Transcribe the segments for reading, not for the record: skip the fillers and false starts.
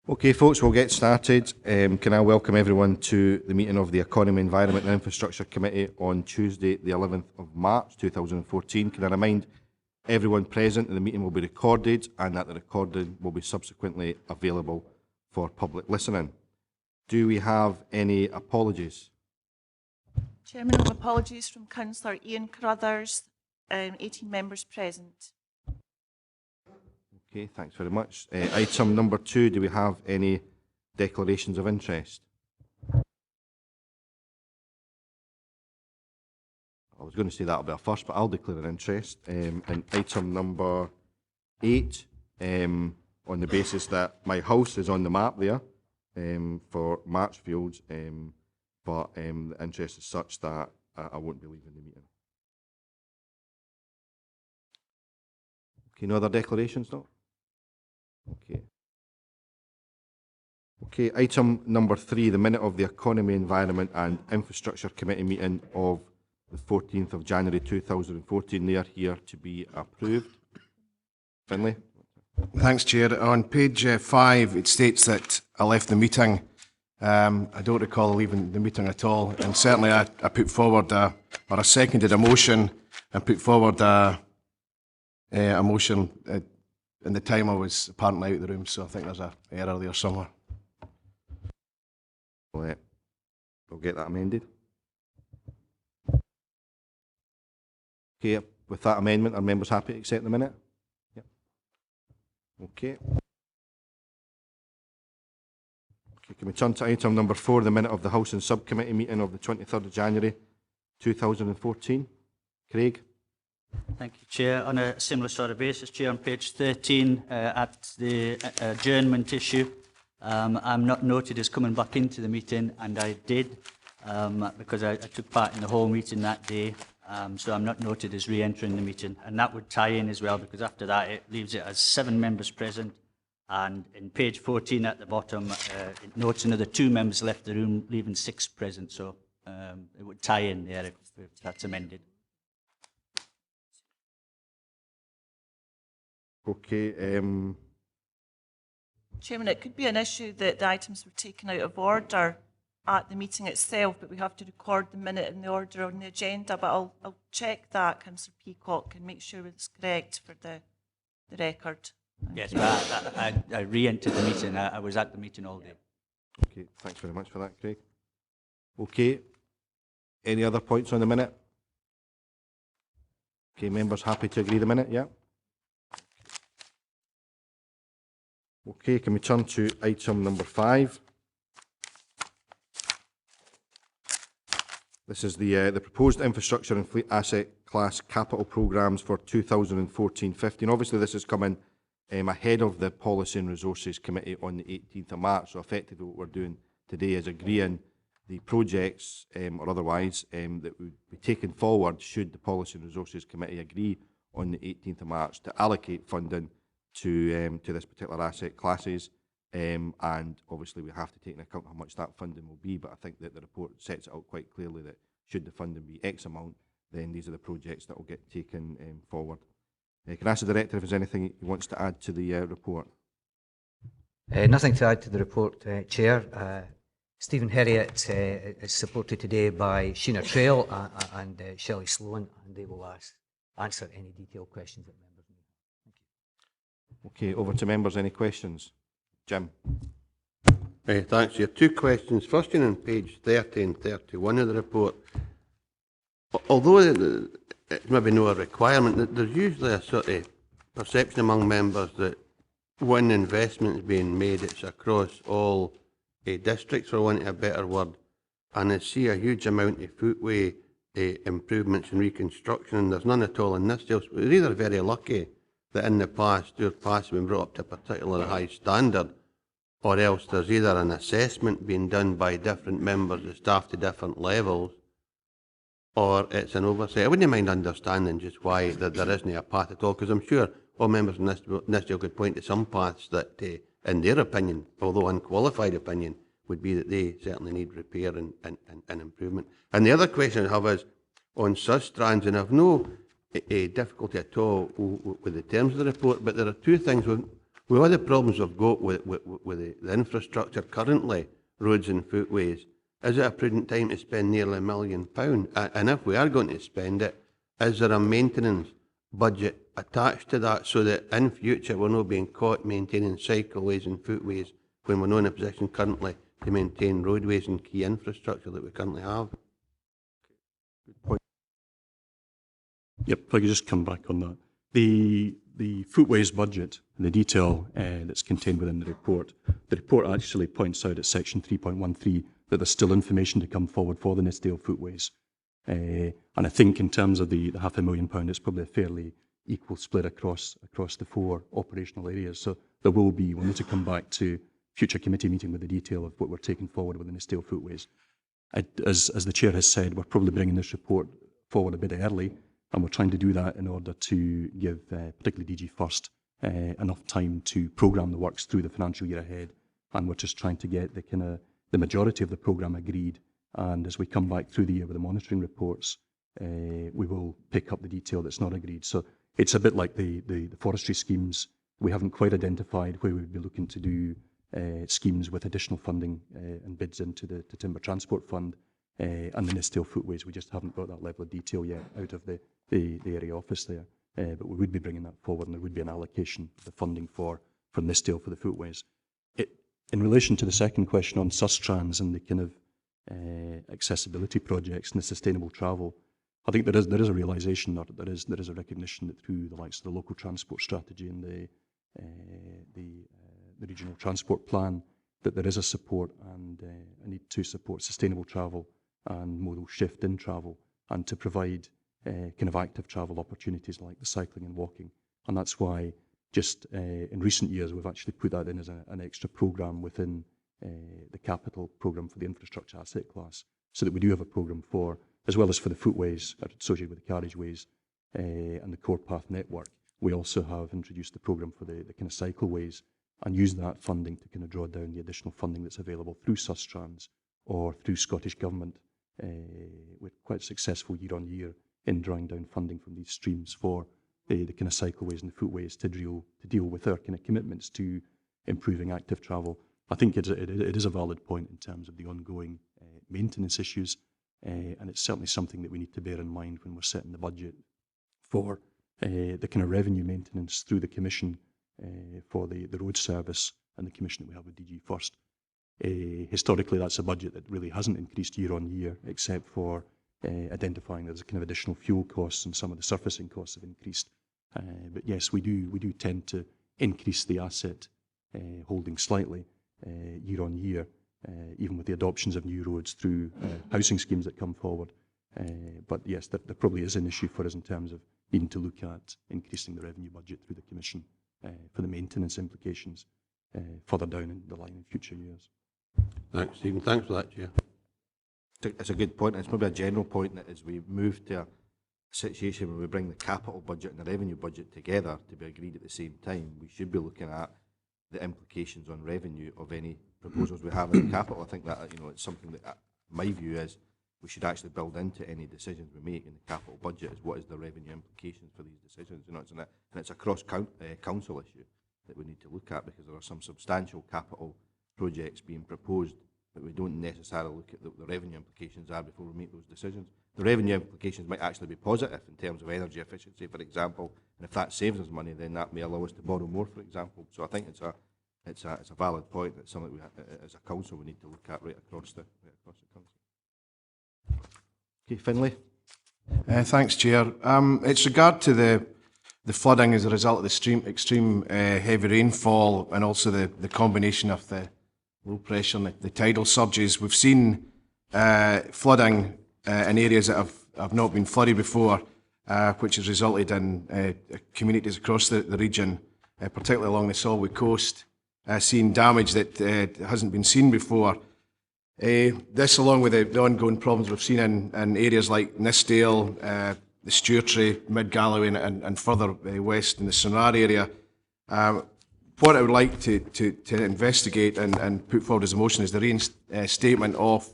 Okay, folks, we'll get started. Can I welcome everyone to the meeting of the Economy, Environment and Infrastructure Committee on Tuesday, the 11th of March 2014. Can I remind everyone present that the meeting will be recorded and that the recording will be subsequently available for public listening. Do we have any apologies? Chairman, of apologies from Councillor Ian Carruthers, 18 members present. Okay, thanks very much. Item number 2, do we have any declarations of interest? I was going to say that'll be a first, but I'll declare an interest. And item number 8, on the basis that my house is on the map there for Marchfields, but the interest is such that I won't be leaving the meeting. Okay, no other declarations, no? Okay. Okay, item number 3, the minute of the Economy, Environment and Infrastructure Committee meeting of the 14th of January 2014. They are here to be approved. Finlay? Thanks, Chair. On page 5, it states that I left the meeting. I don't recall leaving the meeting at all, and certainly I put forward, or I seconded a motion and put forward a motion in the time I was apparently out of the room, so I think there's an error there somewhere. We'll get that amended. Okay, with that amendment, are members happy to accept the minute? Yep. Okay. Okay, can we turn to item number 4, the minute of the House and Subcommittee meeting of the 23rd of January 2014? Craig? Thank you, Chair. On a similar sort of basis, Chair, on page 13, at the adjournment issue, I'm not noted as coming back into the meeting, and I did, because I took part in the whole meeting that day, so I'm not noted as re-entering the meeting. And that would tie in as well, because after that it leaves it as 7 members present, and in page 14 at the bottom, it notes another 2 members left the room, leaving 6 present, so it would tie in there if that's amended. Okay. Chairman, it could be an issue that the items were taken out of order at the meeting itself, but we have to record the minute in the order on the agenda. But I'll check that, Councillor Peacock, and make sure it's correct for the record. Yes, but I re-entered the meeting. I was at the meeting all day. Okay, thanks very much for that, Craig. Okay, any other points on the minute? Okay, members happy to agree the minute? Yeah. Okay, can we turn to item number 5? This is the proposed infrastructure and fleet asset class capital programmes for 2014-15. Obviously, this is coming ahead of the Policy and Resources Committee on the 18th of March. So effectively what we're doing today is agreeing the projects or otherwise that would be taken forward should the Policy and Resources Committee agree on the 18th of March to allocate funding to this particular asset classes, and obviously we have to take into account how much that funding will be, but I think that the report sets it out quite clearly that should the funding be X amount, then these are the projects that will get taken forward. Can I ask the Director if there's anything he wants to add to the report? Nothing to add to the report, Chair. Stephen Herriot is supported today by Sheena Trail and Shelley Sloan, and they will answer any detailed questions that members may have. Thank you. Okay, over to members. Any questions? Jim. Thanks. You have 2 questions. First one on page 30 and 31 of the report. Although it's maybe no requirement, there's usually a sort of perception among members that when investment is being made, it's across all districts, for want of a better word, and I see a huge amount of footway improvements and reconstruction, and there's none at all in this deal. So we're either very lucky that in the past, your past have been brought up to a particularly high standard, or else there's either an assessment being done by different members of staff to different levels, or it's an oversight. I wouldn't mind understanding just why there isn't a path at all, because I'm sure all members in this deal could point to some paths that, in their opinion, although unqualified opinion, would be that they certainly need repair and improvement. And the other question I have is on Sustrans, and I've no difficulty at all with the terms of the report, but there are 2 things. with all the problems we've got with the infrastructure currently, roads and footways, is it a prudent time to spend nearly £1 million? And if we are going to spend it, is there a maintenance budget attached to that so that in future we're not being caught maintaining cycleways and footways when we're not in a position currently to maintain roadways and key infrastructure that we currently have? Yep, if I could just come back on that. The footways budget and the detail that's contained within the report actually points out at section 3.13 that there's still information to come forward for the Nithsdale footways. And I think in terms of the £500,000, it's probably a fairly equal split across the 4 operational areas. So there will be, we'll need to come back to future committee meeting with the detail of what we're taking forward with the Nithsdale footways. As the chair has said, we're probably bringing this report forward a bit early, and we're trying to do that in order to give particularly DG First enough time to programme the works through the financial year ahead. And we're just trying to get the majority of the programme agreed. And as we come back through the year with the monitoring reports, we will pick up the detail that's not agreed. So it's a bit like the forestry schemes. We haven't quite identified where we'd be looking to do schemes with additional funding and bids into the Timber Transport Fund and the Nithsdale footways. We just haven't got that level of detail yet out of the area office there. But we would be bringing that forward, and there would be an allocation of the funding for Nithsdale for the footways. In relation to the second question on Sustrans and the kind of accessibility projects and the sustainable travel, I think there is a realisation that there is a recognition that through the likes of the local transport strategy and the regional transport plan, that there is a support and a need to support sustainable travel and modal shift in travel, and to provide kind of active travel opportunities like the cycling and walking. And that's why just in recent years we've actually put that in as an extra programme within the capital programme for the infrastructure asset class, so that we do have a programme for, as well as for the footways associated with the carriageways and the core path network. We also have introduced the programme for the kind of cycleways, and use that funding to kind of draw down the additional funding that's available through Sustrans or through Scottish Government. We're quite successful year on year in drawing down funding from these streams for the kind of cycleways and the footways to deal with our kind of commitments to improving active travel. I think it is a valid point in terms of the ongoing maintenance issues, and it's certainly something that we need to bear in mind when we're setting the budget for the kind of revenue maintenance through the Commission for the road service and the commission that we have with DG First. Historically, that's a budget that really hasn't increased year on year, except for identifying there's a kind of additional fuel costs and some of the surfacing costs have increased. But yes, we do tend to increase the asset holding slightly year on year, even with the adoptions of new roads through housing schemes that come forward. But yes, there probably is an issue for us in terms of needing to look at increasing the revenue budget through the Commission for the maintenance implications further down in the line in future years. Thanks, Stephen. Thanks for that, Chair. It's a good point. It's maybe a general point that as we move to a situation where we bring the capital budget and the revenue budget together to be agreed at the same time, we should be looking at the implications on revenue of any proposals we have in the capital. I think that it's something that my view is we should actually build into any decisions we make in the capital budget is what is the revenue implications for these decisions. It's a cross-council issue that we need to look at, because there are some substantial capital projects being proposed that we don't necessarily look at the revenue implications are before we make those decisions. The revenue implications might actually be positive in terms of energy efficiency, for example, and if that saves us money, then that may allow us to borrow more, for example. So I think it's a valid point. It's something we, as a council, we need to look at right across the country. Okay, Finlay. Thanks, Chair. It's regard to the flooding as a result of the extreme heavy rainfall, and also the combination of the low pressure and the tidal surges. We've seen flooding in areas that have not been flooded before, which has resulted in communities across the region, particularly along the Solway coast, seeing damage that hasn't been seen before. This, along with the ongoing problems we've seen in areas like Nithsdale, the Stewartry, Mid-Galloway and further west in the Sederunt area, what I would like to investigate and put forward as a motion is the reinstatement of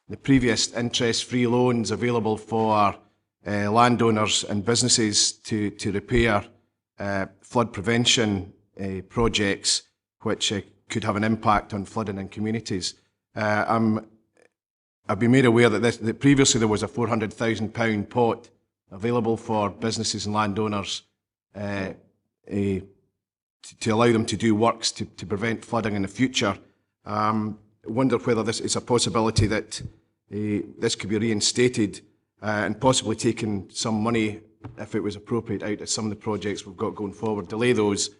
the previous interest-free loans available for landowners and businesses to repair flood prevention projects which could have an impact on flooding in communities. I've been made aware that previously there was a £400,000 pot available for businesses and landowners to allow them to do works to prevent flooding in the future. I wonder whether this is a possibility that this could be reinstated and possibly taking some money, if it was appropriate, out of some of the projects we've got going forward. Delay those,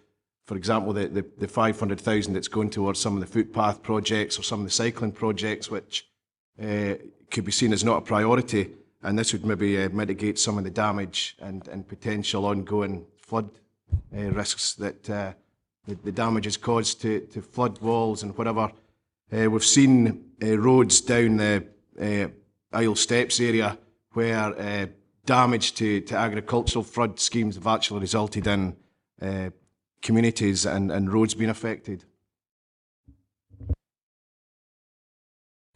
for example, the 500,000 that's going towards some of the footpath projects or some of the cycling projects, which could be seen as not a priority, and this would maybe mitigate some of the damage and potential ongoing flood risks that the damage is caused to flood walls and whatever. We've seen roads down the Isle Steps area where damage to agricultural flood schemes have actually resulted in communities and roads being affected.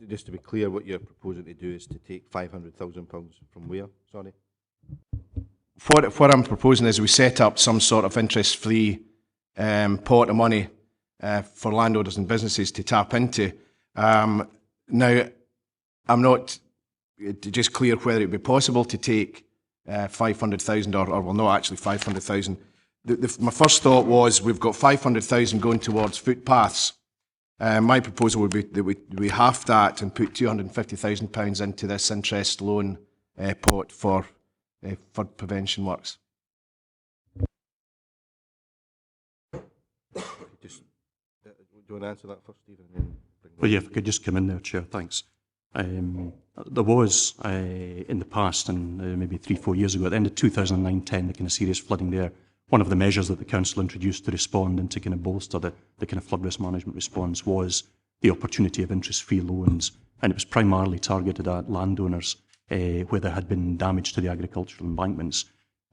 Just to be clear, what you're proposing to do is to take £500,000 from where? Sorry. What I'm proposing is we set up some sort of interest-free pot of money for landowners and businesses to tap into. Now, I'm not just clear whether it would be possible to take 500,000 or well, not actually 500,000. My first thought was we've got 500,000 going towards footpaths. My proposal would be that we half that and put £250,000 into this interest loan pot for flood prevention works. Just, do you want to answer that first, Stephen? And then Well, yeah, if I could just come in there, Chair, thanks. There was, in the past, and maybe 3-4 years ago, at the end of 2009-10, the kind of serious flooding there, one of the measures that the Council introduced to respond and to kind of bolster the kind of flood risk management response was the opportunity of interest-free loans, and it was primarily targeted at landowners where there had been damage to the agricultural embankments.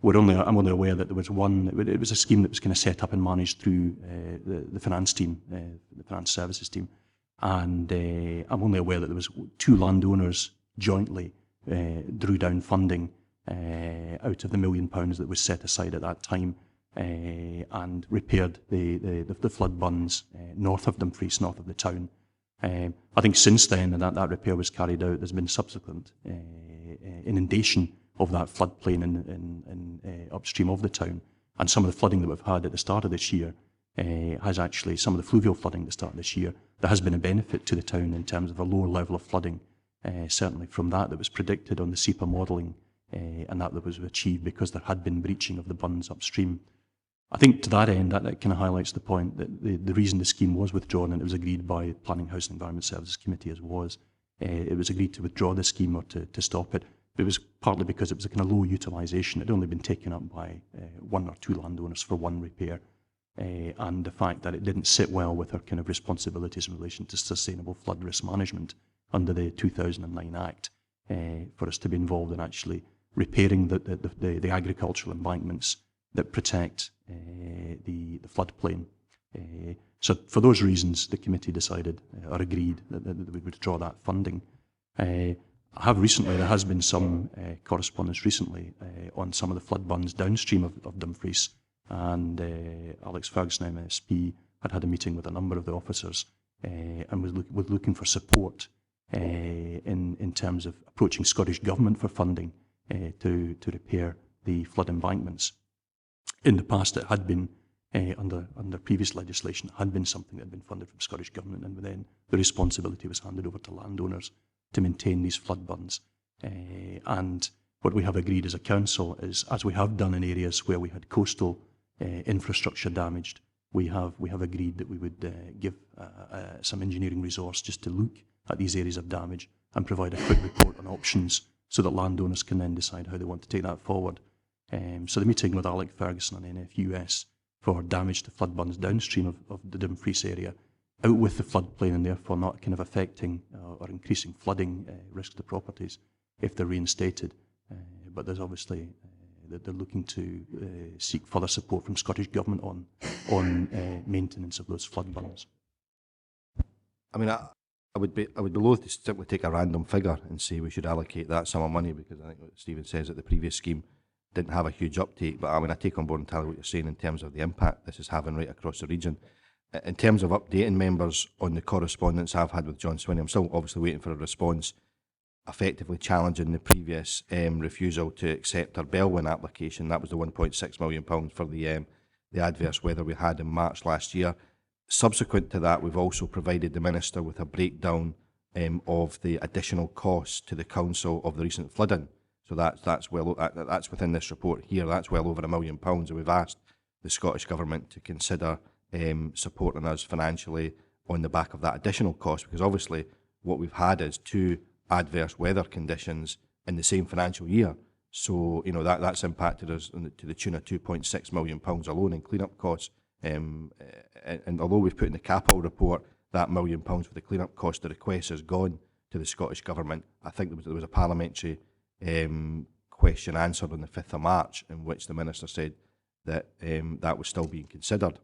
I'm only aware that there was one, it was a scheme that was kind of set up and managed through the finance team, the finance services team, and I'm only aware that there was 2 landowners jointly drew down funding out of the £1 million that was set aside at that time and repaired the flood bunds north of Dumfries, north of the town. I think since then that repair was carried out, there's been subsequent inundation of that floodplain in upstream of the town, and some of the flooding that we've had at the start of this year has actually, some of the fluvial flooding at the start of this year, there has been a benefit to the town in terms of a lower level of flooding, certainly from that was predicted on the SEPA modelling, and that was achieved because there had been breaching of the bunds upstream. I think to that end, that kind of highlights the point that the reason the scheme was withdrawn, and it was agreed by Planning, House and Environment Services Committee as was, it was agreed to withdraw the scheme or to stop it. It was partly because it was a kind of low utilisation. It had only been taken up by 1 or 2 landowners for one repair, and the fact that it didn't sit well with our kind of responsibilities in relation to sustainable flood risk management under the 2009 Act, for us to be involved in actually repairing the agricultural embankments that protect the floodplain. So for those reasons, the committee decided or agreed that we would withdraw that funding. There has been some correspondence recently on some of the flood bunds downstream of Dumfries, and Alex Ferguson, MSP, had a meeting with a number of the officers and was looking for support in terms of approaching Scottish Government for funding to repair the flood embankments. In the past, it had been, under previous legislation, it had been something that had been funded from Scottish Government, and then the responsibility was handed over to landowners to maintain these flood bunds. And what we have agreed as a council is, as we have done in areas where we had coastal infrastructure damaged, we have agreed that we would give some engineering resource just to look at these areas of damage and provide a quick report on options so that landowners can then decide how they want to take that forward. So the meeting with Alex Ferguson and NFUS for damage to flood bunds downstream of the Dumfries area, out with the floodplain and therefore not kind of affecting or increasing flooding risk to properties if they're reinstated. But there's obviously that they're looking to seek further support from Scottish Government on maintenance of those flood bunds. I mean, I would be loath to simply take a random figure and say we should allocate that sum of money, because I think what Stephen says that the previous scheme didn't have a huge uptake. But I mean, I take on board entirely what you're saying in terms of the impact this is having right across the region. In terms of updating members on the correspondence I've had with John Swinney, I'm still obviously waiting for a response, effectively challenging the previous refusal to accept our Belwyn application. That was the £1.6 million for the adverse weather we had in March last year. Subsequent to that, we've also provided the Minister with a breakdown of the additional costs to the Council of the recent flooding. So that's within this report here. That's well over £1 million, and we've asked the Scottish Government to consider supporting us financially on the back of that additional cost, because obviously what we've had is 2 adverse weather conditions in the same financial year. So, you know, that's impacted us to the tune of £2.6 million alone in clean-up costs. And although we've put in the capital report that £1 million for the clean-up cost, the request has gone to the Scottish Government. I think there was a parliamentary question answered on the 5th of March in which the Minister said that that was still being considered.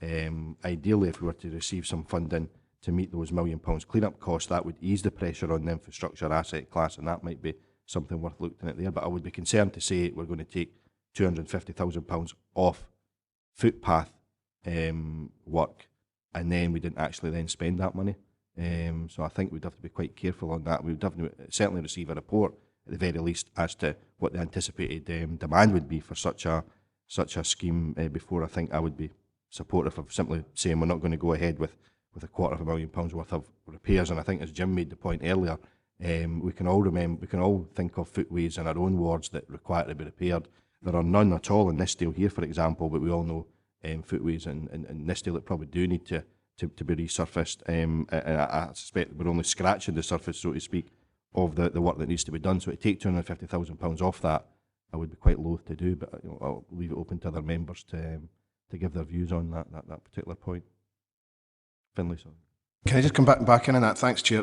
Ideally, if we were to receive some funding to meet those £1 million clean-up costs, that would ease the pressure on the infrastructure asset class, and that might be something worth looking at there. But I would be concerned to say we're going to take £250,000 off footpath work, and then we didn't actually then spend that money. So I think we'd have to be quite careful on that. We would have to certainly receive a report at the very least as to what the anticipated demand would be for such a scheme before I think I would be supportive of simply saying we're not going to go ahead with £250,000 worth of repairs. And I think, as Jim made the point earlier, we can all think of footways in our own wards that require to be repaired. There are none at all in Nithsdale here, for example, but we all know footways in Nithsdale that probably do need to be resurfaced. And I suspect we're only scratching the surface, so to speak, of the work that needs to be done. So to take £250,000 off that, I would be quite loath to do, but you know, I'll leave it open to other members to give their views on that particular point. Finlay, sorry. Can I just come back in on that? Thanks, Chair.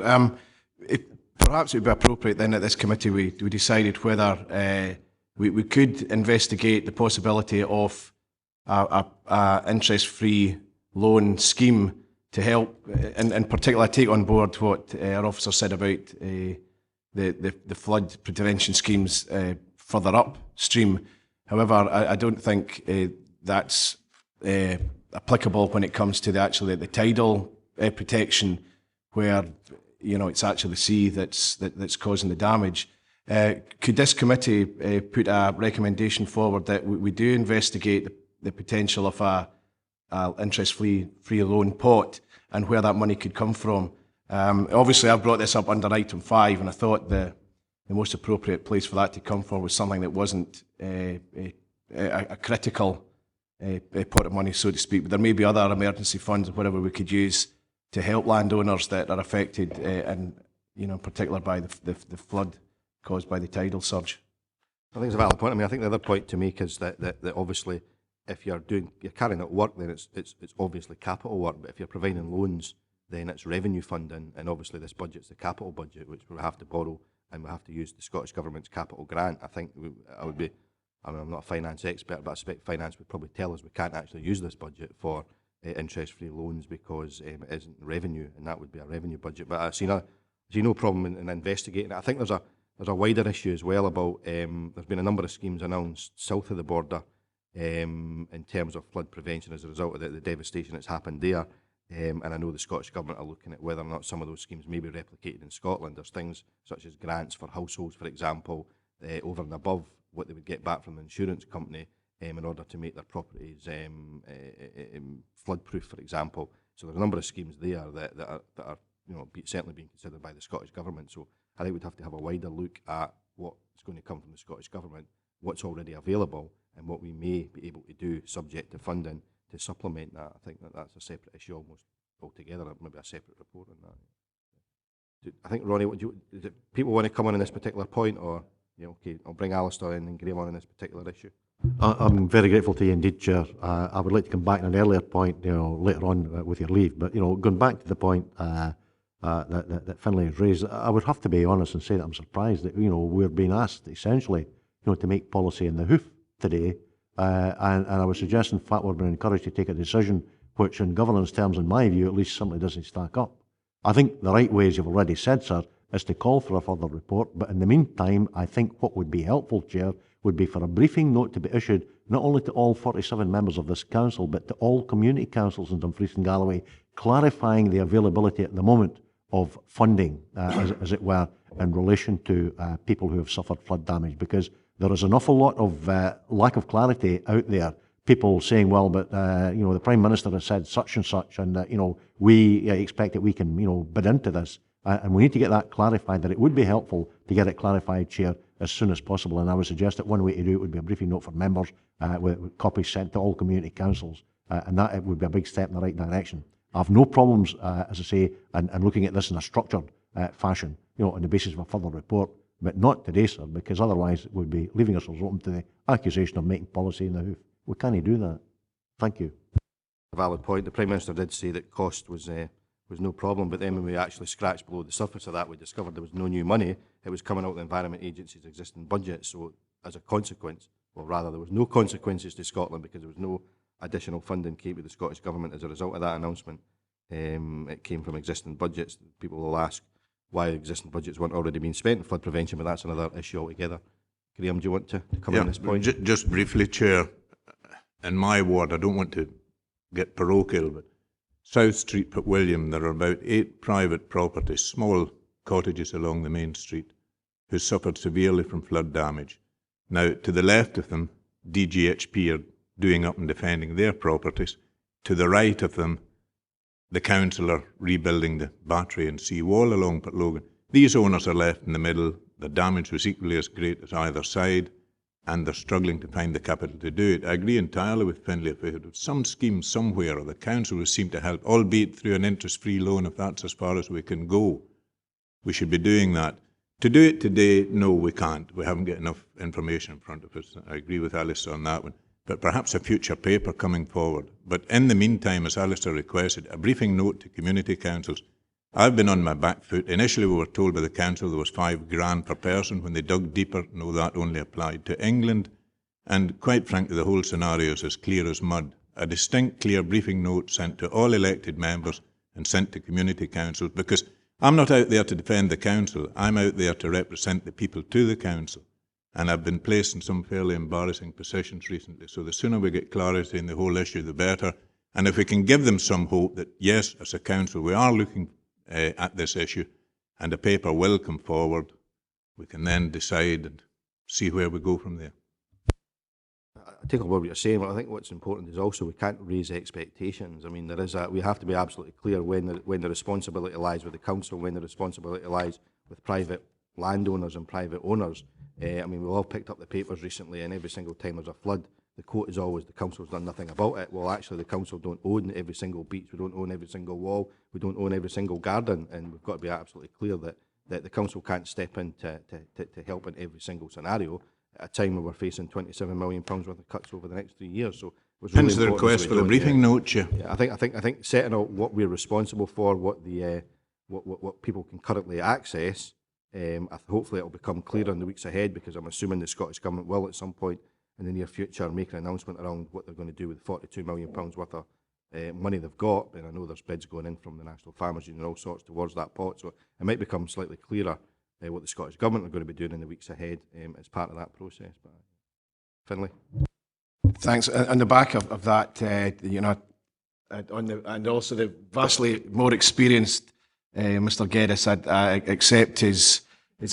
Perhaps it would be appropriate then at this committee we decided whether we could investigate the possibility of a interest-free loan scheme to help. In particular, I take on board what our officer said about the flood prevention schemes further upstream. However, I don't think that's applicable when it comes to the tidal protection, where it's actually the sea that's causing the damage. Could this committee put a recommendation forward that we do investigate the potential of a interest-free loan pot and where that money could come from? Obviously, I've brought this up under item 5, and I thought the most appropriate place for that to come from was something that wasn't a critical pot of money, so to speak. But there may be other emergency funds or whatever we could use to help landowners that are affected, and in particular by the flood caused by the tidal surge. I think it's a valid point. I mean, I think the other point to make is that obviously, if you're carrying out work, then it's obviously capital work. But if you're providing loans, then it's revenue funding, and obviously this budget's the capital budget, which we have to borrow and we have to use the Scottish Government's capital grant. I think I'm not a finance expert, but I suspect finance would probably tell us we can't actually use this budget for interest-free loans because it isn't revenue, and that would be a revenue budget. But I see no problem in investigating it. I think there's a wider issue as well about there's been a number of schemes announced south of the border in terms of flood prevention as a result of the devastation that's happened there. And I know the Scottish Government are looking at whether or not some of those schemes may be replicated in Scotland. There's things such as grants for households, for example, over and above what they would get back from the insurance company in order to make their properties flood-proof, for example. So there's a number of schemes there that are certainly being considered by the Scottish Government. So I think we'd have to have a wider look at what's going to come from the Scottish Government, what's already available, and what we may be able to do, subject to funding, to supplement that. I think that's a separate issue almost altogether, maybe a separate report on that. I think, Ronnie, people want to come on this particular point, or, okay, I'll bring Alistair in and Graham on this particular issue. I'm very grateful to you indeed, Chair. I would like to come back on an earlier point, later on with your leave, but, going back to the point that Finlay has raised, I would have to be honest and say that I'm surprised that, we're being asked essentially, to make policy in the hoof today, and I would suggest, in fact, we're being encouraged to take a decision which, in governance terms, in my view, at least simply doesn't stack up. I think the right way, as you've already said, sir, is to call for a further report, but in the meantime, I think what would be helpful, Chair, would be for a briefing note to be issued not only to all 47 members of this council, but to all community councils in Dumfries and Galloway, clarifying the availability at the moment of funding, as it were, in relation to people who have suffered flood damage, because there is an awful lot of lack of clarity out there. People saying, well, but the Prime Minister has said such and such, and we expect that we can bid into this, and we need to get that clarified. That it would be helpful to get it clarified, Chair, as soon as possible. And I would suggest that one way to do it would be a briefing note for members, with copies sent to all community councils, and that it would be a big step in the right direction. I have no problems, as I say, and looking at this in a structured fashion, on the basis of a further report, but not today, sir, because otherwise we'd be leaving ourselves open to the accusation of making policy in the hoof. We can't do that. Thank you. A valid point. The Prime Minister did say that cost was no problem, but then when we actually scratched below the surface of that, we discovered there was no new money. It was coming out of the Environment Agency's existing budget. So as a consequence, or rather there was no consequences to Scotland because there was no additional funding came to the Scottish Government as a result of that announcement. It came from existing budgets. People will ask why existing budgets weren't already being spent in flood prevention, but that's another issue altogether. Graham, do you want to come on this point? Just briefly, Chair. In my ward, I don't want to get parochial, but South Street, Port William, there are about 8 private properties, small cottages along the main street, who suffered severely from flood damage. Now, to the left of them, DGHP are doing up and defending their properties. To the right of them, the council are rebuilding the battery and seawall along Port Logan. These owners are left in the middle. The damage was equally as great as either side, and they're struggling to find the capital to do it. I agree entirely with Finlay. If we had some scheme somewhere, or the council would seem to help, albeit through an interest-free loan, if that's as far as we can go, we should be doing that. To do it today, no, we can't. We haven't got enough information in front of us. I agree with Alistair on that one. But perhaps a future paper coming forward. But in the meantime, as Alistair requested, a briefing note to community councils. I've been on my back foot. Initially, we were told by the council there was £5,000 per person. When they dug deeper, no, that only applied to England. And quite frankly, the whole scenario is as clear as mud. A distinct, clear briefing note sent to all elected members and sent to community councils, because I'm not out there to defend the council. I'm out there to represent the people to the council. And I've been placed in some fairly embarrassing positions recently. So the sooner we get clarity in the whole issue, the better. And if we can give them some hope that, yes, as a council, we are looking at this issue, and a paper will come forward, we can then decide and see where we go from there. I take on board what you're saying, but I think what's important is also we can't raise expectations. I mean, we have to be absolutely clear when the responsibility lies with the council, when the responsibility lies with private landowners and private owners. I mean, we've all picked up the papers recently, and every single time there's a flood, the quote is always the council's done nothing about it. Well, actually, the council don't own every single beach, we don't own every single wall, we don't own every single garden, and we've got to be absolutely clear that the council can't step in to help in every single scenario at a time when we're facing £27 million worth of cuts over the next 3 years. So it was really hence the request for the briefing note, Chair. Yeah, I think setting out what we're responsible for, what people can currently access, hopefully it'll become clearer in the weeks ahead, because I'm assuming the Scottish Government will at some point in the near future make an announcement around what they're going to do with £42 million worth of money they've got. And I know there's bids going in from the National Farmers Union and all sorts towards that pot, so it might become slightly clearer what the Scottish Government are going to be doing in the weeks ahead as part of that process. But Finlay? Thanks. On the back of that, and also the vastly more experienced Mr. Geddes, I accept his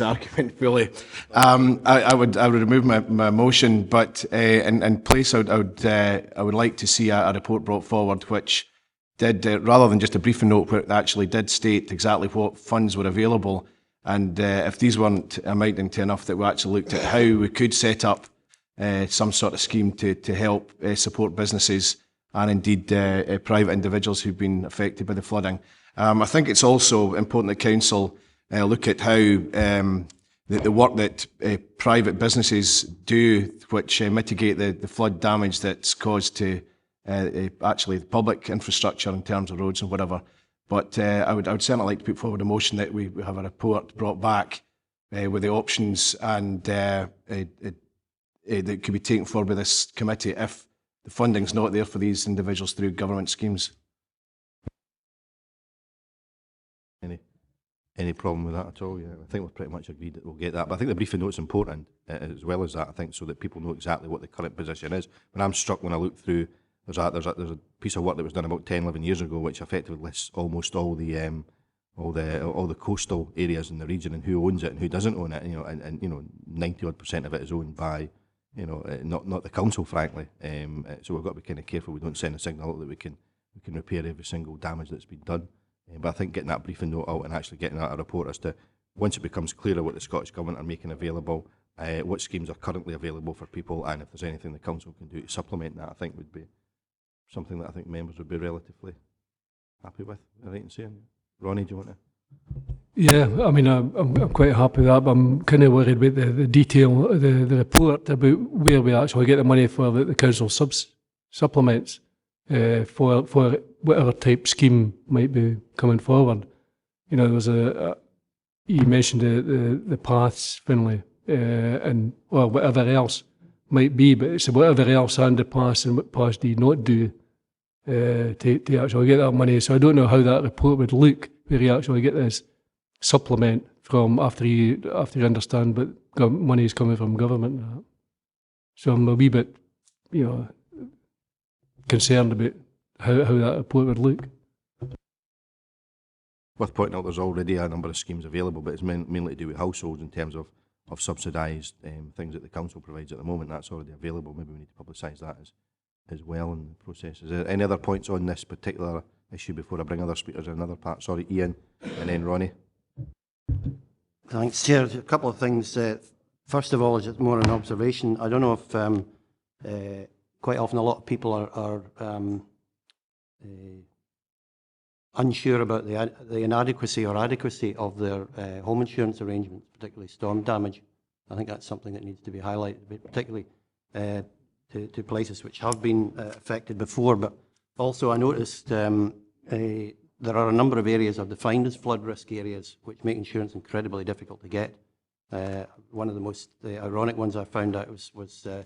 argument fully. I would remove my motion, but in place, I would like to see a report brought forward which did, rather than just a briefing note, where it actually did state exactly what funds were available, and if these weren't amounting to enough, that we actually looked at how we could set up some sort of scheme to help support businesses and indeed private individuals who've been affected by the flooding. I think it's also important that Council look at how the work that private businesses do, which mitigate the flood damage that's caused to actually the public infrastructure in terms of roads and whatever. But I would certainly like to put forward a motion that we have a report brought back with the options and that could be taken forward by this committee if the funding's not there for these individuals through government schemes. any problem with that at all. Yeah, I think we've pretty much agreed that we'll get that. But I think the briefing note's important as well as that. I think so that people know exactly what the current position is. When I'm struck when I look through, there's a piece of work that was done about 10, 11 years ago, which effectively lists almost all the coastal areas in the region and who owns it and who doesn't own it. You know, and you know, 90% of it is owned by, you know, not the council, frankly. So we've got to be kind of careful we don't send a signal that we can repair every single damage that's been done. But I think getting that briefing note out and actually getting out a report as to, once it becomes clearer what the Scottish Government are making available, what schemes are currently available for people, and if there's anything the council can do to supplement that, I think would be something that I think members would be relatively happy with. Right in saying, Ronnie, do you want to? Yeah, I mean, I'm quite happy with that, but I'm kind of worried about the detail, the report about where we actually get the money for the council supplements for whatever type scheme might be coming forward. You know, there was you mentioned the paths, Finlay, and or whatever else might be, but it's whatever else and the paths and what paths do you not do to actually get that money. So I don't know how that report would look where you actually get this supplement from after you understand but money is coming from government. So I'm a wee bit, you know, concerned about how that report would look. Worth pointing out there's already a number of schemes available, but it's mainly to do with households in terms of subsidised things that the council provides at the moment. That's already available. Maybe we need to publicise that as well in the process. Is there any other points on this particular issue before I bring other speakers in another part? Sorry, Ian, and then Ronnie. Thanks, Chair. A couple of things. First of all, just more an observation. I don't know if quite often a lot of people are unsure about the inadequacy or adequacy of their home insurance arrangements, particularly storm damage. I think that's something that needs to be highlighted, particularly to places which have been affected before. But also I noticed there are a number of areas are defined as flood risk areas, which make insurance incredibly difficult to get. One of the most ironic ones I found out was a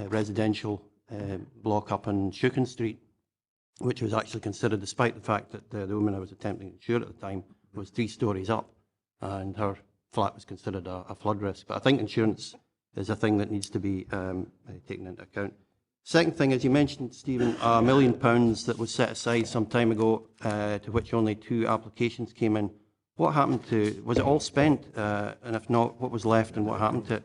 residential block up on Schuken Street, which was actually considered, despite the fact that the woman I was attempting to insure at the time was 3 stories up, and her flat was considered a flood risk. But I think insurance is a thing that needs to be taken into account. Second thing is, you mentioned, Stephen, £1 million that was set aside some time ago, to which only 2 applications came in. What happened to, was it all spent? And if not, what was left and what happened to it?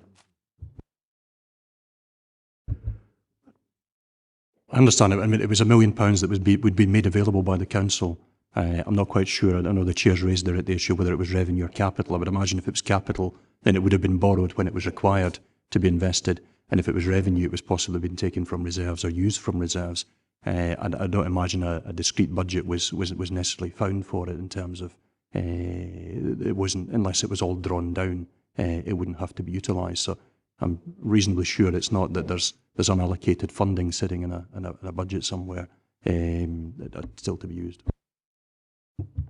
I understand it. I mean, it was £1 million that would be made available by the council. I'm not quite sure. I know the chair's raised the issue whether it was revenue or capital. I would imagine if it was capital, then it would have been borrowed when it was required to be invested. And if it was revenue, it was possibly been taken from reserves or used from reserves. I don't imagine a discrete budget was necessarily found for it in terms of it wasn't, unless it was all drawn down, it wouldn't have to be utilised. So I'm reasonably sure it's not that there's unallocated funding sitting in a budget somewhere still to be used.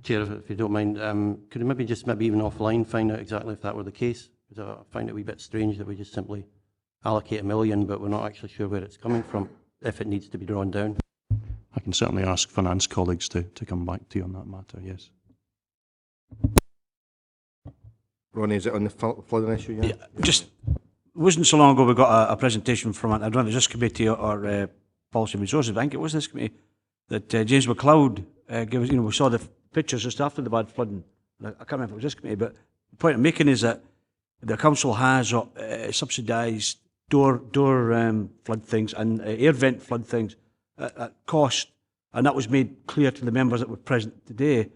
Chair, if you don't mind, could you maybe even offline find out exactly if that were the case? Because I find it a wee bit strange that we just simply allocate $1 million, but we're not actually sure where it's coming from, if it needs to be drawn down. I can certainly ask finance colleagues to come back to you on that matter, yes. Ronnie, is it on the flooding issue? Yeah, just wasn't so long ago we got a presentation from, I don't know if it was this committee or Policy and Resources, I think it was this committee, that James McLeod gave us, you know, we saw the pictures just after the bad flooding. I can't remember if it was this committee, but the point I'm making is that the council has subsidised door flood things and air vent flood things at cost, and that was made clear to the members that were present today.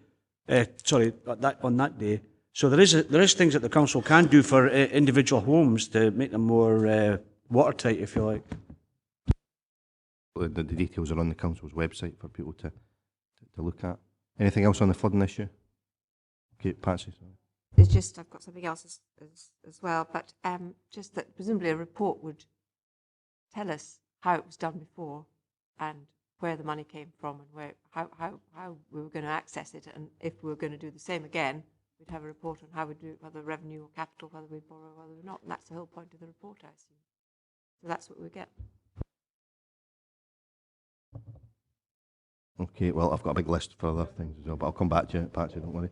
On that day. So there is things that the council can do for individual homes to make them more watertight, if you like. The details are on the council's website for people to look at. Anything else on the flooding issue? Okay, Patsy. Sorry. It's just, I've got something else as well, but just that presumably a report would tell us how it was done before and where the money came from and how we were going to access it, and if we were going to do the same again, we'd have a report on how we do it, whether revenue or capital, whether we borrow, whether we're not, and that's the whole point of the report, I assume. So that's what we get. Okay, well, I've got a big list for other things as well, but I'll come back to you, don't worry.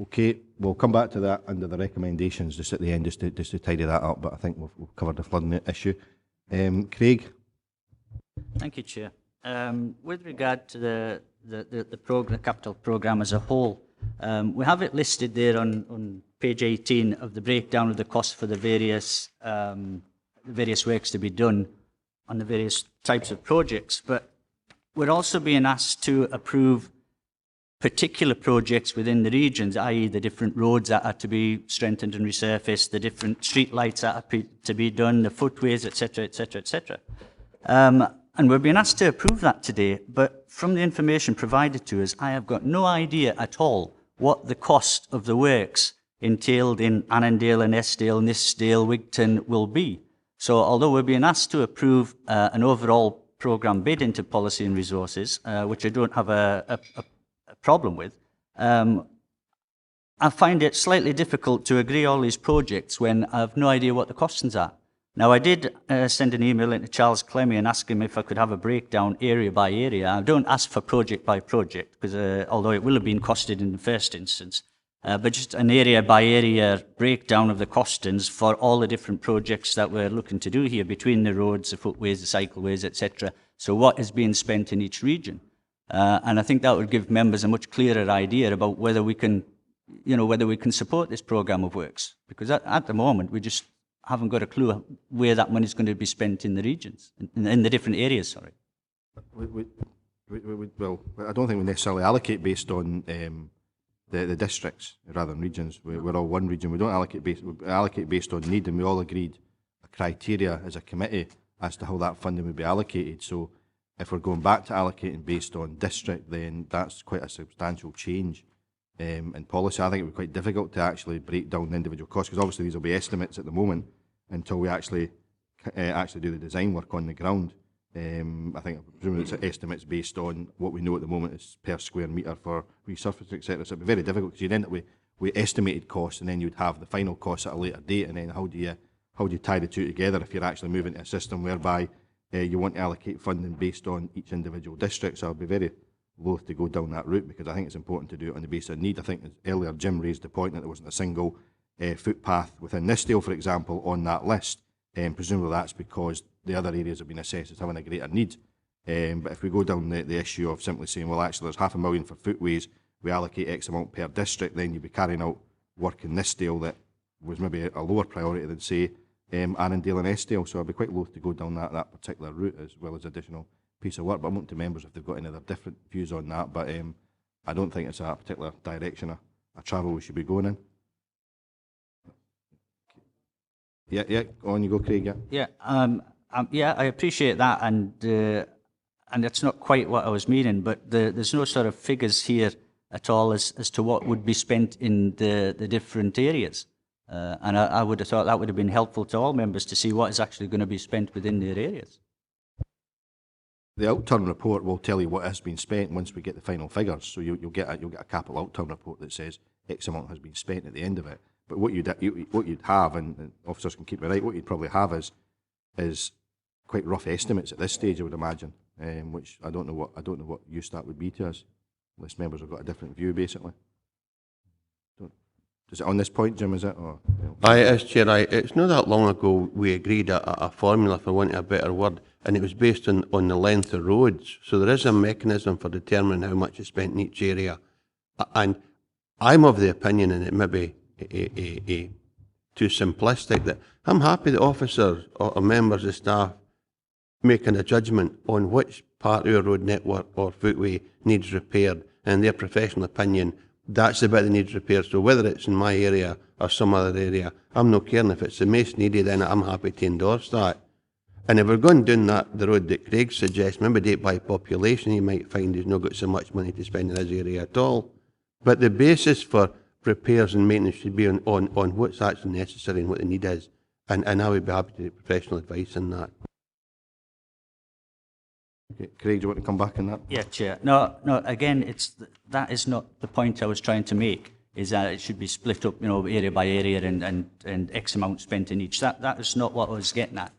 Okay, we'll come back to that under the recommendations just at the end, just to tidy that up, but I think we've covered the flooding issue. Craig? Thank you, Chair. With regard to the capital programme as a whole, we have it listed there on page 18 of the breakdown of the cost for the various works to be done on the various types of projects, but we're also being asked to approve particular projects within the regions, i.e. the different roads that are to be strengthened and resurfaced, the different street lights that are to be done, the footways, etc., etc., etc. And we're being asked to approve that today, but from the information provided to us, I have got no idea at all what the cost of the works entailed in Annandale and Eskdale, Nithsdale, Wigton will be. So although we're being asked to approve an overall programme bid into policy and resources, which I don't have a problem with, I find it slightly difficult to agree all these projects when I have no idea what the costings are. Now, I did send an email into Charles Clemmy and ask him if I could have a breakdown area by area. I don't ask for project by project, because although it will have been costed in the first instance, but just an area by area breakdown of the costings for all the different projects that we're looking to do here, between the roads, the footways, the cycleways, etc. So what is being spent in each region? And I think that would give members a much clearer idea about whether we can, whether we can support this programme of works. Because at the moment, we just haven't got a clue where that money is going to be spent in the regions, in the different areas, sorry. Well, I don't think we necessarily allocate based on the districts rather than regions. We're all one region. We don't allocate based on need, and we all agreed a criteria as a committee as to how that funding would be allocated. So if we're going back to allocating based on district, then that's quite a substantial change in policy. I think it would be quite difficult to actually break down the individual costs, because obviously these will be estimates at the moment until we actually do the design work on the ground. I think presumably it's estimates based on what we know at the moment is per square metre for resurfacing, etc. So it'd be very difficult, because you'd end up with estimated costs, and then you'd have the final costs at a later date, and then how do you tie the two together if you're actually moving to a system whereby you want to allocate funding based on each individual district? So I'd be very loath to go down that route, because I think it's important to do it on the basis of need. I think earlier Jim raised the point that there wasn't a single footpath within Nithsdale, for example, on that list. Presumably that's because the other areas have been assessed as having a greater need. But if we go down the issue of simply saying, well, actually there's $500,000 for footways, we allocate X amount per district, then you'd be carrying out work in Nithsdale that was maybe a lower priority than, say, Annandale and Eskdale. So I'd be quite loath to go down that particular route, as well as additional piece of work. But I'm open to members if they've got any other different views on that. But I don't think it's a particular direction of travel we should be going in. Yeah, on you go, Craig. Yeah, I appreciate that, and it's not quite what I was meaning, but there's no sort of figures here at all as to what would be spent in the different areas. And I would have thought that would have been helpful to all members to see what is actually going to be spent within their areas. The outturn report will tell you what has been spent once we get the final figures. So you'll get a capital outturn report that says X amount has been spent at the end of it. But what you'd have, and officers can keep me right, what you'd probably have is quite rough estimates at this stage, I would imagine, which I don't know what use that would be to us, unless members have got a different view, basically. Is it on this point, Jim, is it? Or, As Chair, it's not that long ago we agreed a formula, for want of a better word, and it was based on the length of roads. So there is a mechanism for determining how much is spent in each area. And I'm of the opinion, and it may be too simplistic, that I'm happy that officers or members of staff making a judgment on which part of your road network or footway needs repaired, and in their professional opinion, that's the bit that needs repaired. So whether it's in my area or some other area, I'm not caring. If it's the most needed, then I'm happy to endorse that. And if we're going down the road that Craig suggests, maybe do it by population, you might find he's not got so much money to spend in his area at all. But the basis for repairs and maintenance should be on what's actually necessary and what the need is. And I would be happy to take professional advice on that. Okay. Craig, do you want to come back on that? Yeah, Chair. No, again, that is not the point I was trying to make, is that it should be split up, area by area and X amount spent in each. That is not what I was getting at.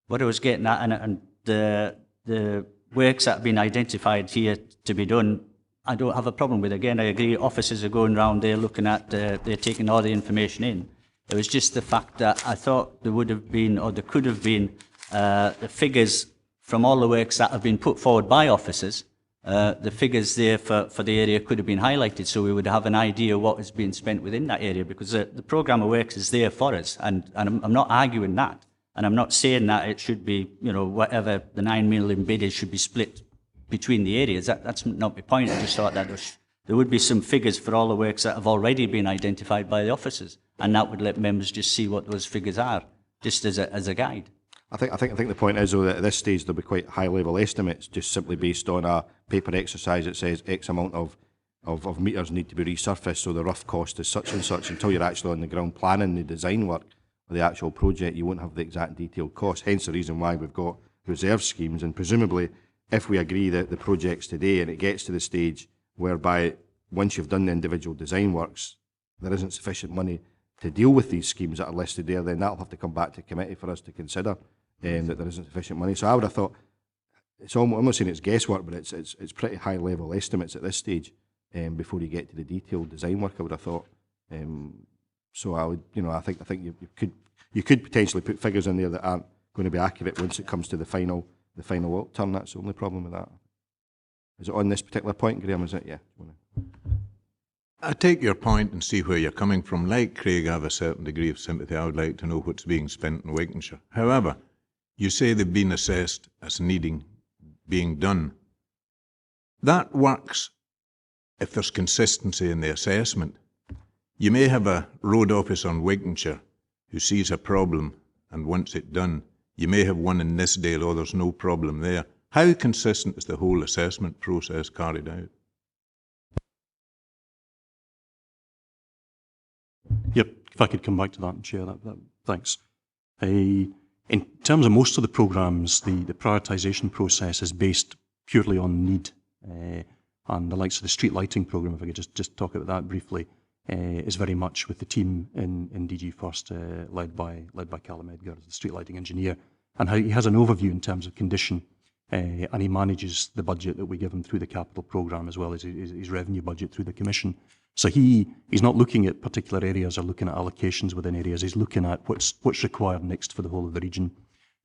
What I was getting at, and the works that have been identified here to be done, I don't have a problem with. Again, I agree, officers are going around there looking at, they're taking all the information in. It was just the fact that I thought there would have been, or there could have been, the figures from all the works that have been put forward by officers, the figures there for the area could have been highlighted, so we would have an idea what is being spent within that area, because the programme of works is there for us, and I'm not arguing that, and I'm not saying that it should be, you know, whatever the 9 million bid is should be split between the areas. That's not my point. I just thought that there would be some figures for all the works that have already been identified by the officers, and that would let members just see what those figures are, just as a guide. I think the point is, though, that at this stage there'll be quite high-level estimates, just simply based on a paper exercise that says X amount of metres need to be resurfaced, so the rough cost is such and such. Until you're actually on the ground planning the design work or the actual project, you won't have the exact detailed cost. Hence the reason why we've got reserve schemes, and presumably, if we agree that the projects today and it gets to the stage whereby once you've done the individual design works, there isn't sufficient money to deal with these schemes that are listed there, then that'll have to come back to committee for us to consider that there isn't sufficient money. So I would have thought, I'm not saying it's guesswork, but it's pretty high level estimates at this stage before you get to the detailed design work, I would have thought. So I would, I think you could potentially put figures in there that aren't going to be accurate once it comes to the final outturn. That's the only problem with that. Is it on this particular point, Graham? Is it? Yeah. I take your point and see where you're coming from. Like Craig, I have a certain degree of sympathy. I would like to know what's being spent in Wakenshire. However, you say they've been assessed as being done. That works if there's consistency in the assessment. You may have a road officer in Wakenshire who sees a problem and wants it done. You may have one in Nithsdale, or there's no problem there. How consistent is the whole assessment process carried out? Yep, if I could come back to that, Chair, thanks. In terms of most of the programmes, the prioritisation process is based purely on need. And the likes of the street lighting programme, if I could just talk about that briefly, is very much with the team in DG First, led by Callum Edgar as the street lighting engineer, and how he has an overview in terms of condition, and he manages the budget that we give him through the capital programme as well as his revenue budget through the Commission. So he's not looking at particular areas or looking at allocations within areas. He's looking at what's required next for the whole of the region.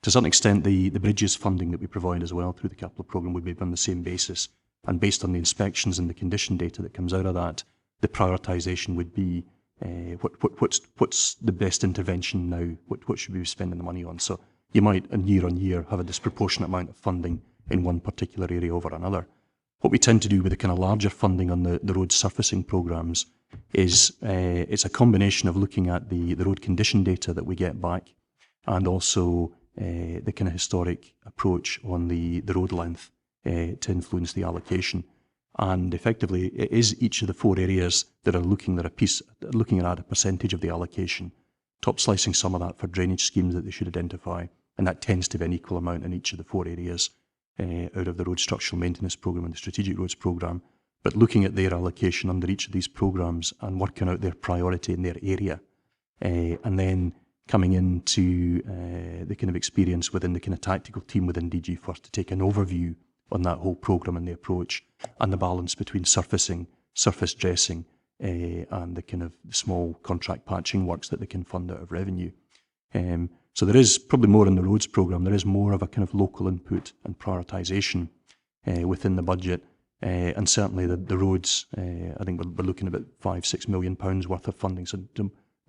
To some extent, the bridges funding that we provide as well through the capital programme would be on the same basis. And based on the inspections and the condition data that comes out of that, the prioritisation would be what's the best intervention now, what should we be spending the money on. So you might, year on year, have a disproportionate amount of funding in one particular area over another. What we tend to do with the kind of larger funding on the road surfacing programmes is it's a combination of looking at the road condition data that we get back, and also the kind of historic approach on the road length to influence the allocation. And effectively, it is each of the 4 areas that are looking at a percentage of the allocation, top slicing some of that for drainage schemes that they should identify, and that tends to be an equal amount in each of the 4 areas out of the road structural maintenance programme and the strategic roads programme, but looking at their allocation under each of these programmes and working out their priority in their area, and then coming into the kind of experience within the kind of tactical team within DG First to take an overview on that whole programme and the approach and the balance between surfacing, surface dressing, and the kind of small contract patching works that they can fund out of revenue. So there is probably more in the roads programme. There is more of a kind of local input and prioritisation within the budget, and certainly the roads. I think we're looking at about £5-6 million worth of funding. So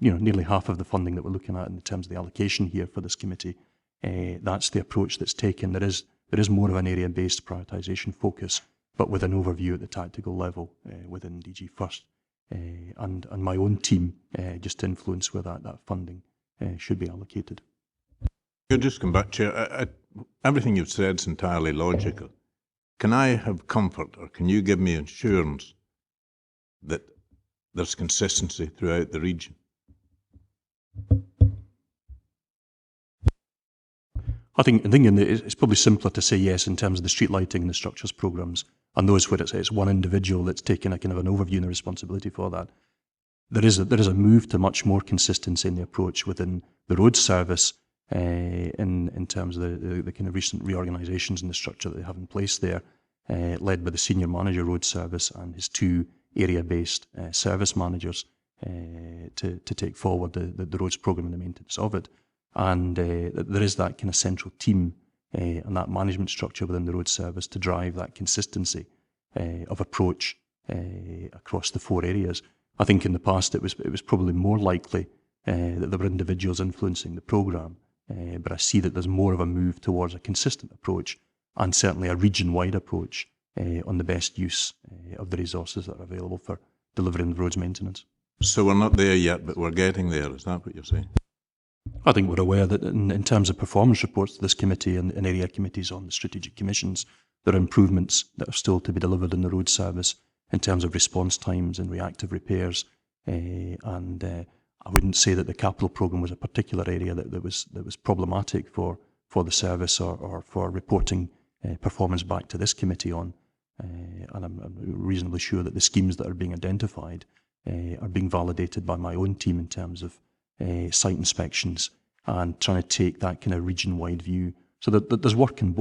nearly half of the funding that we're looking at in terms of the allocation here for this committee. That's the approach that's taken. There is more of an area-based prioritisation focus, but with an overview at the tactical level within DG First, and my own team just to influence where that funding should be allocated. You'll just come back, Chair. Everything you've said is entirely logical. Can I have comfort, or can you give me assurance that there's consistency throughout the region? I think it's probably simpler to say yes in terms of the street lighting and the structures programmes, and those where it's one individual that's taking a kind of an overview and the responsibility for that. There is a move to much more consistency in the approach within the road service, in terms of the kind of recent reorganisations and the structure that they have in place there, led by the Senior Manager Road Service and his 2 area-based service managers to take forward the roads programme and the maintenance of it. And there is that kind of central team and that management structure within the road service to drive that consistency of approach across the 4 areas. I think in the past it was probably more likely that there were individuals influencing the programme, but I see that there's more of a move towards a consistent approach and certainly a region-wide approach on the best use of the resources that are available for delivering the roads maintenance. So we're not there yet, but we're getting there. Is that what you're saying? I think we're aware that in terms of performance reports to this committee and area committees on the strategic commissions, there are improvements that are still to be delivered in the road service in terms of response times and reactive repairs. I wouldn't say that the capital programme was a particular area that was problematic for the service or for reporting performance back to this committee on. And I'm reasonably sure that the schemes that are being identified are being validated by my own team in terms of site inspections and trying to take that kind of region-wide view. So that there's work in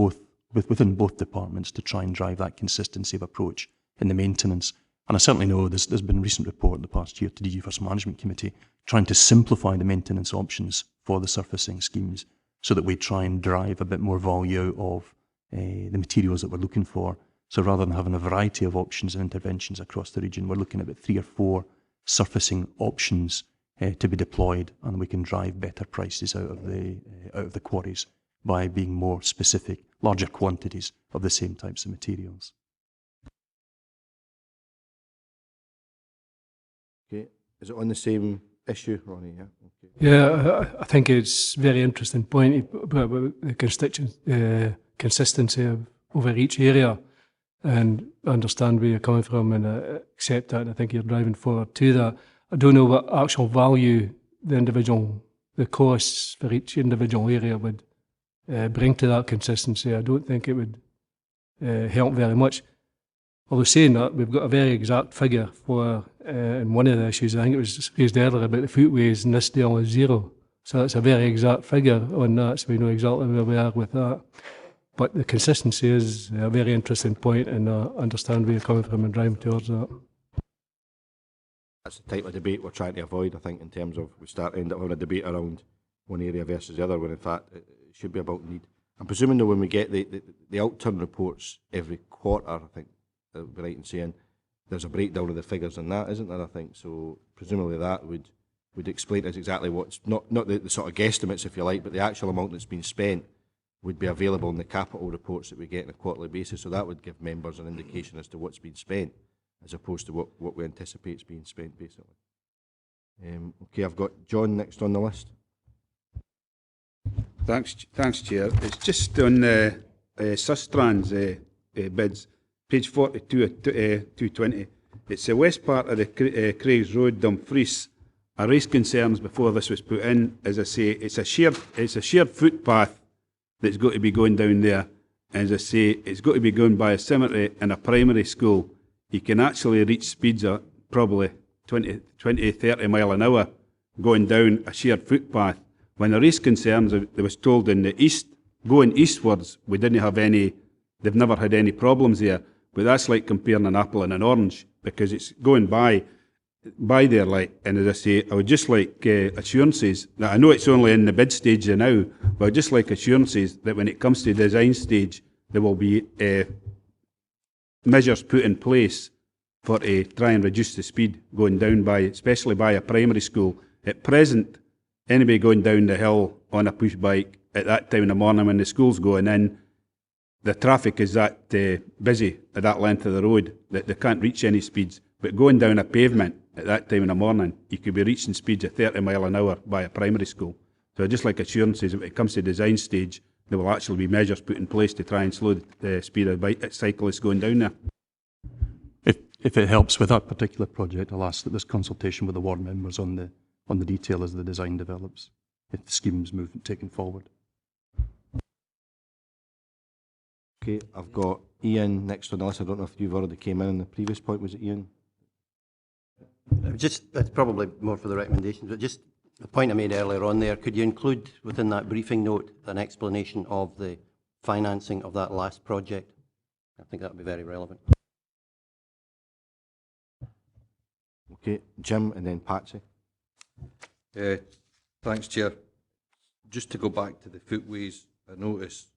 within both departments to try and drive that consistency of approach in the maintenance. And I certainly know there's been a recent report in the past year to DG First Management Committee trying to simplify the maintenance options for the surfacing schemes so that we try and drive a bit more value of the materials that we're looking for. So rather than having a variety of options and interventions across the region, we're looking at about 3 or 4 surfacing options to be deployed, and we can drive better prices out of the quarries by being more specific, larger quantities of the same types of materials. Okay, is it on the same issue, Ronnie? Yeah. Okay. Yeah, I think it's a very interesting point about the consistency over each area, and I understand where you're coming from and accept that, and I think you're driving forward to that. I don't know what actual value the costs for each individual area would bring to that consistency. I don't think it would help very much. Although saying that, we've got a very exact figure for, in one of the issues, I think it was raised earlier about the footways, and this deal is 0. So that's a very exact figure on that, so we know exactly where we are with that. But the consistency is a very interesting point, and I understand where you're coming from and driving towards that. That's the type of debate we're trying to avoid, I think, in terms of we end up having a debate around one area versus the other, when in fact it should be about need. I'm presuming though when we get the outturn reports every quarter, I think that would be right in saying there's a breakdown of the figures in that, isn't there, I think? So presumably that would explain to us exactly what's, not the sort of guesstimates, if you like, but the actual amount that's been spent would be available in the capital reports that we get on a quarterly basis. So that would give members an indication as to what's been spent, as opposed to what we anticipate is being spent, basically. Okay, I've got John next on the list. Thanks, Chair. It's just on Sustrans bids, page 42 of 220. It's the west part of the Craigs Road, Dumfries. I raised concerns before this was put in. As I say, it's a shared footpath that's got to be going down there. As I say, it's got to be going by a cemetery and a primary school. You can actually reach speeds of probably 20, 30 mile an hour going down a shared footpath. When I raised concerns, there was told in the east, going eastwards, we didn't have any, they've never had any problems there. But that's like comparing an apple and an orange, because it's going by there, like, and as I say, I would just like assurances, that I know it's only in the bid stage now, but I'd just like assurances that when it comes to design stage, there will be measures put in place for try and reduce the speed going down by, especially by a primary school. At present, anybody going down the hill on a push bike at that time in the morning when the school's going in, the traffic is that busy at that length of the road that they can't reach any speeds. But going down a pavement at that time in the morning, you could be reaching speeds of 30 mile an hour by a primary school. So I'd just like assurances that when it comes to design stage, there will actually be measures put in place to try and slow the speed of cyclists going down there. If it helps with that particular project, I'll ask that this consultation with the ward members on the detail as the design develops, if the scheme's taken forward. Okay, I've got Ian next on the list. I don't know if you've already came in the previous point. Was it Ian? It's probably more for the recommendations, but just the point I made earlier on there, could you include within that briefing note an explanation of the financing of that last project? I think that would be very relevant. Okay, Jim and then Patsy. Thanks, Chair. Just to go back to the footways, I notice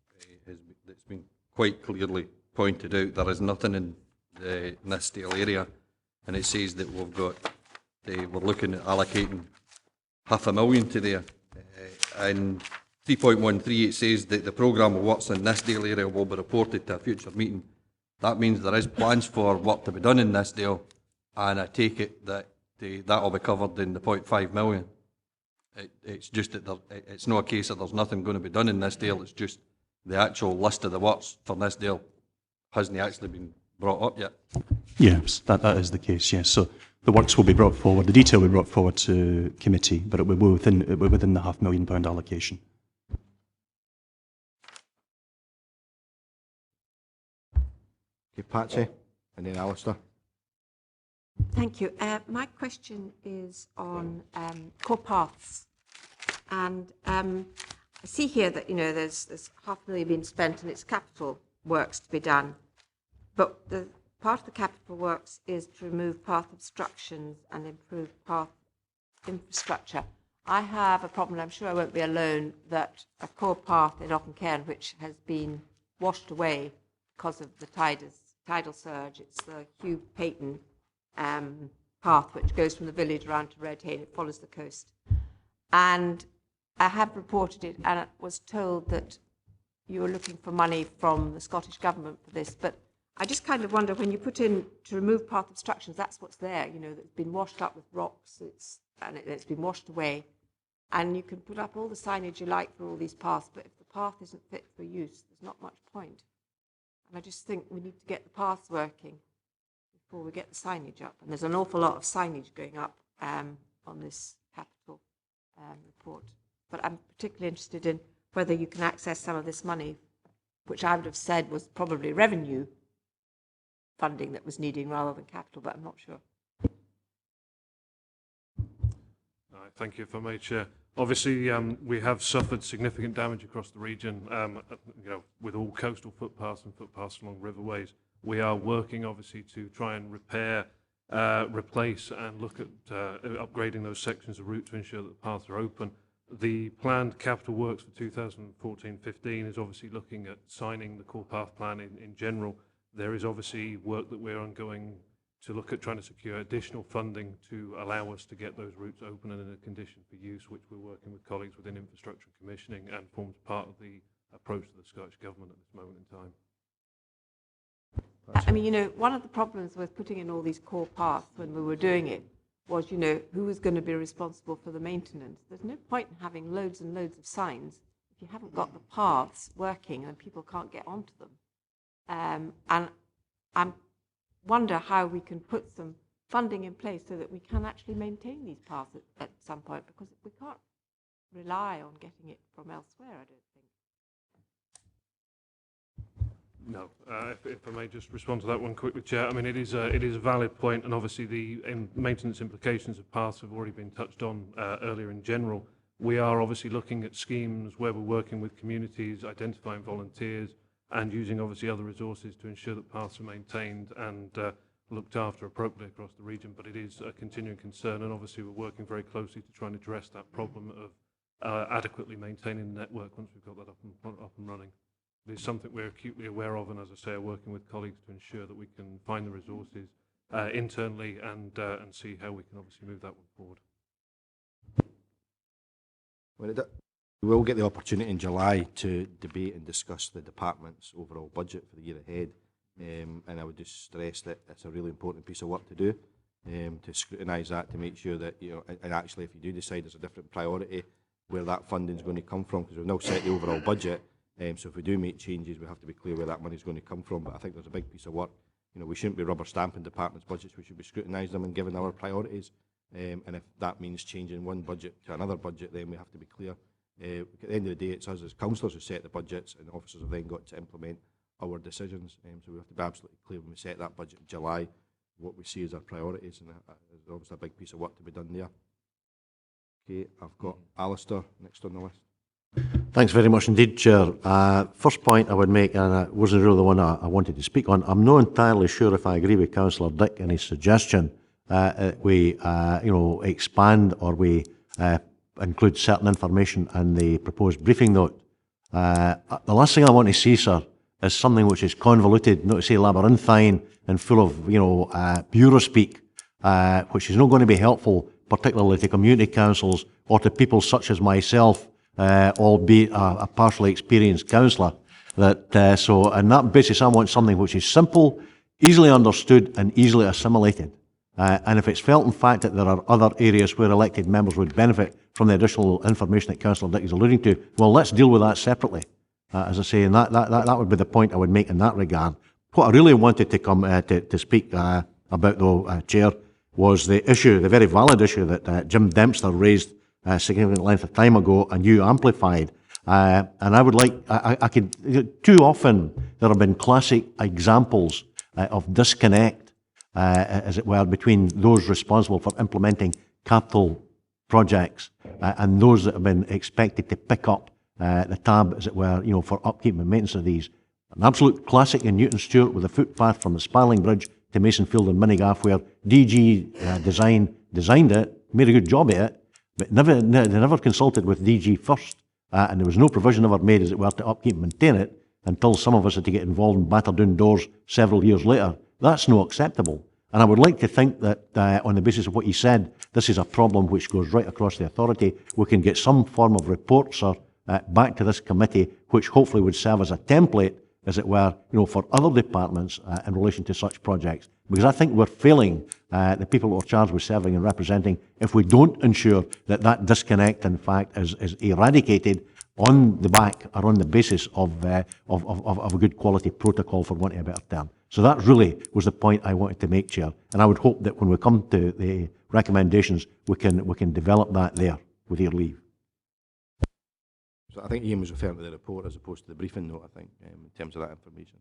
it's been quite clearly pointed out there is nothing in the Nithsdale area, and it says that we're looking at allocating $500,000 to there. And 3.13 it says that the programme of works in Nithsdale area will be reported to a future meeting. That means there is plans for work to be done in Nithsdale, and I take it that that will be covered in the 0.5 million. It's just that it's not a case that there's nothing going to be done in Nithsdale, it's just the actual list of the works for Nithsdale hasn't actually been brought up yet. Yes, that is the case, yes. So the works will be brought forward, the detail will be brought forward to committee, but it will be within the £500,000 allocation. Okay, Patsy and then Alistair. Thank you. My question is on core paths. And I see here that, there's £500,000 being spent and it's capital works to be done. But the part of the capital works is to remove path obstructions and improve path infrastructure. I have a problem, I'm sure I won't be alone, that a core path in Auchencairn, which has been washed away because of the tidal surge, it's the Hugh Payton path which goes from the village around to Redhain. It follows the coast. And I have reported it, and I was told that you were looking for money from the Scottish Government for this, but I just kind of wonder, when you put in to remove path obstructions, that's what's there, that's been washed up with rocks, it's been washed away, and you can put up all the signage you like for all these paths, but if the path isn't fit for use, there's not much point. And I just think we need to get the paths working before we get the signage up. And there's an awful lot of signage going up on this capital report. But I'm particularly interested in whether you can access some of this money, which I would have said was probably revenue funding that was needing rather than capital, but I'm not sure. Thank you, if I may, Chair. Obviously, we have suffered significant damage across the region, with all coastal footpaths and footpaths along riverways. We are working, obviously, to try and repair, replace, and look at upgrading those sections of route to ensure that the paths are open. The planned capital works for 2014-15 is obviously looking at signing the core path plan in general. There is obviously work that we're ongoing to look at trying to secure additional funding to allow us to get those routes open and in a condition for use, which we're working with colleagues within infrastructure and commissioning, and forms part of the approach to the Scottish Government at this moment in time. I mean, one of the problems with putting in all these core paths when we were doing it was, who was going to be responsible for the maintenance. There's no point in having loads and loads of signs if you haven't got the paths working and people can't get onto them. And I wonder how we can put some funding in place so that we can actually maintain these paths at some point, because we can't rely on getting it from elsewhere, I don't think. No, if I may just respond to that one quickly, Chair. I mean, it is a valid point, and obviously the maintenance implications of paths have already been touched on earlier in general. We are obviously looking at schemes where we're working with communities, identifying volunteers, and using obviously other resources to ensure that paths are maintained and looked after appropriately across the region. But it is a continuing concern, and obviously we're working very closely to try and address that problem of adequately maintaining the network once we've got that up and running. It is something we're acutely aware of, and as I say, are working with colleagues to ensure that we can find the resources internally and see how we can obviously move that one forward. We will get the opportunity in July to debate and discuss the department's overall budget for the year ahead, and I would just stress that it's a really important piece of work to do, to scrutinise that, to make sure that, and actually if you do decide there's a different priority where that funding is going to come from, because we've now set the overall budget, so if we do make changes, we have to be clear where that money is going to come from. But I think there's a big piece of work. We shouldn't be rubber stamping departments' budgets, we should be scrutinising them and giving our priorities, and if that means changing one budget to another budget, then we have to be clear. At the end of the day, it's us as councillors who set the budgets, and the officers have then got to implement our decisions. So we have to be absolutely clear when we set that budget in July what we see as our priorities, and there's obviously a big piece of work to be done there. Okay, I've got Alistair next on the list. Thanks very much indeed, Chair. First point I would make, and it wasn't really the one I wanted to speak on, I'm not entirely sure if I agree with Councillor Dick in his suggestion we expand or we include certain information in the proposed briefing note. The last thing I want to see, sir, is something which is convoluted, not to say labyrinthine, and full of bureau speak, which is not going to be helpful, particularly to community councils or to people such as myself, albeit a partially experienced councillor. So on that basis, I want something which is simple, easily understood and easily assimilated. And if it's felt, in fact, that there are other areas where elected members would benefit from the additional information that Councillor Dick is alluding to, well, let's deal with that separately. As I say, and that would be the point I would make in that regard. What I really wanted to come to speak about, though, Chair, was the issue, the very valid issue that Jim Dempster raised a significant length of time ago, and you amplified. And I would like, too often there have been classic examples of disconnect, as it were, between those responsible for implementing capital projects and those that have been expected to pick up the tab, as it were, for upkeep and maintenance of these. An absolute classic in Newton Stewart with the footpath from the Sparling Bridge to Masonfield and Minnigaff, where DG designed it, made a good job of it, but they never consulted with DG first, and there was no provision ever made, as it were, to upkeep and maintain it until some of us had to get involved and batter down doors several years later. That's not acceptable. And I would like to think that on the basis of what you said, this is a problem which goes right across the authority. We can get some form of report, sir, back to this committee, which hopefully would serve as a template, as it were, for other departments in relation to such projects. Because I think we're failing the people who are charged with serving and representing if we don't ensure that that disconnect, in fact, is eradicated on the back or on the basis of a good quality protocol, for want of a better term. So that really was the point I wanted to make, Chair. And I would hope that when we come to the recommendations, we can develop that there, with your leave. So I think Ian was referring to the report as opposed to the briefing note, I think, in terms of that information.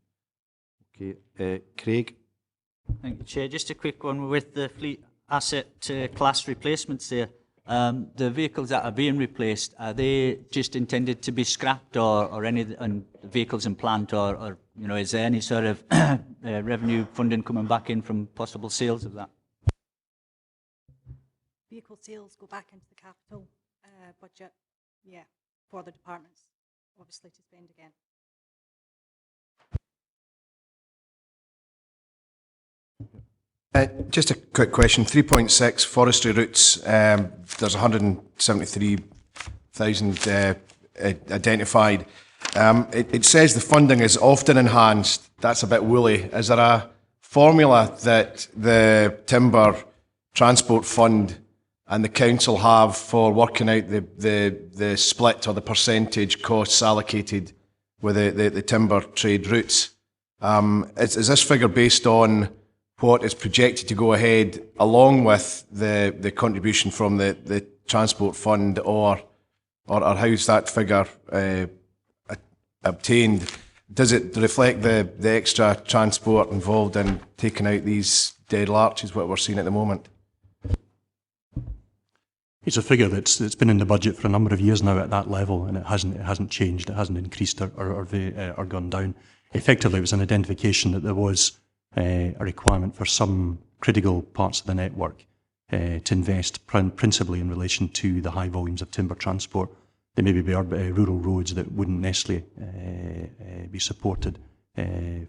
Okay, Craig. Thank you, Chair. Just a quick one with the fleet asset class replacements there. The vehicles that are being replaced, are they just intended to be scrapped, or any vehicles in plant, or is there any sort of revenue funding coming back in from possible sales of that? Vehicle sales go back into the capital budget, yeah, for the departments, obviously, to spend again. Just a quick question. 3.6 forestry routes. There's 173,000 identified. It says the funding is often enhanced. That's a bit woolly. Is there a formula that the Timber Transport Fund and the council have for working out the split or the percentage costs allocated with the timber trade routes? Is this figure based on what is projected to go ahead along with the contribution from the Transport Fund, or how's that figure obtained? Does it reflect the extra transport involved in taking out these dead larches, what we're seeing at the moment? It's a figure that's been in the budget for a number of years now at that level, and it hasn't changed, it hasn't increased or gone down. Effectively, it was an identification that there was a requirement for some critical parts of the network to invest principally in relation to the high volumes of timber transport. There may be rural roads that wouldn't necessarily be supported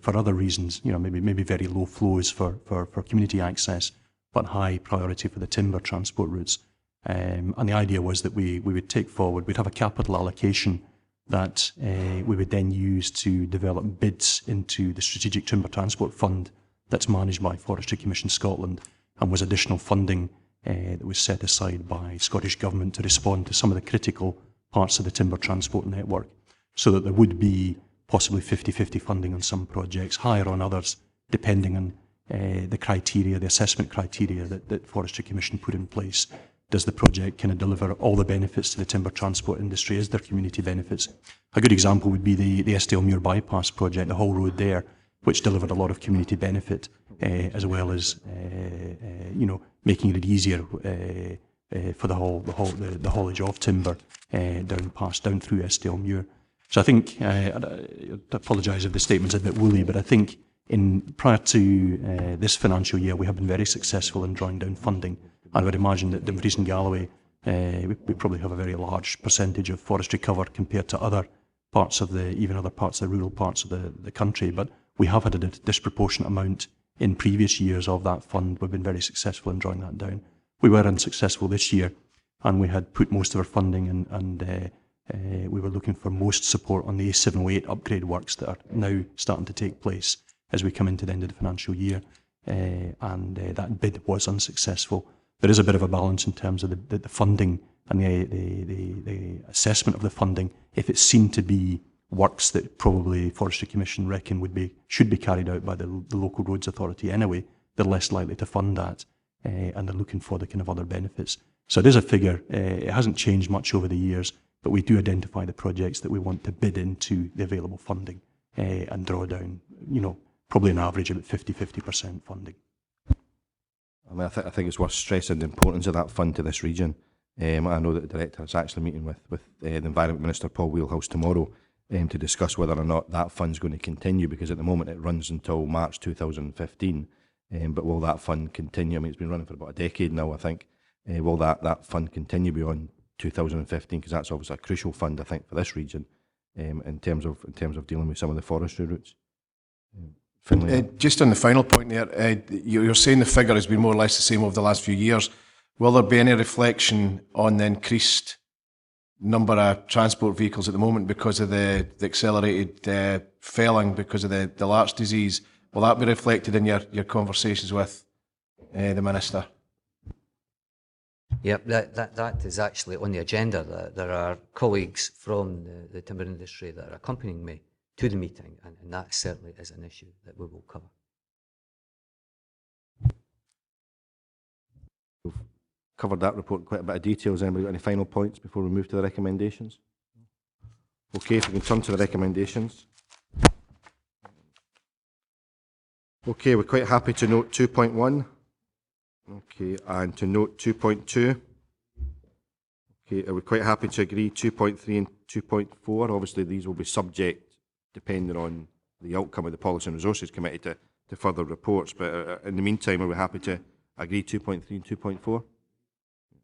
for other reasons, maybe very low flows for community access, but high priority for the timber transport routes. And the idea was that we would take forward, we'd have a capital allocation that we would then use to develop bids into the Strategic Timber Transport Fund that's managed by Forestry Commission Scotland, and was additional funding that was set aside by Scottish Government to respond to some of the critical parts of the timber transport network, so that there would be possibly 50-50 funding on some projects, higher on others, depending on the criteria, the assessment criteria that Forestry Commission put in place. Does the project kind of deliver all the benefits to the timber transport industry? Is there community benefits? A good example would be the Estill Bypass project, the whole road there, which delivered a lot of community benefit, as well as making it easier for the haulage of timber down through Estill. So I think, I apologise if the statement's a bit woolly, but I think prior to this financial year, we have been very successful in drawing down funding. I would imagine that Dumfries and Galloway, we probably have a very large percentage of forestry cover compared to other parts of the rural parts of the country. But we have had a disproportionate amount in previous years of that fund. We've been very successful in drawing that down. We were unsuccessful this year, and we had put most of our funding and we were looking for most support on the A708 upgrade works that are now starting to take place as we come into the end of the financial year, and that bid was unsuccessful. There is a bit of a balance in terms of the funding and the assessment of the funding. If it's seen to be works that probably Forestry Commission reckon should be carried out by the local roads authority anyway, they're less likely to fund that, and they're looking for the kind of other benefits. So it is a figure. It hasn't changed much over the years, but we do identify the projects that we want to bid into the available funding and draw down, probably an average of about 50% funding. I mean, I think it's worth stressing the importance of that fund to this region. I know that the Director is actually meeting with the Environment Minister, Paul Wheelhouse, tomorrow to discuss whether or not that fund's going to continue, because at the moment it runs until March 2015. But will that fund continue? I mean, it's been running for about a decade now, I think. Will that fund continue beyond 2015? Because that's obviously a crucial fund, I think, for this region in terms of dealing with some of the forestry routes. Just on the final point there, you're saying the figure has been more or less the same over the last few years. Will there be any reflection on the increased number of transport vehicles at the moment because of the accelerated felling, because of the larch disease? Will that be reflected in your conversations with the Minister? Yep, that is actually on the agenda. There are colleagues from the timber industry that are accompanying me to the meeting, and that certainly is an issue that we will cover. We've covered that report in quite a bit of detail. Has anybody got any final points before we move to the recommendations? Okay, if we can turn to the recommendations. Okay, we're quite happy to note 2.1. Okay, and to note 2.2. Okay, are we quite happy to agree 2.3 and 2.4? Obviously, these will be subject, depending on the outcome of the Policy and Resources Committee, to further reports. But in the meantime, are we happy to agree 2.3 and 2.4?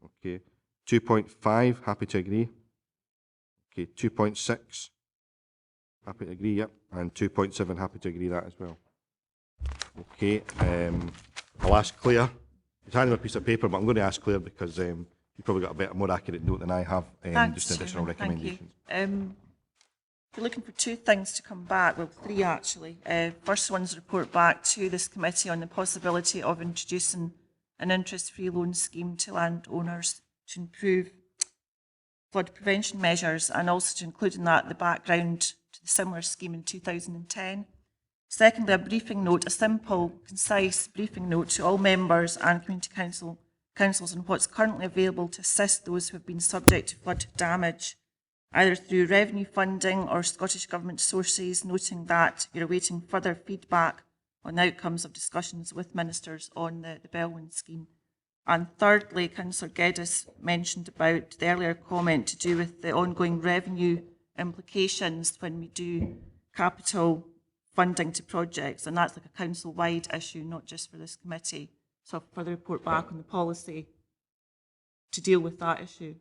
Okay. 2.5, happy to agree. Okay, 2.6, happy to agree, yep. And 2.7, happy to agree that as well. Okay, I'll ask Claire. He's handing me a piece of paper, but I'm going to ask Claire because you've probably got a better, more accurate note than I have. Just additional recommendations. We're looking for two things to come back, well, three actually. First one's report back to this committee on the possibility of introducing an interest-free loan scheme to landowners to improve flood prevention measures, and also to include in that the background to the similar scheme in 2010. Secondly, a briefing note, a simple, concise briefing note to all members and community councils on what's currently available to assist those who have been subject to flood damage, either through revenue funding or Scottish Government sources, noting that you're awaiting further feedback on the outcomes of discussions with ministers on the Bellwyn scheme. And thirdly, Councillor Geddes mentioned about the earlier comment to do with the ongoing revenue implications when we do capital funding to projects, and that's like a council-wide issue, not just for this committee. So I'll further report back on the policy to deal with that issue.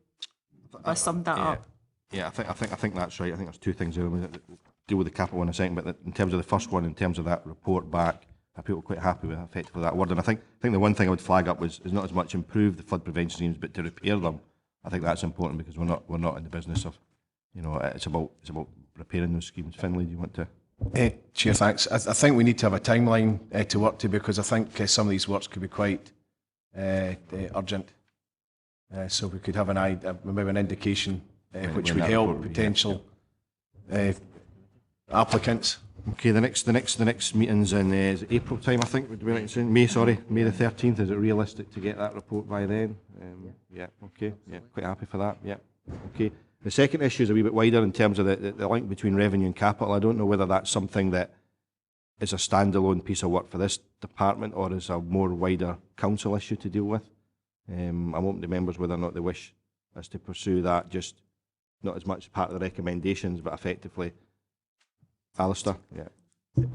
I summed that up. Yeah, I think that's right. I think there's two things there. We'll deal with the capital in a second, but in terms of the first one, in terms of that report back, people are quite happy with effectively that word. And I think the one thing I would flag up is not as much improve the flood prevention schemes, but to repair them. I think that's important because we're not in the business of, it's about repairing those schemes. Finlay, do you want to? Chair, thanks. I think we need to have a timeline to work to, because I think some of these works could be quite urgent. So we could have maybe an indication which would help potential applicants. Okay, the next meeting's in is April time, I think. Would we like to say May? Sorry, May the 13th. Is it realistic to get that report by then? Yeah. Okay. Yeah. Quite happy for that. Yeah. Okay. The second issue is a wee bit wider in terms of the link between revenue and capital. I don't know whether that's something that is a standalone piece of work for this department or is a more wider council issue to deal with. I'm open to members whether or not they wish us to pursue that, just not as much part of the recommendations, but effectively. Alistair? Yeah.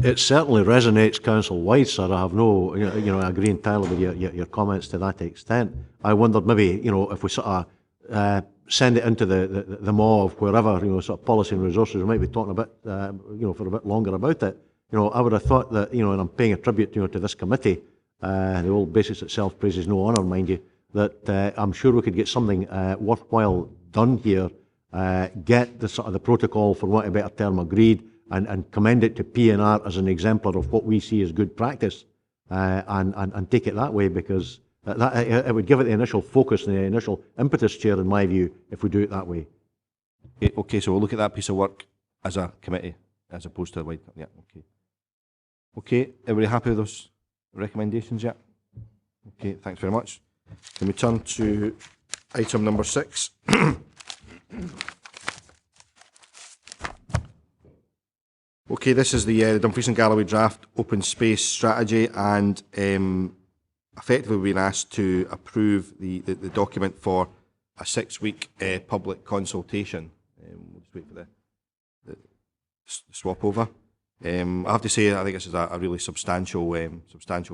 It certainly resonates council-wide, sir. I have no, I agree entirely with your comments to that extent. I wondered maybe, if we sort of send it into the maw of wherever, sort of policy and resources, we might be talking a bit, for a bit longer about it. I would have thought that, and I'm paying a tribute, to this committee, the old basis itself praises no honour, mind you, that I'm sure we could get something worthwhile done here, get the sort of the protocol, for want of a better term, agreed, and commend it to PNR as an exemplar of what we see as good practice, and take it that way, because it would give it the initial focus and the initial impetus, Chair, in my view, if we do it that way. Okay, so we'll look at that piece of work as a committee, as opposed to the wide. Yeah, okay. Okay, everybody happy with those recommendations? Yeah. Okay, thanks very much. Can we turn to item number 6? Okay, this is the Dumfries and Galloway draft open space strategy, and effectively we've been asked to approve the document for a 6-week public consultation. We'll just wait for the swap over. I have to say, I think this is a really substantial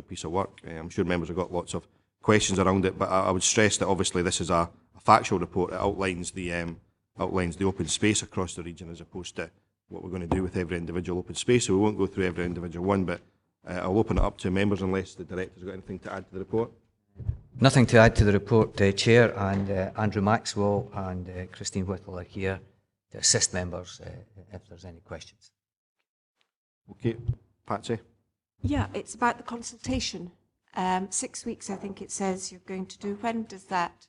piece of work. I'm sure members have got lots of questions around it, but I would stress that obviously this is a factual report. It outlines the open space across the region, as opposed to what we're going to do with every individual open space. So we won't go through every individual one, but I'll open it up to members unless the Director's got anything to add to the report. Nothing to add to the report, Chair, and Andrew Maxwell and Christine Whittle are here to assist members if there's any questions. Okay, Patsy? Yeah, it's about the consultation. 6 weeks, I think it says you're going to do. When does that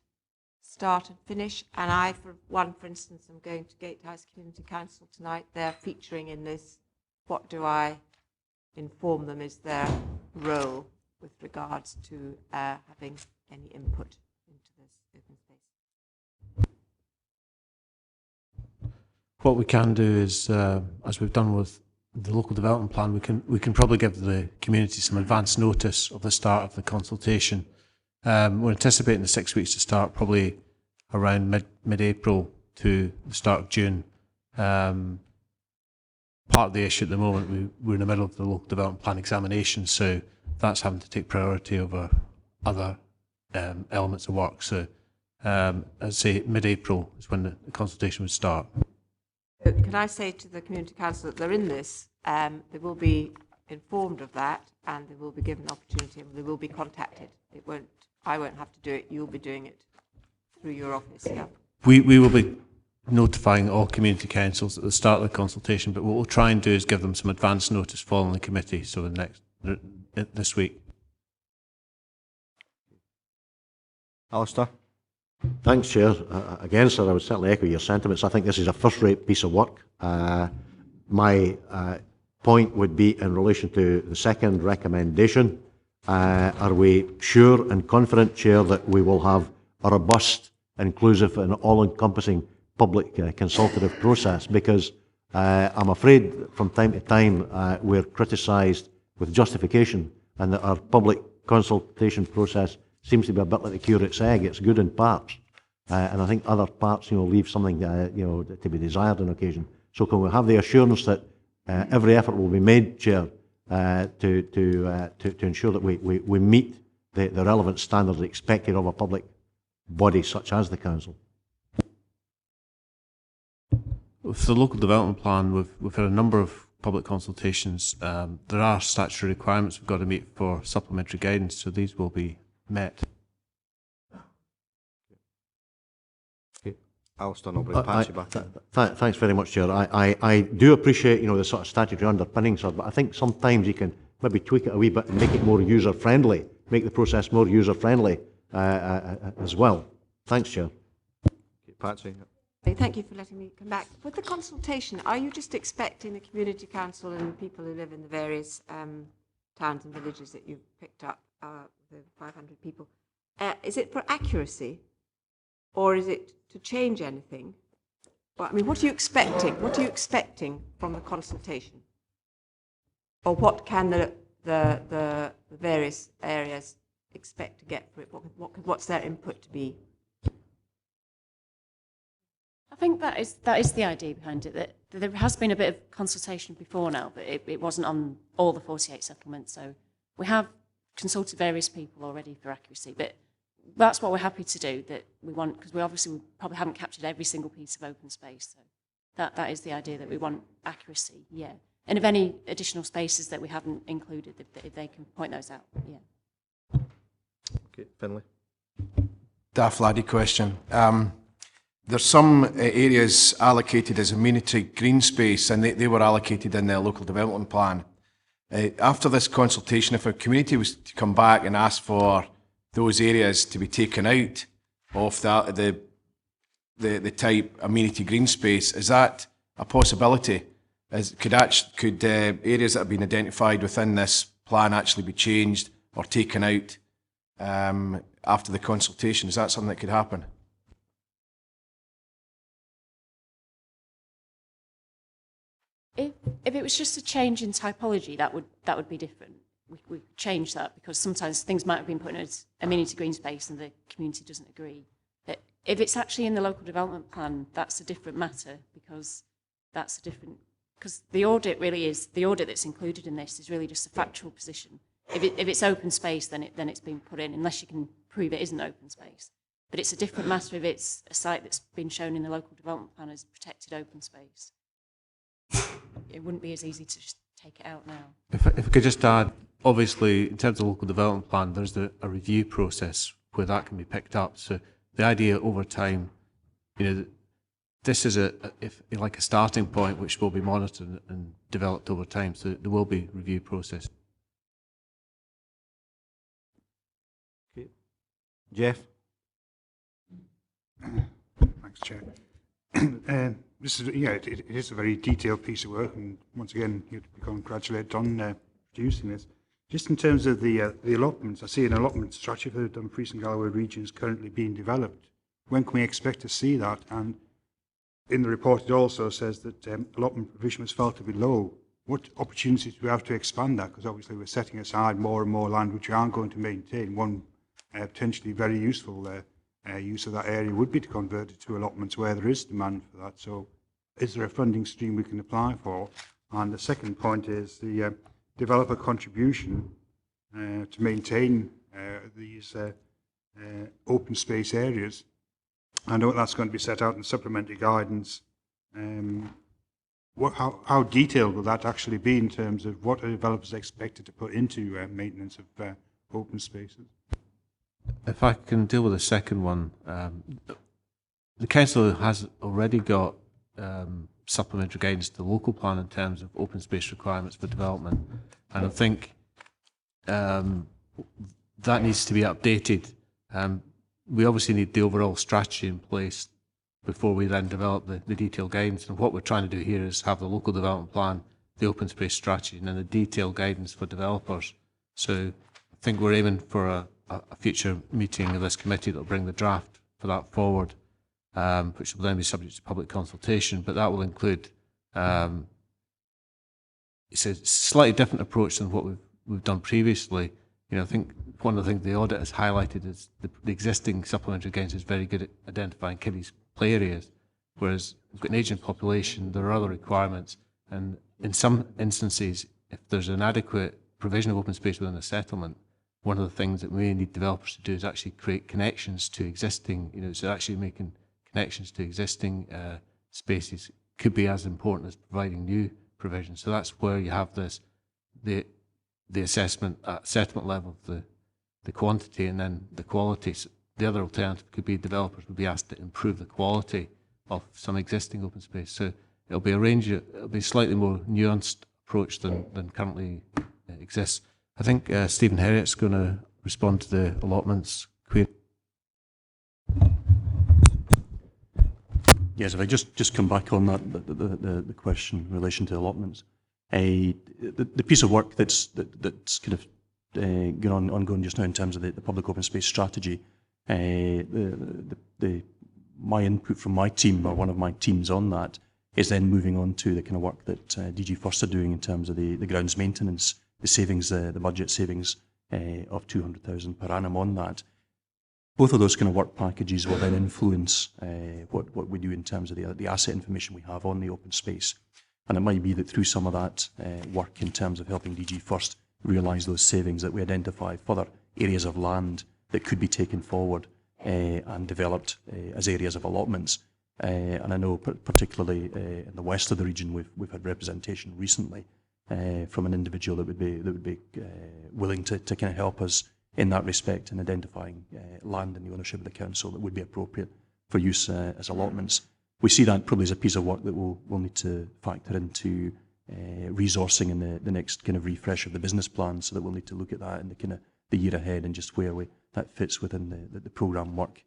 start and finish? And I, for instance, am going to Gatehouse Community Council tonight. They're featuring in this. What do I inform them is their role with regards to having any input into this open space? What we can do is, as we've done with the local development plan, we can probably give the community some advance notice of the start of the consultation. We're anticipating the 6 weeks to start probably around mid-April to the start of June. Part of the issue at the moment, we're in the middle of the local development plan examination, so that's having to take priority over other elements of work. So I'd say mid-April is when the consultation would start. Can I say to the Community Council that they're in this, they will be informed of that, and they will be given an opportunity, and they will be contacted. I won't have to do it, you'll be doing it through your office, yeah? We will be notifying all community councils at the start of the consultation, but what we'll try and do is give them some advance notice following the committee, so this week. Alistair? Thanks, Chair. Again, sir, I would certainly echo your sentiments. I think this is a first-rate piece of work. My point would be in relation to the second recommendation. Are we sure and confident, Chair, that we will have a robust, inclusive and all-encompassing public consultative process? Because I'm afraid from time to time we're criticised with justification, and that our public consultation process seems to be a bit like the curate's egg. It's good in parts, and I think other parts, leave something, to be desired on occasion. So can we have the assurance that every effort will be made, Chair, to ensure that we meet the relevant standards expected of a public body such as the Council? With the local development plan, we've had a number of public consultations. There are statutory requirements we've got to meet for supplementary guidance, so these will be met. Okay. Alistair, I'll bring Patsy back in. Thanks very much, Chair. I do appreciate, the sort of statutory underpinnings, sir, but I think sometimes you can maybe tweak it a wee bit and make it more user-friendly, make the process more user-friendly as well. Thanks, Chair. Okay, Patsy. Thank you for letting me come back. With the consultation, are you just expecting the Community Council and people who live in the various towns and villages that you've picked up, the 500 people, is it for accuracy, or is it to change anything? Well, I mean, what are you expecting? What are you expecting from the consultation? Or what can the various areas expect to get for it? What's their input to be? I think that is the idea behind it, that there has been a bit of consultation before now, but it wasn't on all the 48 settlements. So we have consulted various people already for accuracy, but that's what we're happy to do, that we want, because we probably haven't captured every single piece of open space. So that is the idea, that we want accuracy, yeah. And if any additional spaces that we haven't included, if they can point those out, yeah. Okay, Finlay. Daft laddie question. There's some areas allocated as amenity green space, and they were allocated in the local development plan. After this consultation, if a community was to come back and ask for those areas to be taken out of the type amenity green space, is that a possibility? Could areas that have been identified within this plan actually be changed or taken out after the consultation? Is that something that could happen? If it was just a change in typology, that would be different. We could change that, because sometimes things might have been put in as amenity green space and the community doesn't agree. But if it's actually in the local development plan, that's a different matter, because the audit that's included in this is really just a factual position. If it's open space, then it's been put in, unless you can prove it isn't open space. But it's a different matter if it's a site that's been shown in the local development plan as protected open space. It wouldn't be as easy to just take it out now. If I could just add, obviously, in terms of the local development plan, there's a review process where that can be picked up. So the idea over time, this is like a starting point which will be monitored and developed over time. So there will be review process. Okay, Jeff. Thanks, Chair. This is, it is a very detailed piece of work, and once again, you'd be congratulated on producing this. Just in terms of the allotments, I see an allotment strategy for the Dumfries and Galloway region is currently being developed. When can we expect to see that? And in the report, it also says that allotment provision was felt to be low. What opportunities do we have to expand that? Because obviously we're setting aside more and more land which we aren't going to maintain. One potentially very useful use of that area would be to convert it to allotments where there is demand for that. So is there a funding stream we can apply for? And the second point is the developer contribution to maintain these open space areas. I know that's going to be set out in supplementary guidance. How detailed will that actually be in terms of what a developer is expected to put into maintenance of open spaces? If I can deal with the second one, the council has already got supplementary guidance to the local plan in terms of open space requirements for development, and I think that needs to be updated. We obviously need the overall strategy in place before we then develop the detailed guidance, and what we're trying to do here is have the local development plan, the open space strategy, and then the detailed guidance for developers. So I think we're aiming for a future meeting of this committee that will bring the draft for that forward, which will then be subject to public consultation, but that will include, it's a slightly different approach than what we've done previously. I think one of the things the audit has highlighted is the existing supplementary guidance is very good at identifying kiddies' play areas, whereas we've got an ageing population, there are other requirements, and in some instances, if there's an adequate provision of open space within a settlement, one of the things that we need developers to do is actually create connections to existing, so actually making connections to existing spaces could be as important as providing new provision. So that's where you have the assessment at settlement level of the quantity and then the quality. So the other alternative could be developers would be asked to improve the quality of some existing open space. So it'll be a slightly more nuanced approach than currently exists. I think Stephen Herriot's going to respond to the allotments query. Yes, if I just come back on that, the question in relation to allotments. The piece of work that's kind of ongoing just now in terms of the public open space strategy, my input from my team, or one of my teams on that, is then moving on to the kind of work that DG First are doing in terms of the grounds maintenance, the savings, the budget savings of 200,000 per annum on that. Both of those kind of work packages will then influence what we do in terms of the asset information we have on the open space. And it might be that through some of that work in terms of helping DG First realise those savings, that we identify further areas of land that could be taken forward and developed as areas of allotments. And I know particularly in the west of the region we've had representation recently from an individual that would be willing to kind of help us in that respect in identifying land in the ownership of the council that would be appropriate for use as allotments. We see that probably as a piece of work that we'll need to factor into resourcing in the next kind of refresh of the business plan, so that we'll need to look at that in the kind of the year ahead and just where that fits within the programme work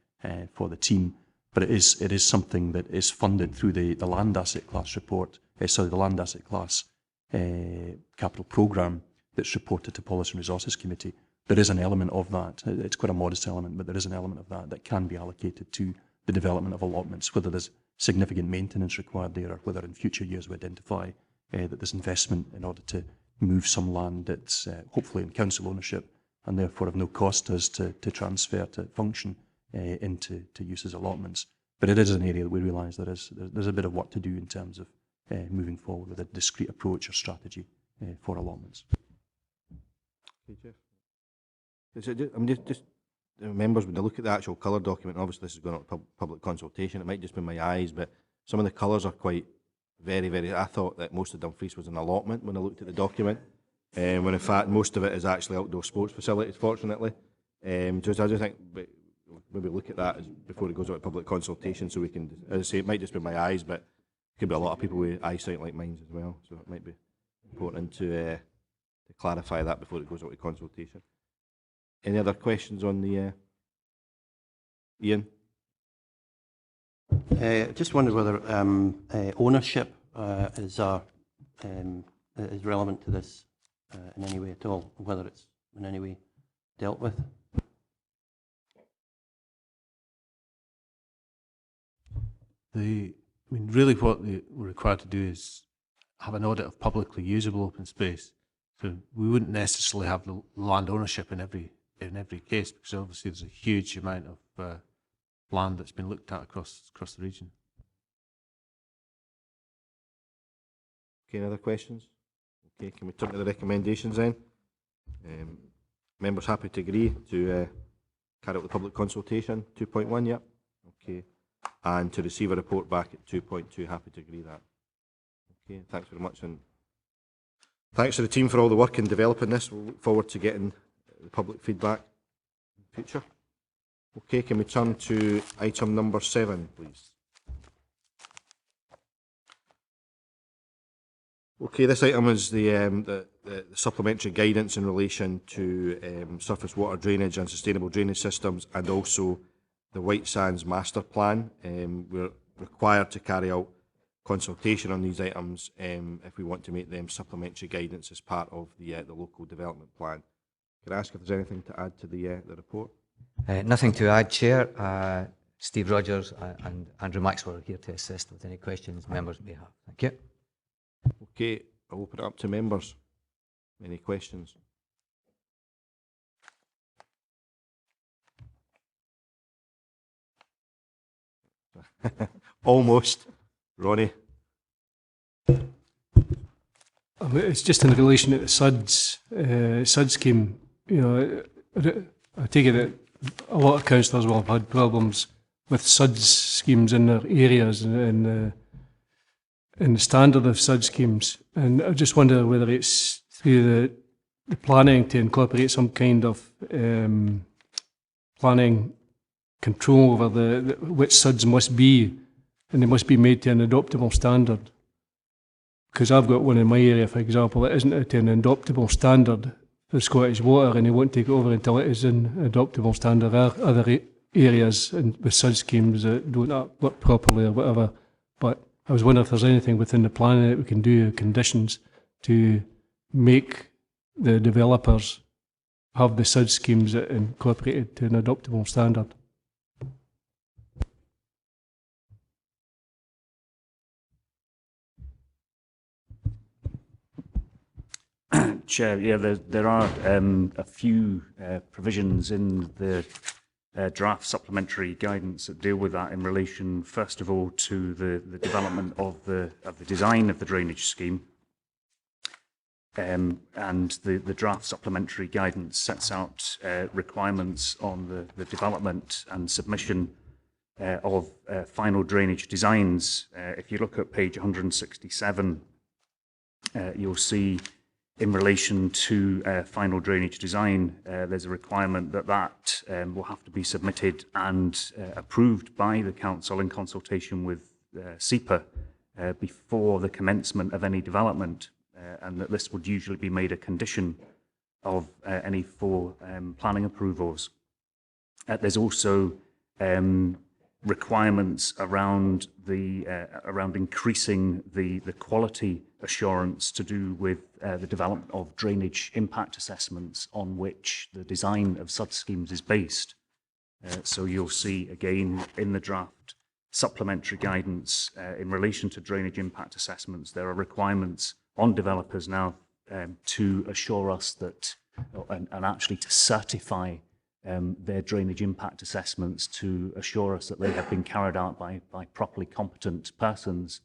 for the team. But it is something that is funded through the land asset class report, the land asset class capital programme that's reported to Policy and Resources Committee. There is an element of that. It's quite a modest element, but there is an element of that can be allocated to the development of allotments, whether there's significant maintenance required there or whether in future years we identify that there's investment in order to move some land that's hopefully in council ownership and therefore of no cost to us to transfer to function into use as allotments. But it is an area that we realise there's a bit of work to do in terms of moving forward with a discrete approach or strategy for allotments. Okay, Jeff. Just members, when they look at the actual colour document, obviously this is going up to public consultation, it might just be my eyes, but some of the colours are quite very, very, I thought that most of Dumfries was an allotment when I looked at the document, when in fact most of it is actually outdoor sports facilities, fortunately. I just think maybe look at that before it goes out to public consultation, so we can, as I say, it might just be my eyes, but it could be a lot of people with eyesight like mine as well, so it might be important to clarify that before it goes out to consultation. Any other questions on the Ian? Just wondered whether ownership is relevant to this in any way at all, whether it's in any way dealt with. Really what we're required to do is have an audit of publicly usable open space. So we wouldn't necessarily have the land ownership in every case, because obviously there's a huge amount of land that's been looked at across the region. Okay, any other questions? Okay, can we turn to the recommendations then? Members happy to agree to carry out the public consultation, 2.1, yeah? Okay, and to receive a report back at 2.2, happy to agree that. Okay, thanks very much, and thanks to the team for all the work in developing this. We'll look forward to getting the public feedback in the future. Okay, can we turn to item number 7, please? Okay, this item is the supplementary guidance in relation to surface water drainage and sustainable drainage systems, and also the Whitesands Masterplan. We're required to carry out consultation on these items if we want to make them supplementary guidance as part of the local development plan. Can I ask if there's anything to add to the report? Nothing to add, Chair. Steve Rogers and Andrew Maxwell are here to assist with any questions members may have. Thank you. Okay, I'll open it up to members. Any questions? Almost. Ronnie? It's just in relation to the SUD scheme. You know, I take it that a lot of councillors will have had problems with SUD schemes in their areas and the standard of SUD schemes. And I just wonder whether it's through the planning to incorporate some kind of planning control over which SUDs must be, and they must be made to an adoptable standard. Because I've got one in my area, for example, that isn't to an adoptable standard for Scottish Water, and they won't take it over until it is in adoptable standard. There are other areas with SUD schemes that don't work properly or whatever, but I was wondering if there's anything within the planning that we can do, conditions, to make the developers have the SUD schemes incorporated to an adoptable standard. Chair, yeah, there are a few provisions in the draft supplementary guidance that deal with that in relation, first of all, to the development of the design of the drainage scheme. And the draft supplementary guidance sets out requirements on the development and submission of final drainage designs. If you look at page 167, you'll see in relation to final drainage design, there's a requirement that will have to be submitted and approved by the council in consultation with SEPA before the commencement of any development, and that this would usually be made a condition of any full planning approvals. There's also requirements around around increasing the quality assurance to do with the development of drainage impact assessments on which the design of such schemes is based. So you'll see again in the draft supplementary guidance in relation to drainage impact assessments, there are requirements on developers now to assure us that, and actually to certify their drainage impact assessments to assure us that they have been carried out by properly competent persons,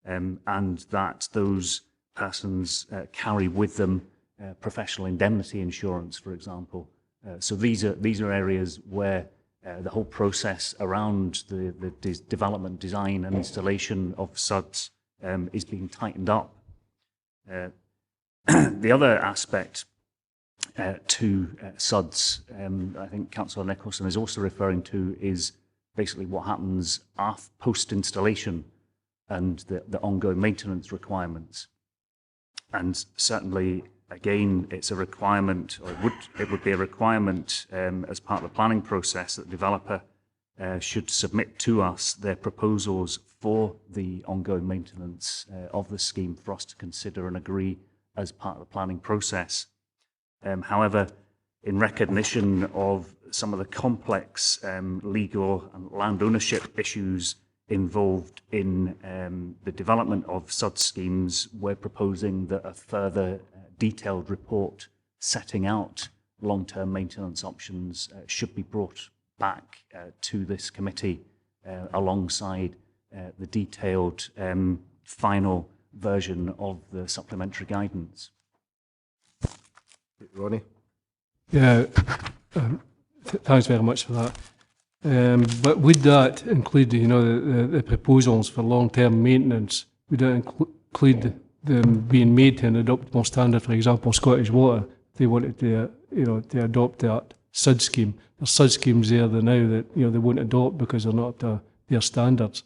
and that those persons carry with them professional indemnity insurance, for example. So these are areas where the whole process around the development, design and installation of SUDs is being tightened up. The other aspect to SUDs, I think Councillor Nicholson is also referring to, is basically what happens post-installation and the ongoing maintenance requirements. And certainly, again, it's a requirement, or it would be a requirement as part of the planning process that the developer should submit to us their proposals for the ongoing maintenance of the scheme for us to consider and agree as part of the planning process. However, in recognition of some of the complex legal and land ownership issues involved in the development of SUD schemes, we're proposing that a further detailed report setting out long-term maintenance options should be brought back to this committee alongside the detailed final version of the supplementary guidance. Ronnie? Yeah, thanks very much for that. But would that include, the proposals for long-term maintenance? Would that include them being made to an adoptable standard? For example, Scottish Water, they wanted to, to adopt that SUD scheme. There's SUD schemes there now that they won't adopt because they're not up to their standards.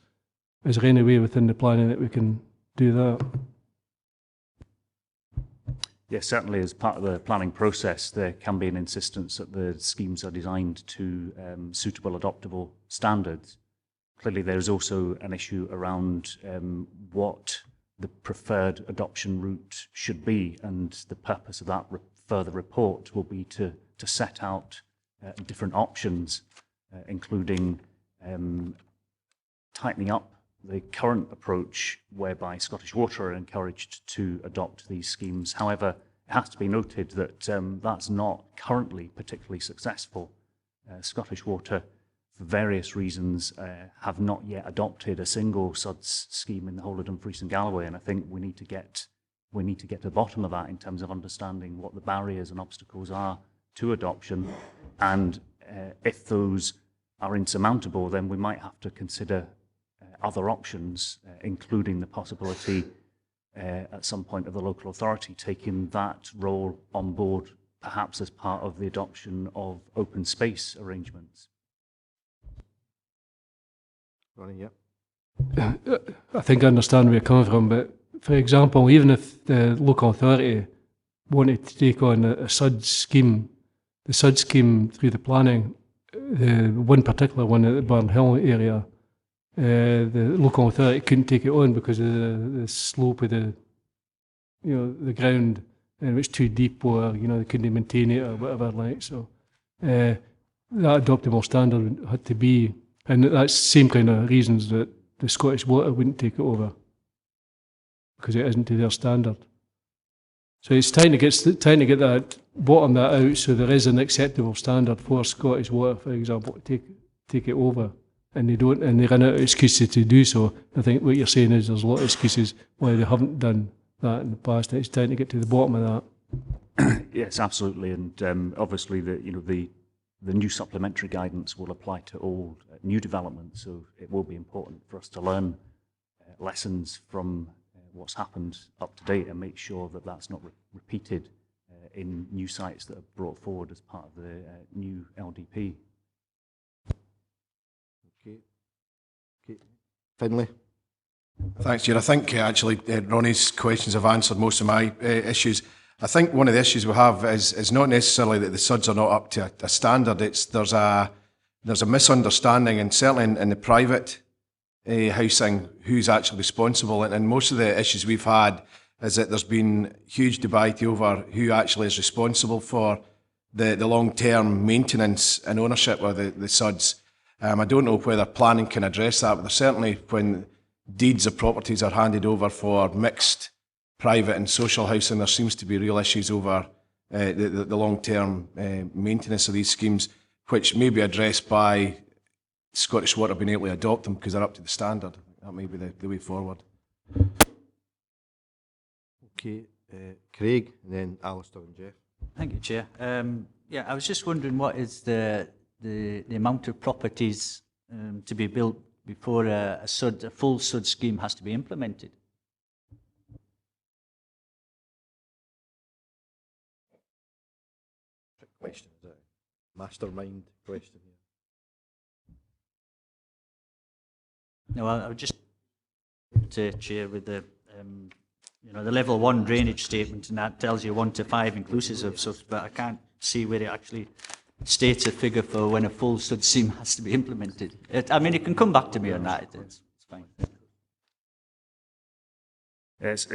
Is there any way within the planning that we can do that? Yes, certainly as part of the planning process, there can be an insistence that the schemes are designed to suitable adoptable standards. Clearly, there is also an issue around what the preferred adoption route should be, and the purpose of that further report will be to set out different options, including tightening up the current approach whereby Scottish Water are encouraged to adopt these schemes. However, it has to be noted that that's not currently particularly successful. Scottish Water, for various reasons, have not yet adopted a single SUDS scheme in the whole of Dumfries and Galloway, and I think we need to get to the bottom of that in terms of understanding what the barriers and obstacles are to adoption, and if those are insurmountable, then we might have to consider other options, including the possibility at some point of the local authority taking that role on board, perhaps as part of the adoption of open space arrangements. Ronnie, yeah. I think I understand where you're coming from, but for example, even if the local authority wanted to take on a SUD scheme, the SUD scheme through the planning, the one particular one at the Burn Hill area, the local authority couldn't take it on because of the slope of the ground, and it was too deep, or they couldn't maintain it or whatever like. So that adoptable standard had to be, and that's the same kind of reasons that the Scottish Water wouldn't take it over, because it isn't to their standard. So it's trying to get that, bottom that out, so there is an acceptable standard for Scottish Water, for example, to take it over. And they run out of excuses to do so. I think what you're saying is there's a lot of excuses why they haven't done that in the past. It's time to get to the bottom of that. Yes, absolutely. And obviously, the new supplementary guidance will apply to all new developments. So it will be important for us to learn lessons from what's happened up to date and make sure that that's not repeated in new sites that are brought forward as part of the new LDP. Finlay. Thanks, Chair. I think actually Ronnie's questions have answered most of my issues. I think one of the issues we have is not necessarily that the SUDs are not up to a standard. There's a misunderstanding, and certainly in the private housing, who's actually responsible. And most of the issues we've had is that there's been huge debate over who actually is responsible for the long-term maintenance and ownership of the SUDs. I don't know whether planning can address that, but there's certainly when deeds of properties are handed over for mixed private and social housing, there seems to be real issues over the long-term maintenance of these schemes, which may be addressed by Scottish Water being able to adopt them because they're up to the standard. That may be the way forward. Okay, Craig, and then Alistair and Jeff. Thank you, Chair. Yeah, I was just wondering what is the amount of properties to be built before a full SUD scheme has to be implemented? Trick question, is it? Mastermind question here. No, I would just to Chair with the the level 1 drainage statement, and that tells you 1 to 5 inclusive of SUDs, but I can't see where it actually states a figure for when a full SUD scheme has to be implemented. I mean, you can come back to me on that. It's fine. It's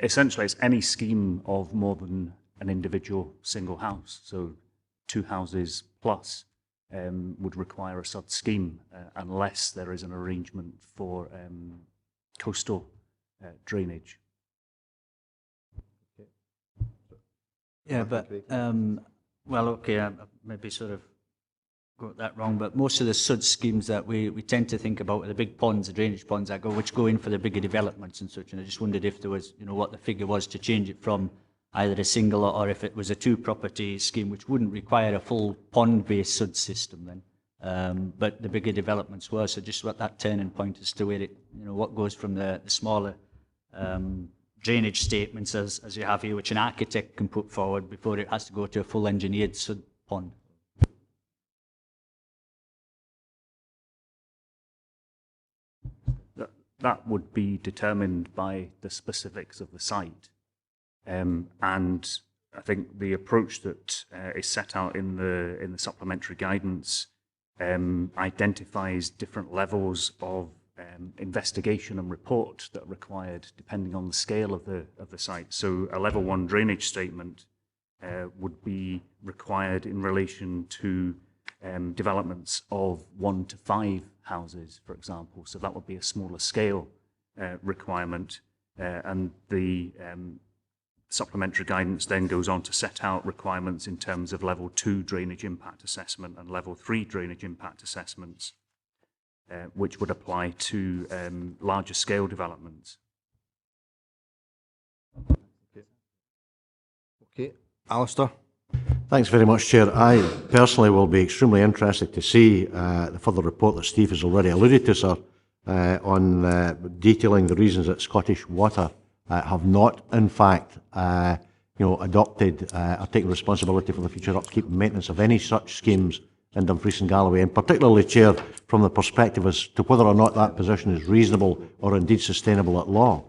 essentially it's any scheme of more than an individual single house. So 2 houses plus would require a SUD scheme unless there is an arrangement for coastal drainage. Yeah, but well, okay, I maybe sort of got that wrong, but most of the SUD schemes that we tend to think about are the big ponds, the drainage ponds which go in for the bigger developments and such. And I just wondered if there was, what the figure was to change it from either a single or if it was a 2-property scheme, which wouldn't require a full pond-based SUD system then. But the bigger developments were, so just what that turning point is to where it, what goes from the smaller drainage statements as you have here, which an architect can put forward before it has to go to a full engineered SUD pond. That would be determined by the specifics of the site. And I think the approach that is set out in the supplementary guidance identifies different levels of investigation and report that are required depending on the scale of the site. So a level 1 drainage statement would be required in relation to developments of 1 to 5 houses, for example. So that would be a smaller scale requirement. And the supplementary guidance then goes on to set out requirements in terms of level 2 drainage impact assessment and level 3 drainage impact assessments, which would apply to larger scale developments. Okay, Alistair. Thanks very much, Chair. I personally will be extremely interested to see the further report that Steve has already alluded to, sir, on detailing the reasons that Scottish Water have not, in fact, adopted or taken responsibility for the future upkeep and maintenance of any such schemes in Dumfries and Galloway, and particularly, Chair, from the perspective as to whether or not that position is reasonable or indeed sustainable at law.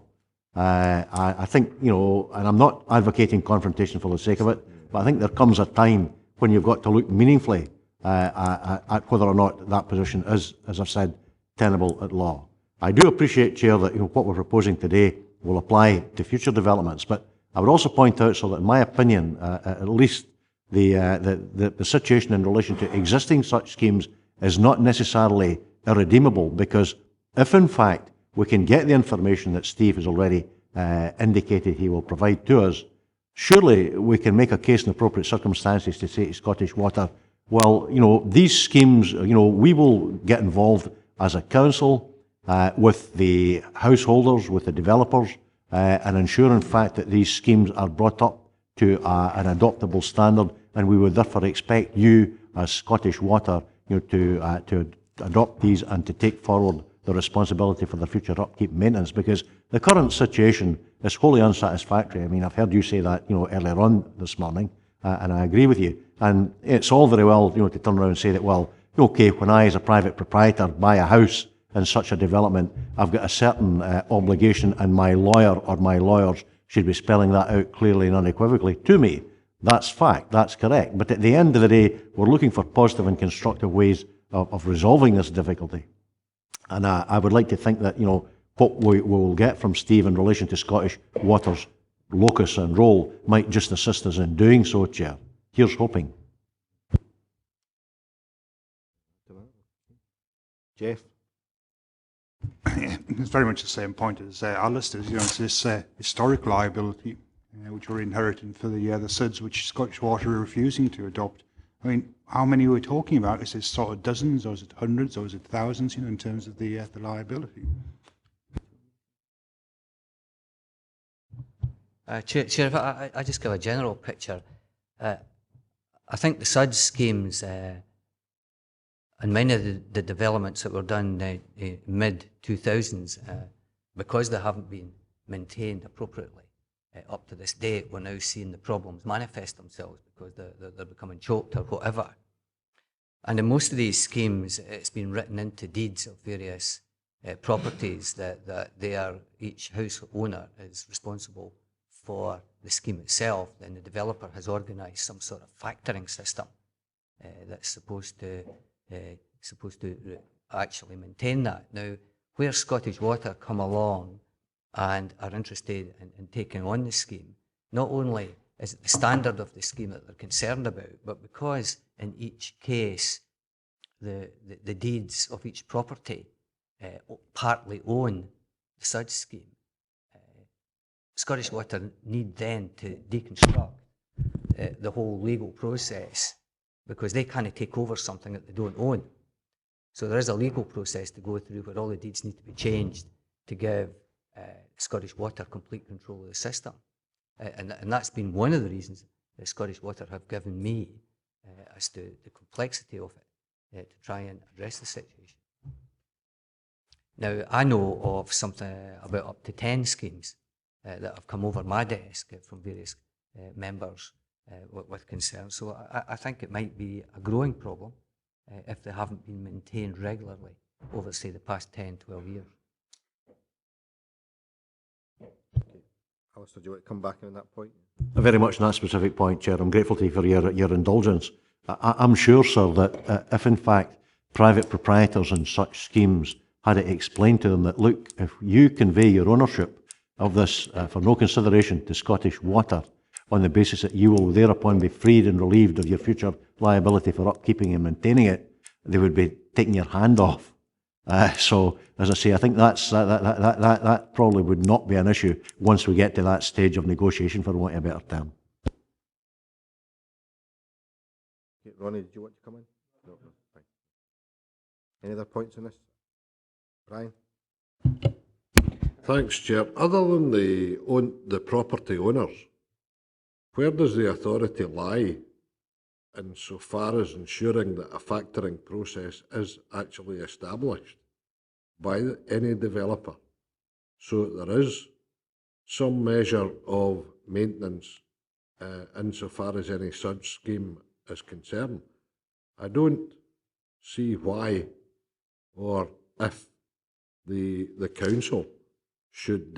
I think, and I'm not advocating confrontation for the sake of it, but I think there comes a time when you've got to look meaningfully at whether or not that position is, as I've said, tenable at law. I do appreciate, Chair, that what we're proposing today will apply to future developments, but I would also point out, so that in my opinion, at least the situation in relation to existing such schemes is not necessarily irredeemable, because if in fact we can get the information that Steve has already indicated he will provide to us surely we can make a case in appropriate circumstances to say to Scottish Water, well, you know, these schemes, you know, we will get involved as a council with the householders, with the developers, and ensure in fact that these schemes are brought up to an adoptable standard, and we would therefore expect you as Scottish Water, you know, to adopt these and to take forward the responsibility for the future upkeep and maintenance, because the current situation is wholly unsatisfactory. I mean, I've heard you say that, you know, earlier on this morning, and I agree with you. And it's all very well, you know, to turn around and say that, well, okay, when I as a private proprietor buy a house in such a development, I've got a certain obligation, and my lawyer or my lawyers should be spelling that out clearly and unequivocally to me. That's fact, that's correct. But at the end of the day, we're looking for positive and constructive ways of resolving this difficulty. And I would like to think that, you know, what we will get from Steve in relation to Scottish Water's locus and role might just assist us in doing so, Chair. Here's hoping. Jeff? It's very much the same point as Alistair's. You know, it's this historic liability which we're inheriting for the SIDS, which Scottish Water are refusing to adopt. I mean, how many are we talking about? Is it sort of dozens, or is it hundreds, or is it thousands? You know, in terms of the liability. Chair, if I just give a general picture. I think the SUDS schemes and many of the developments that were done mid-2000s, because they haven't been maintained appropriately up to this date, we're now seeing the problems manifest themselves because they're becoming choked or whatever. And in most of these schemes, it's been written into deeds of various properties that each house owner is responsible for the scheme itself. Then the developer has organised some sort of factoring system that's supposed to actually maintain that. Now, where Scottish Water come along and are interested in taking on the scheme, not only is it the standard of the scheme that they're concerned about, but because in each case the deeds of each property partly own the SUDS scheme, Scottish Water need then to deconstruct the whole legal process, because they kind of take over something that they don't own. So there is a legal process to go through where all the deeds need to be changed to give Scottish Water complete control of the system. And that's been one of the reasons that Scottish Water have given me as to the complexity of it to try and address the situation. Now, I know of something about up to 10 schemes that have come over my desk from various members with concerns. So I think it might be a growing problem if they haven't been maintained regularly over, say, the past 10, 12 years. Alistair, do you want to come back on that point? Very much on that specific point, Chair. I'm grateful to you for your indulgence. I'm sure, sir, that if in fact private proprietors in such schemes had it explained to them that, look, if you convey your ownership of this for no consideration to Scottish Water on the basis that you will thereupon be freed and relieved of your future liability for upkeeping and maintaining it, they would be taking your hand off. So, as I say, I think that probably would not be an issue once we get to that stage of negotiation, for want of a better term. Ronnie, did you want to come in? No, fine. Any other points on this? Brian? Thanks, Chair. Other than the property owners, where does the authority lie insofar as ensuring that a factoring process is actually established by any developer, so that there is some measure of maintenance insofar as any such scheme is concerned? I don't see why or if the council should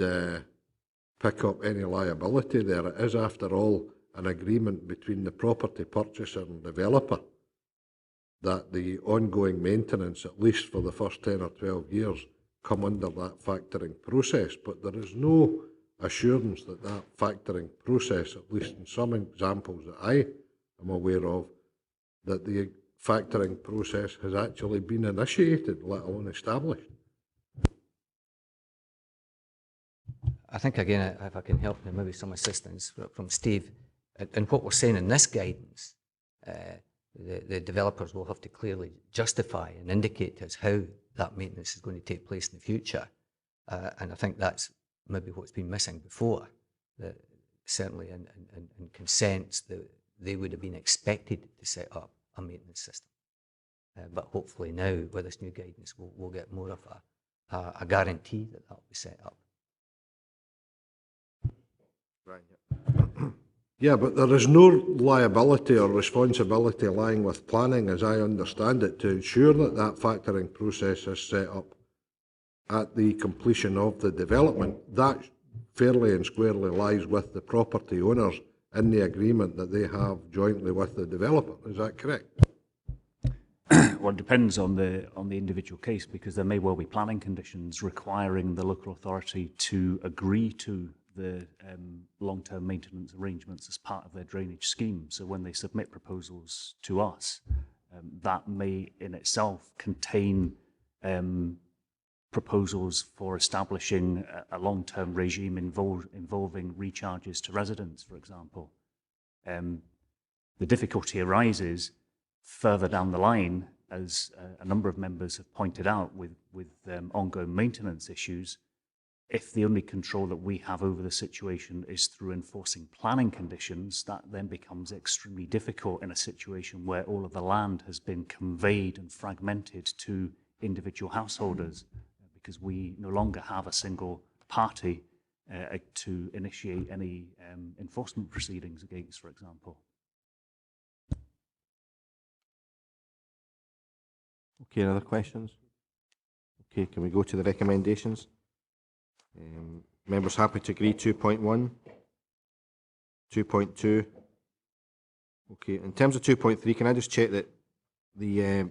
pick up any liability there. It is, after all, an agreement between the property purchaser and developer that the ongoing maintenance, at least for the first 10 or 12 years, come under that factoring process. But there is no assurance that that factoring process, at least in some examples that I am aware of, that the factoring process has actually been initiated, let alone established. I think, again, if I can help, maybe some assistance from Steve, and what we're saying in this guidance, the developers will have to clearly justify and indicate to us how that maintenance is going to take place in the future. And I think that's maybe what's been missing before. That certainly in consents, they would have been expected to set up a maintenance system. But hopefully now, with this new guidance, we'll get more of a guarantee that will be set up. Right. Yeah, but there is no liability or responsibility lying with planning, as I understand it, to ensure that that factoring process is set up at the completion of the development. That fairly and squarely lies with the property owners in the agreement that they have jointly with the developer. Is that correct? Well, it depends on the individual case, because there may well be planning conditions requiring the local authority to agree to the long-term maintenance arrangements as part of their drainage scheme. So when they submit proposals to us, that may in itself contain proposals for establishing a long-term regime involving recharges to residents, for example. The difficulty arises further down the line, as a number of members have pointed out, with ongoing maintenance issues. If the only control that we have over the situation is through enforcing planning conditions, that then becomes extremely difficult in a situation where all of the land has been conveyed and fragmented to individual householders, because we no longer have a single party to initiate any enforcement proceedings against, for example. Okay, other questions? Okay, can we go to the recommendations? Members happy to agree 2.1? 2.2? Okay, in terms of 2.3, can I just check that the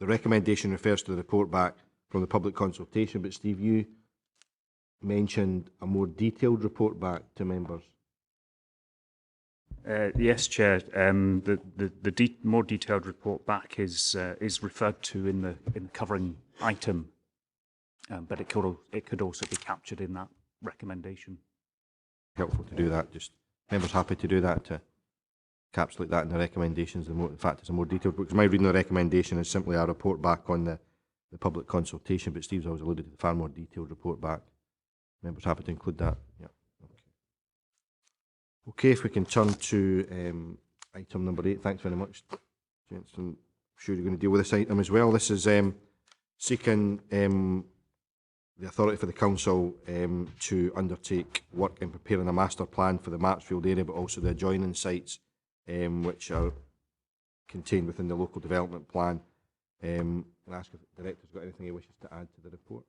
recommendation refers to the report back from the public consultation, but Steve, you mentioned a more detailed report back to members. Yes, Chair. The more detailed report back is referred to in the covering item, but it could also be captured in that recommendation. Helpful to do that. Just members happy to do that, to encapsulate that in the recommendations. In fact, it's a more detailed book. My reading of the recommendation is simply a report back on the public consultation, but Steve's always alluded to the far more detailed report back. Members happy to include that. Yeah. Okay, if we can turn to item number 8. Thanks very much, gents. I'm sure you're going to deal with this item as well. This is seeking the authority for the council to undertake work in preparing a master plan for the Marchfield area, but also the adjoining sites which are contained within the local development plan. Can I ask if the Director's got anything he wishes to add to the report?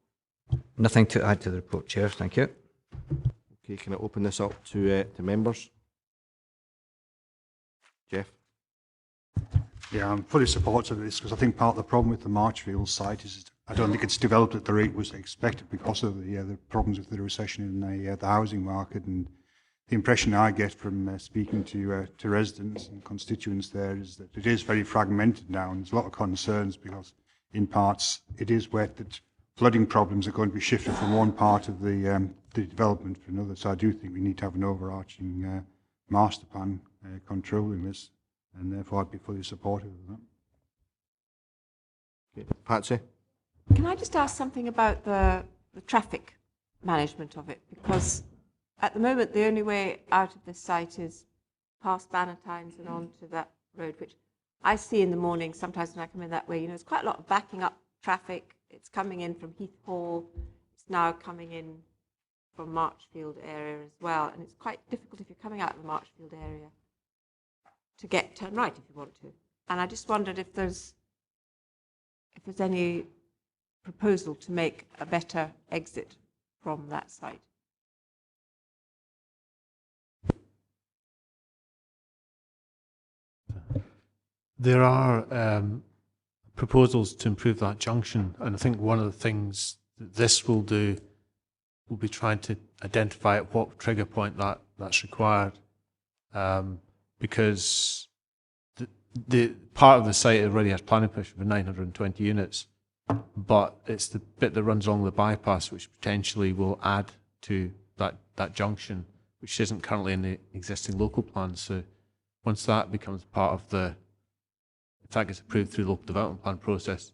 Nothing to add to the report, Chair. Thank you. Okay, can I open this up to members? Jeff? Yeah, I'm fully supportive of this, because I think part of the problem with the Marchfields site is I don't think it's developed at the rate was expected because of the problems with the recession in the housing market. And the impression I get from speaking to residents and constituents there is that it is very fragmented now, and there's a lot of concerns because in parts it is wet that flooding problems are going to be shifted from one part of the development to another. So I do think we need to have an overarching master plan controlling this, and therefore I'd be fully supportive of that. Okay. Patsy? Can I just ask something about the traffic management of it? Because at the moment, the only way out of this site is past Bannatynes and onto that road, which I see in the morning sometimes when I come in that way. You know, there's quite a lot of backing up traffic. It's coming in from Heath Hall. It's now coming in from Marchfield area as well. And it's quite difficult if you're coming out of the Marchfield area to turn right if you want to. And I just wondered if there's any proposal to make a better exit from that site. There are proposals to improve that junction, and I think one of the things that this will do will be trying to identify at what trigger point that's required, because the part of the site already has planning permission for 920 units, but it's the bit that runs along the bypass which potentially will add to that junction, which isn't currently in the existing local plan. So once that becomes part of the, if that gets approved through the local development plan process.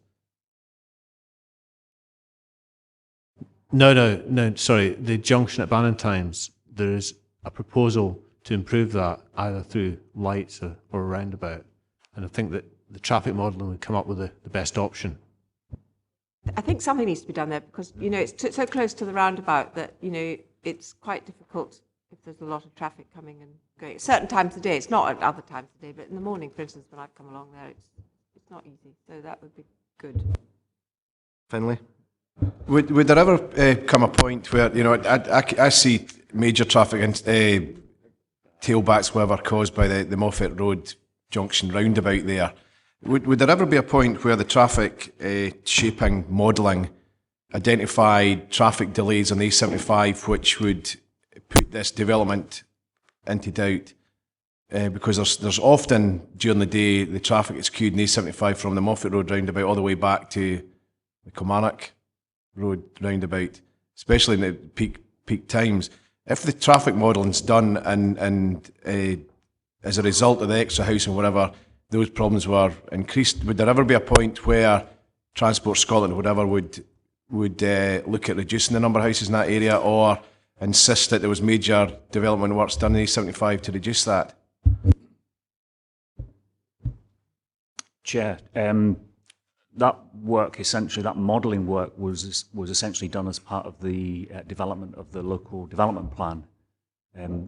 No, sorry, the junction at Bannantimes, there is a proposal to improve that either through lights or a roundabout. And I think that the traffic modelling would come up with the best option. I think something needs to be done there because, you know, it's so close to the roundabout that, you know, it's quite difficult if there's a lot of traffic coming and going. At certain times of the day, it's not at other times of the day, but in the morning, for instance, when I've come along there, it's not easy. So that would be good. Finlay? Would there ever come a point where, you know, I see major traffic and tailbacks, whatever, caused by the Moffat Road junction roundabout there. Would there ever be a point where the traffic shaping modelling identified traffic delays on the A75 which would put this development into doubt? Because there's often during the day the traffic is queued in A75 from the Moffat Road roundabout all the way back to the Kilmarnock Road roundabout, especially in the peak times. If the traffic modelling's done and as a result of the extra housing, whatever, those problems were increased, would there ever be a point where Transport Scotland, whatever, would look at reducing the number of houses in that area or insist that there was major development works done in A75 to reduce that? Chair, that work, essentially, that modelling work was essentially done as part of the development of the local development plan.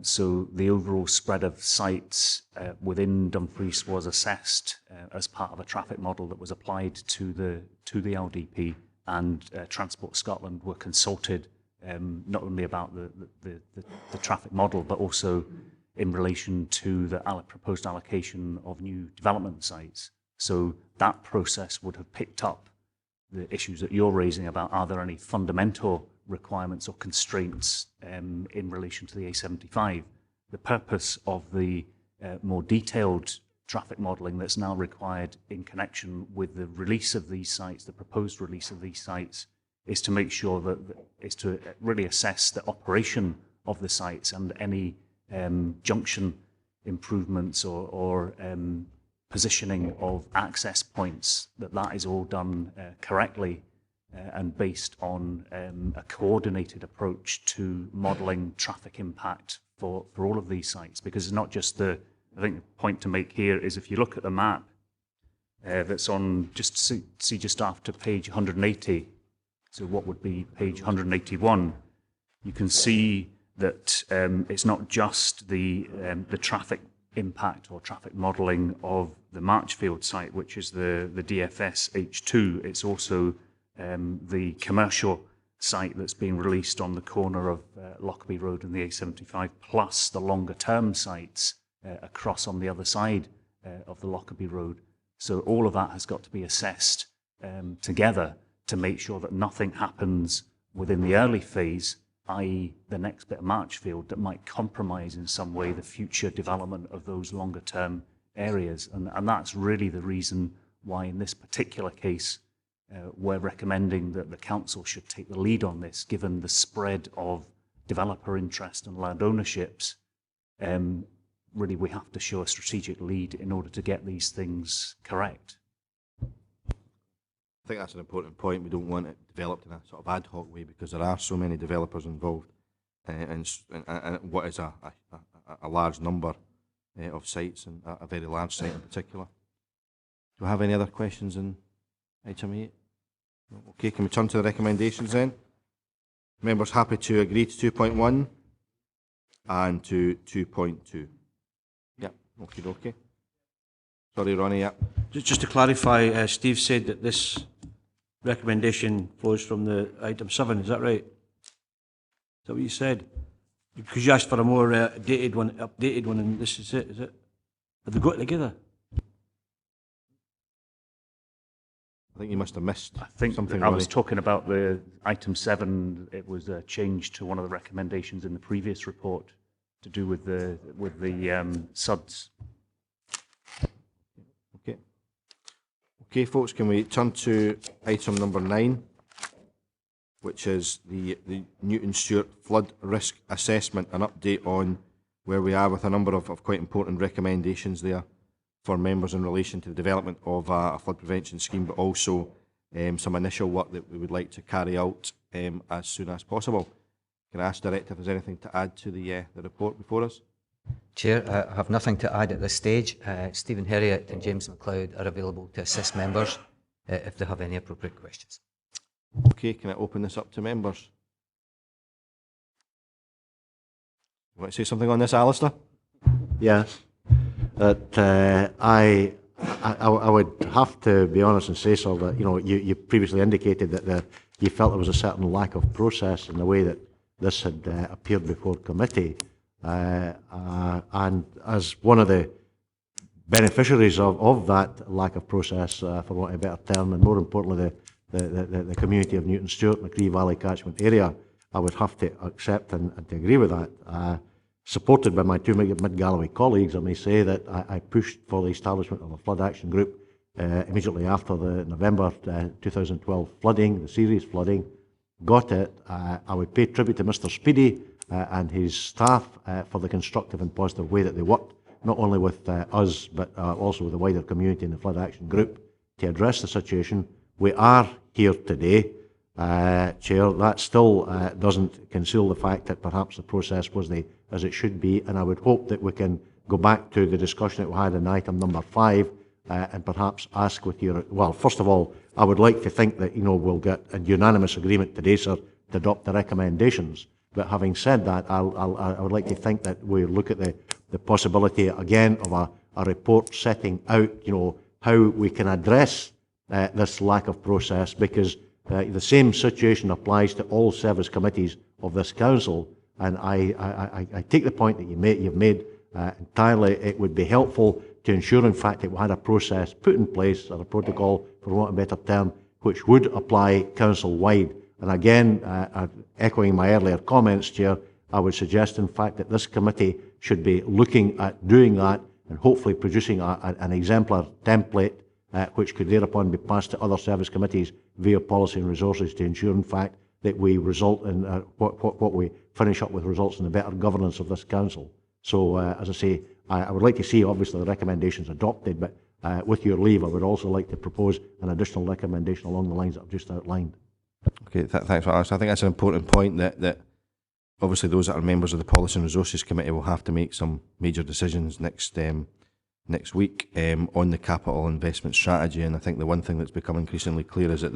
So the overall spread of sites within Dumfries was assessed as part of a traffic model that was applied to the LDP, and Transport Scotland were consulted not only about the traffic model, but also in relation to the proposed allocation of new development sites. So that process would have picked up the issues that you're raising about are there any fundamental requirements or constraints in relation to the A75. The purpose of the more detailed traffic modelling that's now required in connection with the release of these sites, the proposed release of these sites, is to make sure that is to really assess the operation of the sites and any junction improvements or positioning of access points, that is all done correctly and based on a coordinated approach to modelling traffic impact for all of these sites. Because it's not just I think the point to make here is if you look at the map that's on, just after page 180, so what would be page 181, you can see that it's not just the traffic impact or traffic modelling of the Marchfield site, which is the DFS H2. It's also the commercial site that's being released on the corner of Lockerbie Road and the A75, plus the longer term sites across on the other side of the Lockerbie Road. So all of that has got to be assessed together to make sure that nothing happens within the early phase, i.e. the next bit of Marchfield, that might compromise in some way the future development of those longer term areas. And that's really the reason why in this particular case we're recommending that the council should take the lead on this, given the spread of developer interest and land ownerships. Really we have to show a strategic lead in order to get these things correct. I think that's an important point. We don't want it developed in a sort of ad hoc way because there are so many developers involved and what is a large number of sites, and a very large site in particular. Do we have any other questions in item 8? No. Okay, can we turn to the recommendations then? Members happy to agree to 2.1 and to 2.2? Yep, okay. Sorry, Ronnie, yeah. Just to clarify, Steve said that this recommendation flows from the item 7, is that right? Is that what you said? Because you asked for a more updated one, and this is it, is it? Have they got it together? I think you must have missed something. I was talking about the item 7. It was a change to one of the recommendations in the previous report to do with the SUDs. Okay, folks, can we turn to item number 9? which is the Newton Stewart flood risk assessment, an update on where we are with a number of quite important recommendations there for members in relation to the development of a flood prevention scheme, but also some initial work that we would like to carry out as soon as possible. Can I ask Director if there's anything to add to the report before us? Chair, I have nothing to add at this stage. Stephen Herriot and James McLeod are available to assist members if they have any appropriate questions. Okay, can I open this up to members? You want to say something on this, Alistair? Yes. That I would have to be honest and say, sir, that you previously indicated that you felt there was a certain lack of process in the way that this had appeared before committee, and as one of the beneficiaries of that lack of process, for want of a better term, and more importantly the community of Newton Stewart, McCree Valley catchment area, I would have to accept and to agree with that. Supported by my two Mid-Galloway colleagues, I may say that I pushed for the establishment of a flood action group immediately after the November 2012 flooding, the serious flooding. Got it. I would pay tribute to Mr Speedy and his staff for the constructive and positive way that they worked, not only with us, but also with the wider community in the flood action group to address the situation. We are here today, Chair. That still doesn't conceal the fact that perhaps the process was as it should be, and I would hope that we can go back to the discussion that we had in item number 5 and perhaps ask with your, well, first of all, I would like to think that we'll get a unanimous agreement today, sir, to adopt the recommendations. But having said that, I would like to think that we look at the possibility again of a report setting out, how we can address this lack of process, because the same situation applies to all service committees of this council. And I take the point that you've made entirely. It would be helpful to ensure, in fact, that we had a process put in place, or a protocol, for want of a better term, which would apply council-wide. And again, echoing my earlier comments, Chair, I would suggest, in fact, that this committee should be looking at doing that and hopefully producing an exemplar template which could thereupon be passed to other service committees via policy and resources to ensure, in fact, that we result in what we finish up with results in the better governance of this council. So, as I say, I would like to see, obviously, the recommendations adopted, but with your leave, I would also like to propose an additional recommendation along the lines that I've just outlined. Okay, thanks for that. I think that's an important point that obviously those that are members of the Policy and Resources Committee will have to make some major decisions next week on the capital investment strategy. And I think the one thing that's become increasingly clear is that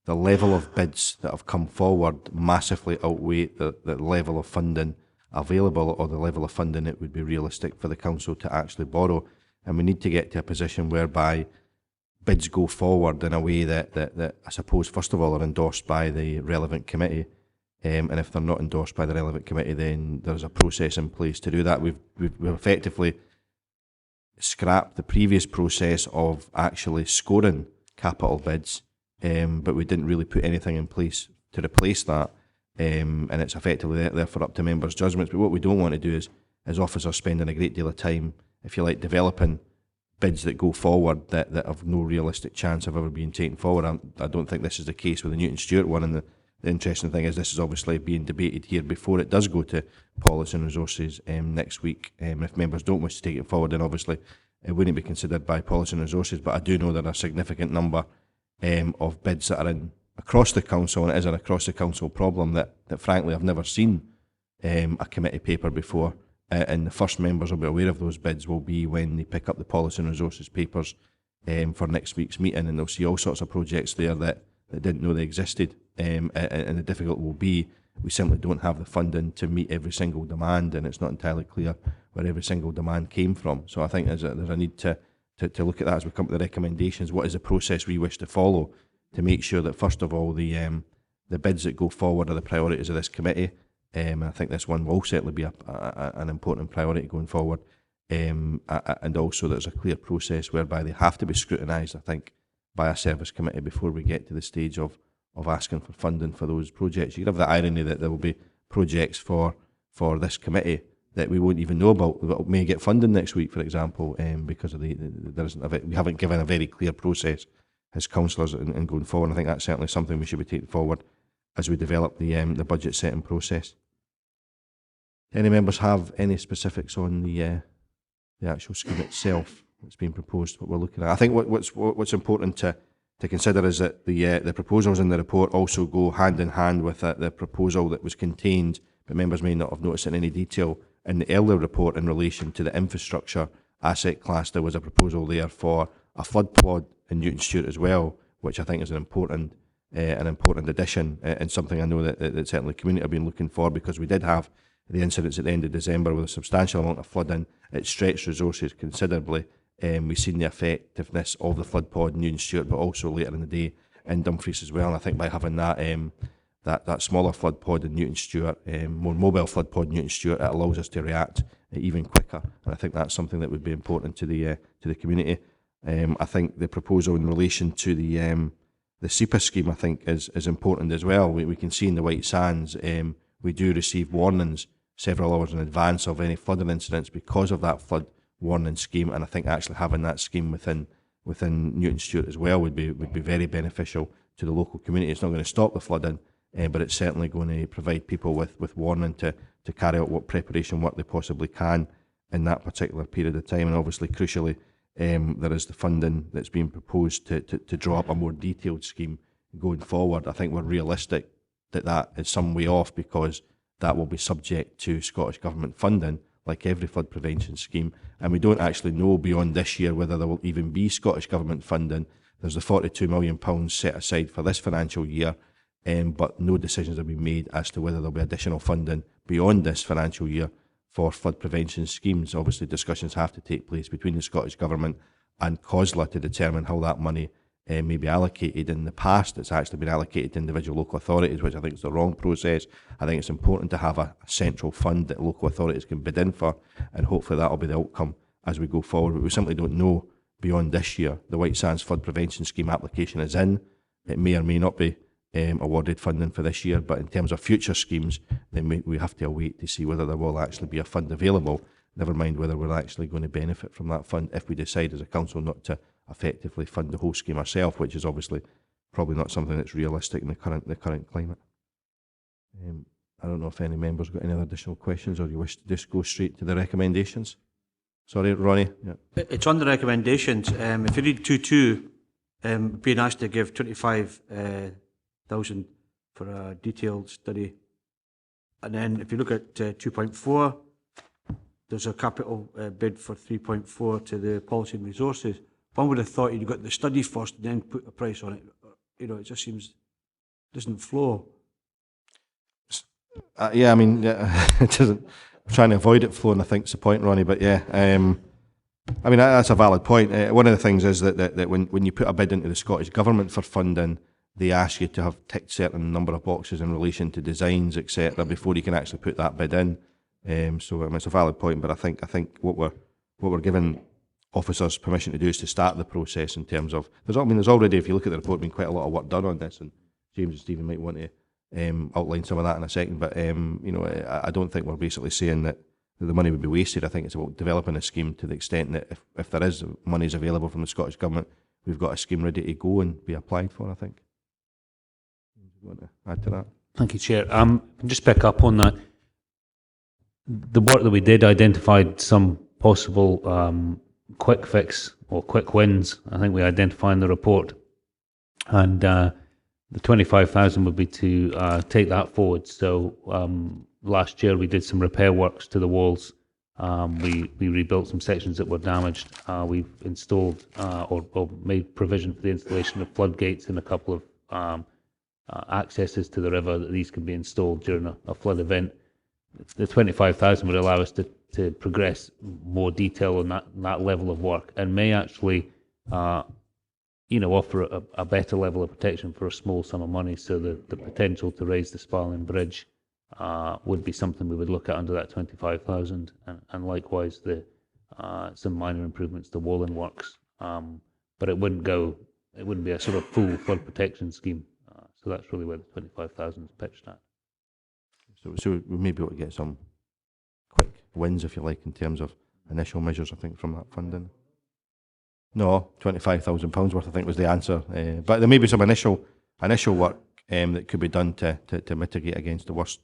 the level of bids that have come forward massively outweigh the level of funding available, or the level of funding it would be realistic for the council to actually borrow. And we need to get to a position whereby bids go forward in a way that I suppose, first of all, are endorsed by the relevant committee. And if they're not endorsed by the relevant committee, then there's a process in place to do that. We've effectively scrapped the previous process of actually scoring capital bids, but we didn't really put anything in place to replace that. And it's effectively therefore up to members' judgments. But what we don't want to do is officers spending a great deal of time, if you like, developing bids that go forward that have no realistic chance of ever being taken forward. I don't think this is the case with the Newton Stewart one, and the interesting thing is this is obviously being debated here before it does go to Policy and Resources next week. If members don't wish to take it forward, then obviously it wouldn't be considered by Policy and Resources, but I do know there are a significant number of bids that are in across the council, and it is an across the council problem that frankly I've never seen a committee paper before. And the first members will be aware of those bids will be when they pick up the Policy and Resources papers for next week's meeting, and they'll see all sorts of projects there that didn't know they existed. And the difficult will be we simply don't have the funding to meet every single demand, and it's not entirely clear where every single demand came from. So I think there's a need to look at that as we come to the recommendations. What is the process we wish to follow to make sure that, first of all, the bids that go forward are the priorities of this committee? And I think this one will certainly be an important priority going forward. And also there's a clear process whereby they have to be scrutinised, I think, by a service committee before we get to the stage of asking for funding for those projects. You could have the irony that there will be projects for this committee that we won't even know about, that may get funding next week, for example, because of we haven't given a very clear process as councillors in going forward. I think that's certainly something we should be taking forward as we develop the budget setting process. Any members have any specifics on the actual scheme itself that's been proposed, what we're looking at? I think what's important to consider is that the proposals in the report also go hand in hand with the proposal that was contained, but members may not have noticed in any detail, in the earlier report in relation to the infrastructure asset class. There was a proposal there for a flood pod in Newton Stewart as well, which I think is an important addition, and something I know that certainly the community have been looking for, because we did have the incidents at the end of December with a substantial amount of flooding. It stretched resources considerably. We've seen the effectiveness of the flood pod in Newton Stewart, but also later in the day in Dumfries as well. And I think by having that smaller flood pod in Newton Stewart, more mobile flood pod in Newton Stewart, it allows us to react even quicker. And I think that's something that would be important to the community. I think the proposal in relation to the SEPA scheme, I think, is important as well. We can see in the White Sands, we do receive warnings several hours in advance of any flooding incidents because of that flood warning scheme, and I think actually having that scheme within Newton Stewart as well would be very beneficial to the local community. It's not going to stop the flooding, but it's certainly going to provide people with warning to carry out what preparation work they possibly can in that particular period of time. And obviously, crucially, there is the funding that's being proposed to draw up a more detailed scheme going forward. I think we're realistic that is some way off, because that will be subject to Scottish Government funding, like every flood prevention scheme. And we don't actually know beyond this year whether there will even be Scottish Government funding. There's the £42 million set aside for this financial year, but no decisions have been made as to whether there will be additional funding beyond this financial year for flood prevention schemes. Obviously, discussions have to take place between the Scottish Government and COSLA to determine how that money may be allocated. In the past, it's actually been allocated to individual local authorities, which I think is the wrong process. I think it's important to have a central fund that local authorities can bid in for, and hopefully that will be the outcome as we go forward. But we simply don't know beyond this year. The White Sands Flood Prevention Scheme application is in. It may or may not be awarded funding for this year, but in terms of future schemes, then we have to await to see whether there will actually be a fund available, never mind whether we're actually going to benefit from that fund if we decide as a council not to effectively fund the whole scheme ourselves, which is obviously probably not something that's realistic in the current climate. I don't know if any members got any other additional questions, or you wish to just go straight to the recommendations. Sorry, Ronnie. Yeah. It's on the recommendations. If you read 2.2, being asked to give 25,000 for a detailed study, and then if you look at 2.4, there's a capital bid for 3.4 to the policy and resources. One would have thought you'd got the study first and then put a price on it. You know, it just seems doesn't flow. Yeah, I mean, it doesn't. I'm trying to avoid it flowing, I think, is the point, Ronnie. But yeah, I mean, that's a valid point. One of the things is that when you put a bid into the Scottish Government for funding, they ask you to have ticked certain number of boxes in relation to designs, etc., before you can actually put that bid in. So I mean, it's a valid point, but I think what we're giving officers permission to do is to start the process in terms of there's already, if you look at the report, been quite a lot of work done on this, and James and Stephen might want to outline some of that in a second. But you know, I don't think we're basically saying that the money would be wasted. I think it's about developing a scheme to the extent that if there is monies available from the Scottish Government, we've got a scheme ready to go and be applied for, I think. You want to add to that? Thank you, Chair. Just pick up on that. The work that we did identified some possible quick fix or quick wins. I think we identified in the report, and the 25,000 would be to take that forward. So last year we did some repair works to the walls. We rebuilt some sections that were damaged. We've installed or made provision for the installation of floodgates in a couple of accesses to the river, that these can be installed during a flood event. The 25,000 would allow us to progress more detail on that level of work, and may actually offer a better level of protection for a small sum of money. So the potential to raise the Sparling Bridge would be something we would look at under that 25,000, and likewise some minor improvements to walling works. But it wouldn't be a sort of full flood protection scheme. So that's really where the 25,000 is pitched at. So we may be able to get some quick wins, if you like, in terms of initial measures, I think, from that funding. No, £25,000 worth, I think, was the answer. But there may be some initial work that could be done to mitigate against the worst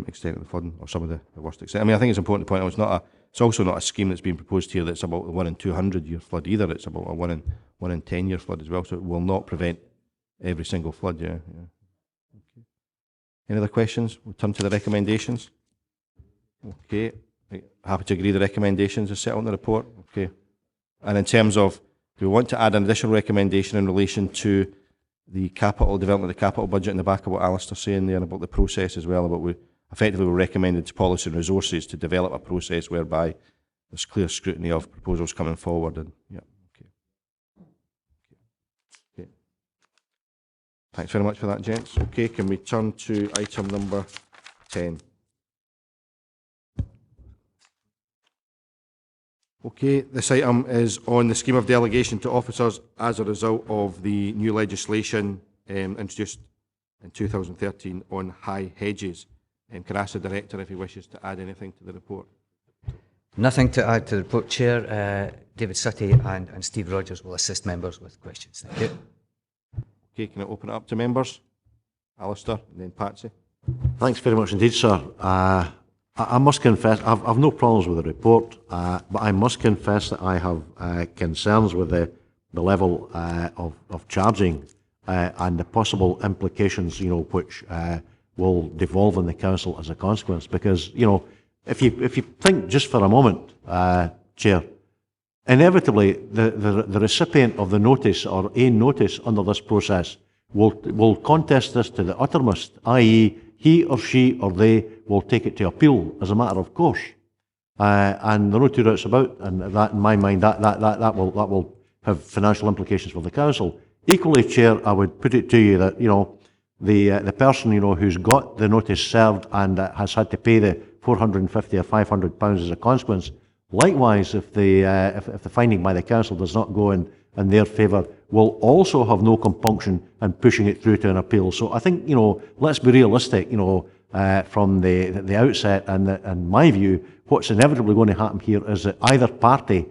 extent of the flooding, or some of the worst extent. I mean, I think it's important to point out it's also not a scheme that's been proposed here that's about a 1 in 200 year flood either. It's about a 1 in 10 year flood as well. So it will not prevent every single flood. Yeah. Okay. Any other questions? We'll turn to the recommendations. Okay. Happy to agree the recommendations are set out in the report. Okay. And in terms of, do we want to add an additional recommendation in relation to the capital development of the capital budget in the back of what Alistair's saying there about the process as well? About we effectively were recommended to Policy and Resources to develop a process whereby there's clear scrutiny of proposals coming forward. And yeah, okay. Okay. Thanks very much for that, gents. Okay, can we turn to item number 10? Okay, this item is on the scheme of delegation to officers as a result of the new legislation introduced in 2013 on high hedges. Can I ask the Director if he wishes to add anything to the report? Nothing to add to the report, Chair. David Sutty and Steve Rogers will assist members with questions. Thank you. Okay, can I open it up to members? Alistair and then Patsy. Thanks very much indeed, sir. I must confess, I've no problems with the report, but I must confess that I have concerns with the level of charging and the possible implications, which will devolve on the council as a consequence. Because, if you think just for a moment, Chair, inevitably the recipient of the notice or a notice under this process will contest this to the uttermost, i.e. he or she or they will take it to appeal as a matter of course. And there are no two doubts about, and that in my mind, that will have financial implications for the council. Equally, Chair, I would put it to you that, the person, who's got the notice served and has had to pay the £450 or £500 as a consequence, likewise, if the finding by the council does not go in their favour, will also have no compunction in pushing it through to an appeal. So I think, let's be realistic, from the outset, and in my view, what's inevitably going to happen here is that either party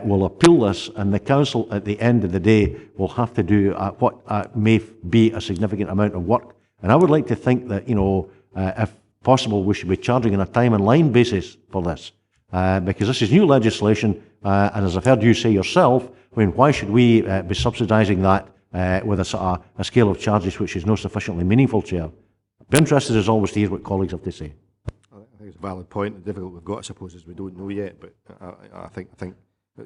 will appeal this, and the council at the end of the day will have to do what may be a significant amount of work. And I would like to think that, if possible, we should be charging on a time and line basis for this, because this is new legislation, and as I've heard you say yourself, why should we be subsidising that with a scale of charges which is not sufficiently meaningful, Chair? I'd be interested as always to hear what colleagues have to say. I think it's a valid point. The difficult we've got, I suppose, is we don't know yet, but I think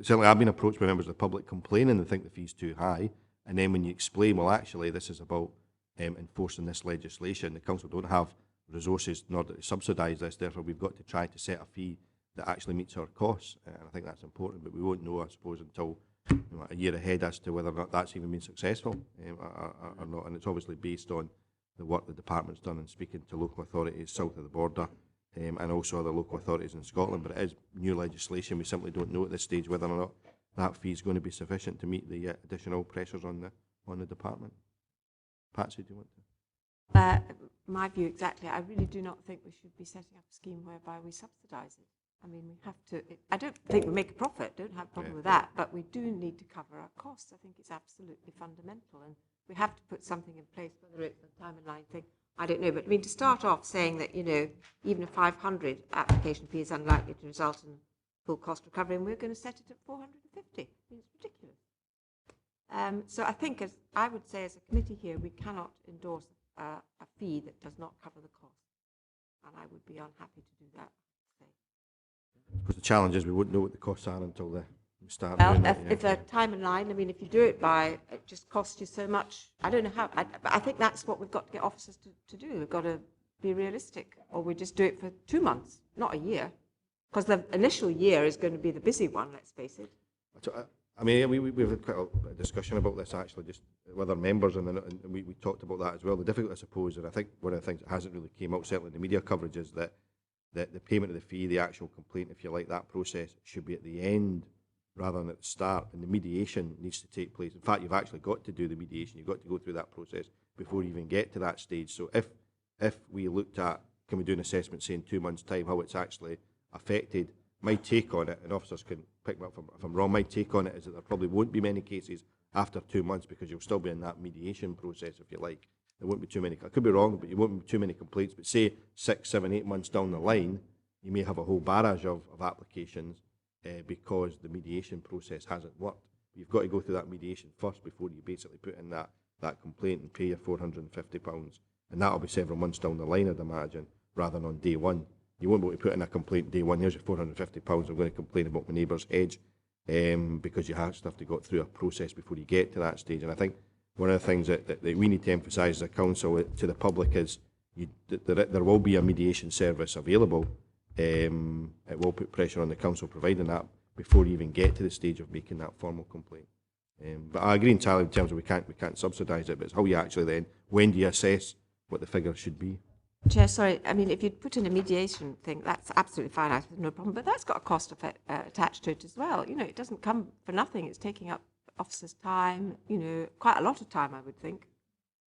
certainly I've been approached by members of the public complaining they think the fee's too high, and then when you explain, well, actually, this is about enforcing this legislation, the council don't have resources in order to subsidise this, therefore we've got to try to set a fee that actually meets our costs, and I think that's important, but we won't know, I suppose, until a year ahead as to whether or not that's even been successful or not, and it's obviously based on the work the department's done in speaking to local authorities south of the border and also other local authorities in Scotland, but it is new legislation. We simply don't know at this stage whether or not that fee is going to be sufficient to meet the additional pressures on the department. Patsy, do you want to? My view exactly. I really do not think we should be setting up a scheme whereby we subsidise it. I mean, we have to, I don't think we make a profit, don't have a problem with that, but we do need to cover our costs. I think it's absolutely fundamental, and we have to put something in place, whether it's a time and line thing, I don't know. But I mean, to start off saying that, even a 500 application fee is unlikely to result in full cost recovery, and we're going to set it at 450. I mean, it's ridiculous. So I think, as I would say, as a committee here, we cannot endorse a fee that does not cover the cost, and I would be unhappy to do that. Because the challenge is we wouldn't know what the costs are until we start. Well, if a time and line, I mean, if you do it by, it just costs you so much. I don't know how, but I think that's what we've got to get officers to do. We've got to be realistic, or we just do it for 2 months, not a year, because the initial year is going to be the busy one, let's face it. I mean, we've had quite a discussion about this actually, just with our members, and we talked about that as well. The difficulty, I suppose, and I think one of the things that hasn't really came out, certainly in the media coverage, is that the payment of the fee, the actual complaint, if you like, that process should be at the end rather than at the start, and the mediation needs to take place. In fact, you've actually got to do the mediation, you've got to go through that process before you even get to that stage. So if we looked at, can we do an assessment, say in 2 months' time, how it's actually affected, my take on it, and officers can pick me up if I'm wrong, my take on it is that there probably won't be many cases after 2 months because you'll still be in that mediation process, if you like. there won't be too many. I could be wrong, but you won't be too many complaints. But say 6, 7, 8 months down the line, you may have a whole barrage of applications because the mediation process hasn't worked. You've got to go through that mediation first before you basically put in that complaint and pay your £450. And that'll be several months down the line, I'd imagine, rather than on day one. You won't be able to put in a complaint day one. Here's your £450. I'm going to complain about my neighbour's hedge, because you have to go through a process before you get to that stage. And I think one of the things that we need to emphasise as a council to the public is there will be a mediation service available. It will put pressure on the council providing that before you even get to the stage of making that formal complaint. But I agree entirely in terms of we can't subsidise it, but it's how you actually then, when do you assess what the figure should be? Chair, sorry, I mean, if you'd put in a mediation thing, that's absolutely fine, I have no problem, but that's got a cost attached to it as well. You know, it doesn't come for nothing, it's taking up officers' time, you know, quite a lot of time, I would think.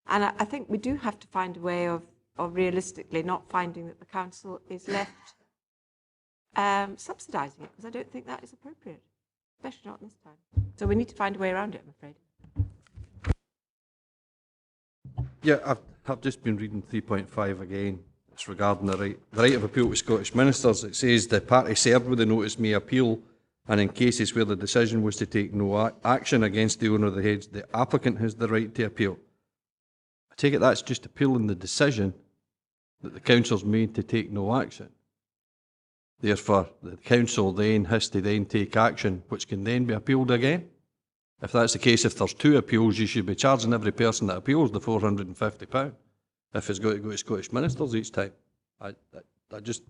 And I think we do have to find a way of realistically not finding that the council is left subsidising it, because I don't think that is appropriate, especially not this time. So we need to find a way around it, I'm afraid. Yeah, I've just been reading 3.5 again. It's regarding the right of appeal to Scottish ministers. It says the party served with the notice may appeal, and in cases where the decision was to take no action against the owner of the hedge, the applicant has the right to appeal. I take it that's just appealing the decision that the council's made to take no action. Therefore, the council then has to then take action, which can then be appealed again. If that's the case, if there's 2 appeals, you should be charging every person that appeals the £450 if it's got to go to Scottish ministers each time. I just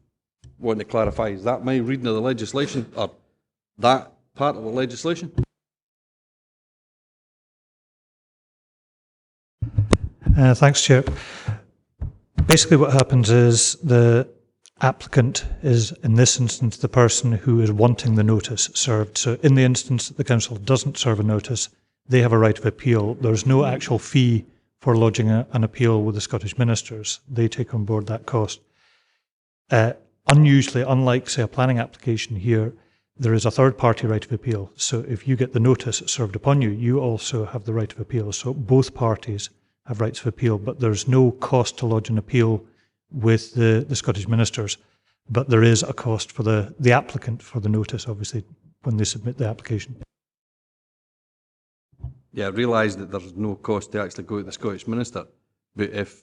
want to clarify, is that my reading of the legislation, or that part of the legislation? Thanks, Chair. Basically what happens is the applicant is, in this instance, the person who is wanting the notice served. So in the instance that the council doesn't serve a notice, they have a right of appeal. There's no actual fee for lodging an appeal with the Scottish ministers. They take on board that cost. Unusually, unlike, say, a planning application here, there is a third-party right of appeal. So if you get the notice served upon you, you also have the right of appeal. So both parties have rights of appeal, but there's no cost to lodge an appeal with the Scottish ministers, but there is a cost for the applicant for the notice, obviously, when they submit the application. Yeah, I realise that there's no cost to actually go to the Scottish minister, but if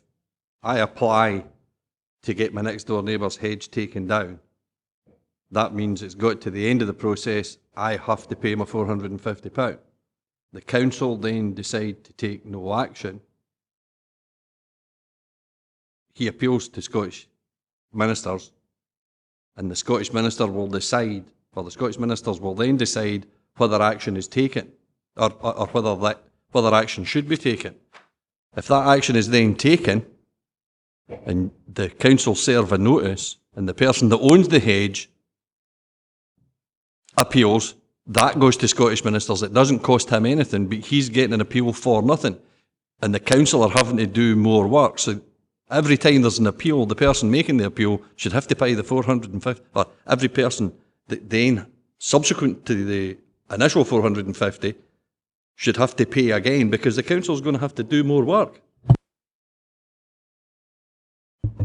I apply to get my next door neighbour's hedge taken down, that means it's got to the end of the process, I have to pay my £450. The council then decide to take no action. He appeals to Scottish ministers, and the Scottish minister will decide, or the Scottish ministers will then decide whether action is taken, or whether action should be taken. If that action is then taken, and the council serve a notice, and the person that owns the hedge appeals, that goes to Scottish ministers. It doesn't cost him anything, but he's getting an appeal for nothing, and the council are having to do more work. So every time there's an appeal, the person making the appeal should have to pay the £450, or every person that then, subsequent to the initial £450, should have to pay again, because the council's going to have to do more work.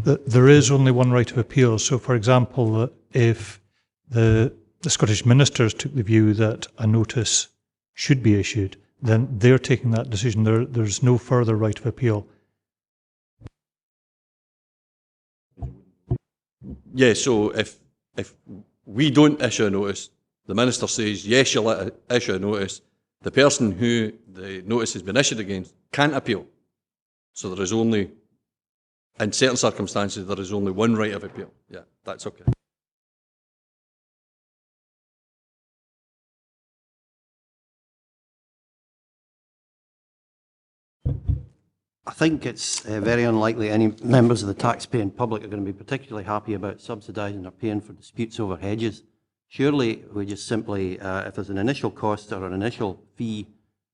There is only one right of appeal. So, for example, if the Scottish ministers took the view that a notice should be issued, then they're taking that decision. There's no further right of appeal. Yeah, so if we don't issue a notice, the minister says, yes, you'll issue a notice, the person who the notice has been issued against can't appeal. So there is only, in certain circumstances, there is only one right of appeal. Yeah, that's okay. I think it's very unlikely any members of the taxpaying public are going to be particularly happy about subsidising or paying for disputes over hedges. Surely we just simply, if there's an initial cost or an initial fee,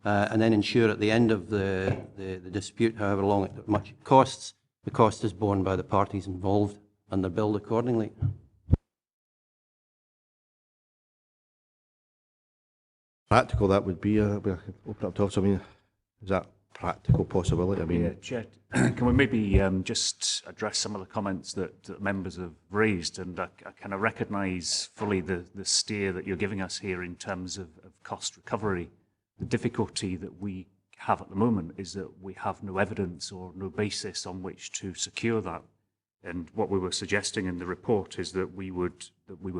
and then ensure at the end of the dispute, however long much it costs, the cost is borne by the parties involved and they're billed accordingly. Practical that would be, open up to us. I mean, is that practical possibility. I mean, Yeah, Chair, can we maybe just address some of the comments that members have raised? And I kind of recognise fully the steer that you're giving us here in terms of cost recovery. The difficulty that we have at the moment is that we have no evidence or no basis on which to secure that. And what we were suggesting in the report is that we would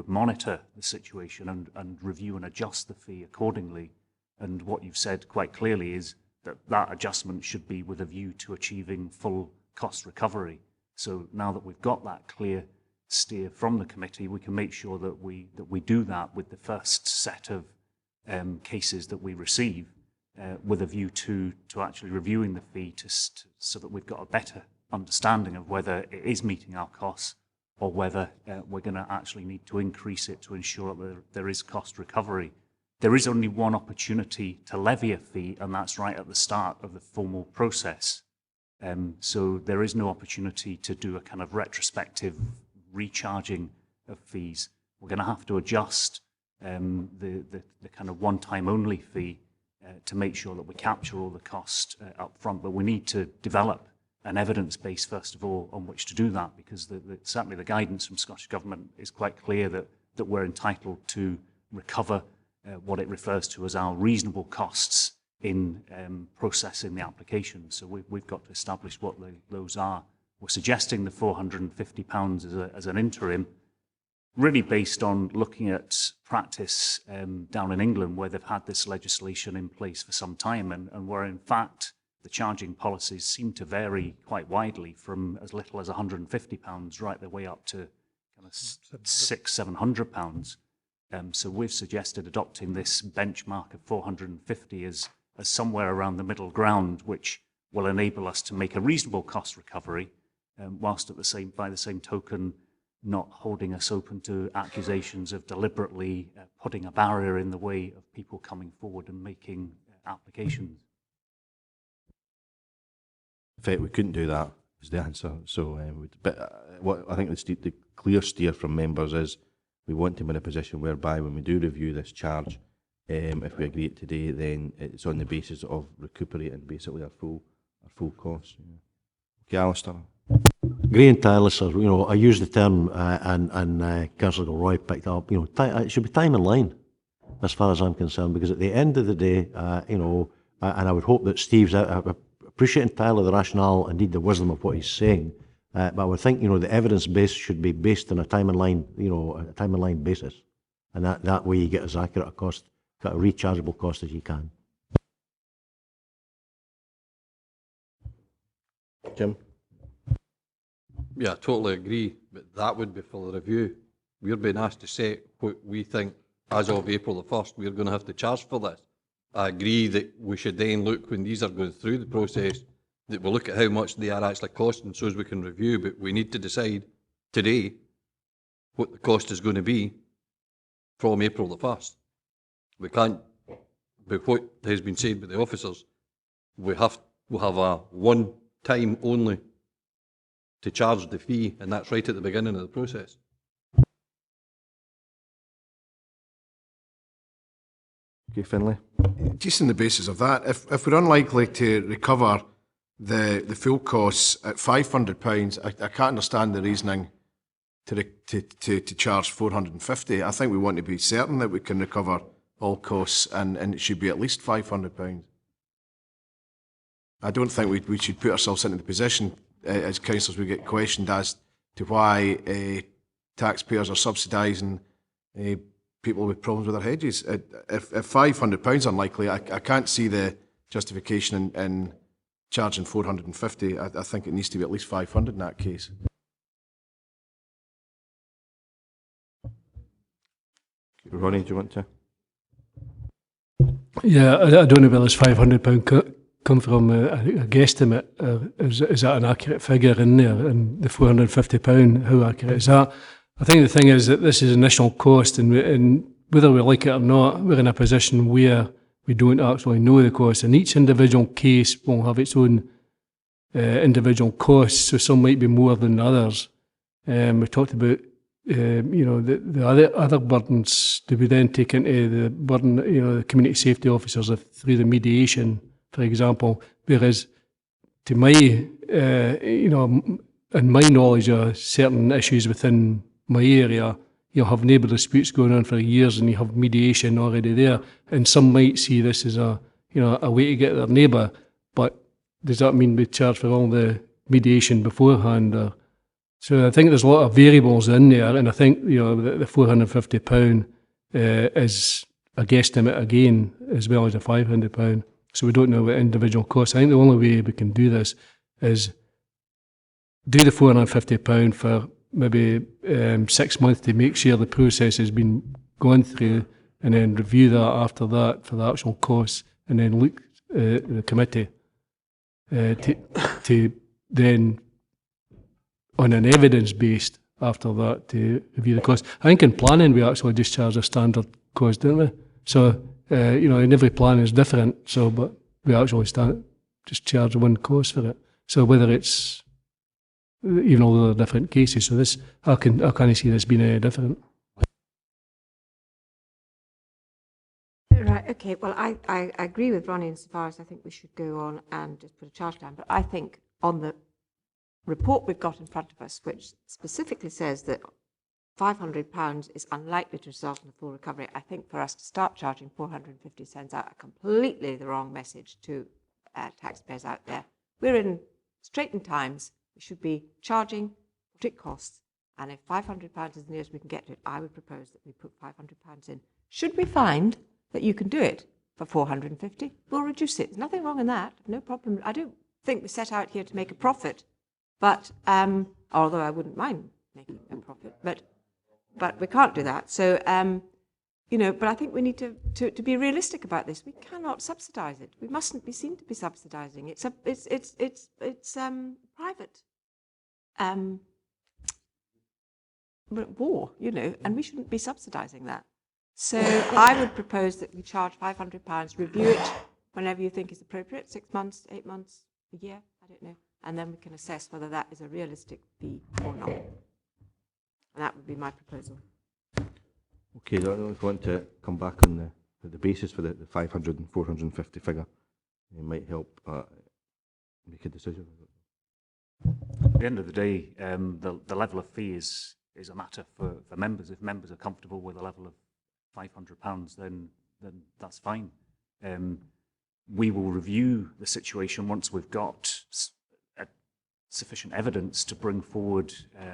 monitor the situation and review and adjust the fee accordingly. And what you've said quite clearly is that adjustment should be with a view to achieving full cost recovery. So now that we've got that clear steer from the committee, we can make sure that we do that with the first set of cases that we receive, with a view to actually reviewing the fee so that we've got a better understanding of whether it is meeting our costs or whether we're going to actually need to increase it to ensure that there is cost recovery. There is only one opportunity to levy a fee, and that's right at the start of the formal process. So there is no opportunity to do a kind of retrospective recharging of fees. We're going to have to adjust the kind of one-time only fee to make sure that we capture all the cost up front, but we need to develop an evidence base, first of all, on which to do that, because certainly the guidance from Scottish Government is quite clear that we're entitled to recover what it refers to as our reasonable costs in processing the application. So we've got to establish what those are. We're suggesting the £450 as an interim, really based on looking at practice down in England, where they've had this legislation in place for some time, and where in fact the charging policies seem to vary quite widely, from as little as £150 right the way up to kind of £600–700. So we've suggested adopting this benchmark of 450 as somewhere around the middle ground, which will enable us to make a reasonable cost recovery, whilst by the same token not holding us open to accusations of deliberately putting a barrier in the way of people coming forward and making applications. In fact, we couldn't do that, is the answer. So, what I think the clear steer from members is we want to be in a position whereby when we do review this charge, if we agree it today, then it's on the basis of recuperating basically our full costs. Yeah. Okay, Alistair. Agree entirely, sir. You know, I use the term, and Councillor Gilroy picked up. You know, it should be time in line, as far as I'm concerned, because at the end of the day, you know, and I would hope that Steve's I appreciate entirely the rationale, indeed the wisdom of what he's saying, but I would think, you know, the evidence base should be based on a time in line, you know, a time in line basis, and that way you get as accurate a cost, got a rechargeable cost as you can. Jim. Yeah, I totally agree, but that would be for the review. We're being asked to set what we think as of April the 1st we're going to have to charge for this. I agree that we should then look, when these are going through the process, that we'll look at how much they are actually costing so as we can review, but we need to decide today what the cost is going to be from April the 1st. We can't, by what has been said by the officers, we'll have a one time only to charge the fee, and that's right at the beginning of the process. Okay, Finlay. Just on the basis of that, if we're unlikely to recover the full costs at £500, I can't understand the reasoning to charge 450. I think we want to be certain that we can recover all costs, and it should be at least £500. I don't think we should put ourselves into the position as councillors we get questioned as to why taxpayers are subsidising people with problems with their hedges. If £500 is unlikely, I can't see the justification in charging 450. I think it needs to be at least 500 in that case. Ronnie, do you want to? Yeah, I don't know where this £500 come from. A guesstimate. Is that an accurate figure in there? And the £450, how accurate is that? I think the thing is that this is initial cost, and whether we like it or not, we're in a position where we don't actually know the cost, and each individual case will have its own individual costs, so some might be more than others. We talked about you know, the other burdens. Do we then take into the burden, you know, the community safety officers through the mediation for example. Whereas, to my, you know, in my knowledge of certain issues within my area, you'll have neighbour disputes going on for years, and you have mediation already there. And some might see this as a, you know, a way to get their neighbour, but does that mean we charge for all the mediation beforehand? Or, so I think there's a lot of variables in there, and I think, you know, the £450 is a guesstimate again, as well as the £500. So we don't know what individual costs. I think the only way we can do this is do the £450 for maybe 6 months to make sure the process has been gone through, and then review that after that for the actual costs, and then look the committee to then, on an evidence based after that, to review the costs. I think in planning we actually just charge a standard cost, don't we? So you know, in every plan is different. So, but we actually just charge one cost for it. So whether it's, even though there are different cases, so this, I can't see this being any different. Right, okay, well, I agree with Ronnie insofar as I think we should go on and just put a charge down, but I think on the report we've got in front of us, which specifically says that £500 is unlikely to result in a full recovery, I think for us to start charging 450 sends out a completely the wrong message to taxpayers out there. We're in straitened times. We should be charging what it costs, and if £500 is the nearest we can get to it, I would propose that we put £500 in. Should we find that you can do it for 450, we'll reduce it. There's nothing wrong in that, no problem. I don't think we set out here to make a profit, but although I wouldn't mind making a profit, but we can't do that. So you know, but I think we need to be realistic about this. We cannot subsidise it. We mustn't be seen to be subsidising. It's private war, you know, and we shouldn't be subsidising that. So I would propose that we charge £500, review it whenever you think is appropriate, 6 months, 8 months, a year, I don't know, and then we can assess whether that is a realistic fee or not. And that would be my proposal. Okay, so I don't know if you want to come back on the basis for the 500 and 450 figure. It might help make a decision. At the end of the day, the level of fee is a matter for members. If members are comfortable with a level of £500, then that's fine. We will review the situation once we've got sufficient evidence to bring forward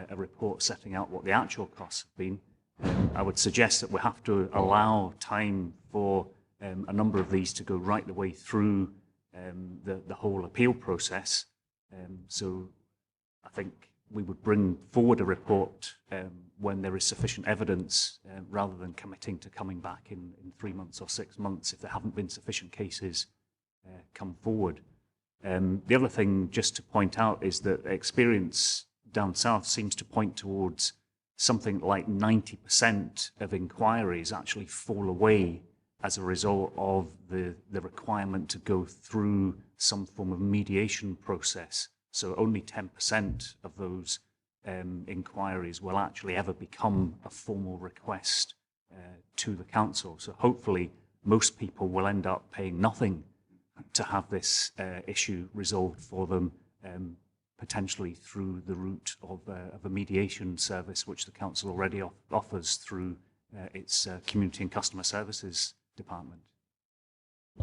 a report setting out what the actual costs have been. I would suggest that we have to allow time for a number of these to go right the way through the whole appeal process. So I think we would bring forward a report when there is sufficient evidence, rather than committing to coming back in 3 months or 6 months if there haven't been sufficient cases come forward. The other thing just to point out is that experience down south seems to point towards something like 90% of inquiries actually fall away as a result of the requirement to go through some form of mediation process. So only 10% of those inquiries will actually ever become a formal request to the council. So hopefully most people will end up paying nothing to have this issue resolved for them, potentially through the route of a mediation service, which the council already offers through its community and customer services department.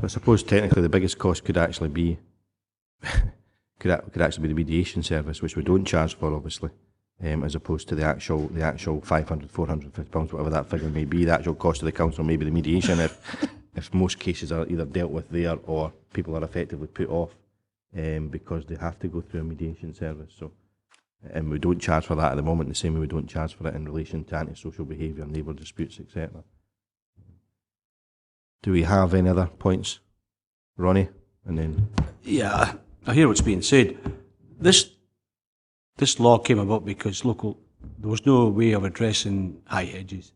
I suppose technically the biggest cost could actually be could actually be the mediation service, which we don't charge for, obviously, as opposed to the actual £500, £450, whatever that figure may be. The actual cost of the council may be the mediation if most cases are either dealt with there or people are effectively put off because they have to go through a mediation service. So, and we don't charge for that at the moment, the same way we don't charge for it in relation to antisocial behaviour, neighbour disputes, etc. Do we have any other points, Ronnie? And then, yeah, I hear what's being said. This law came about because there was no way of addressing high hedges.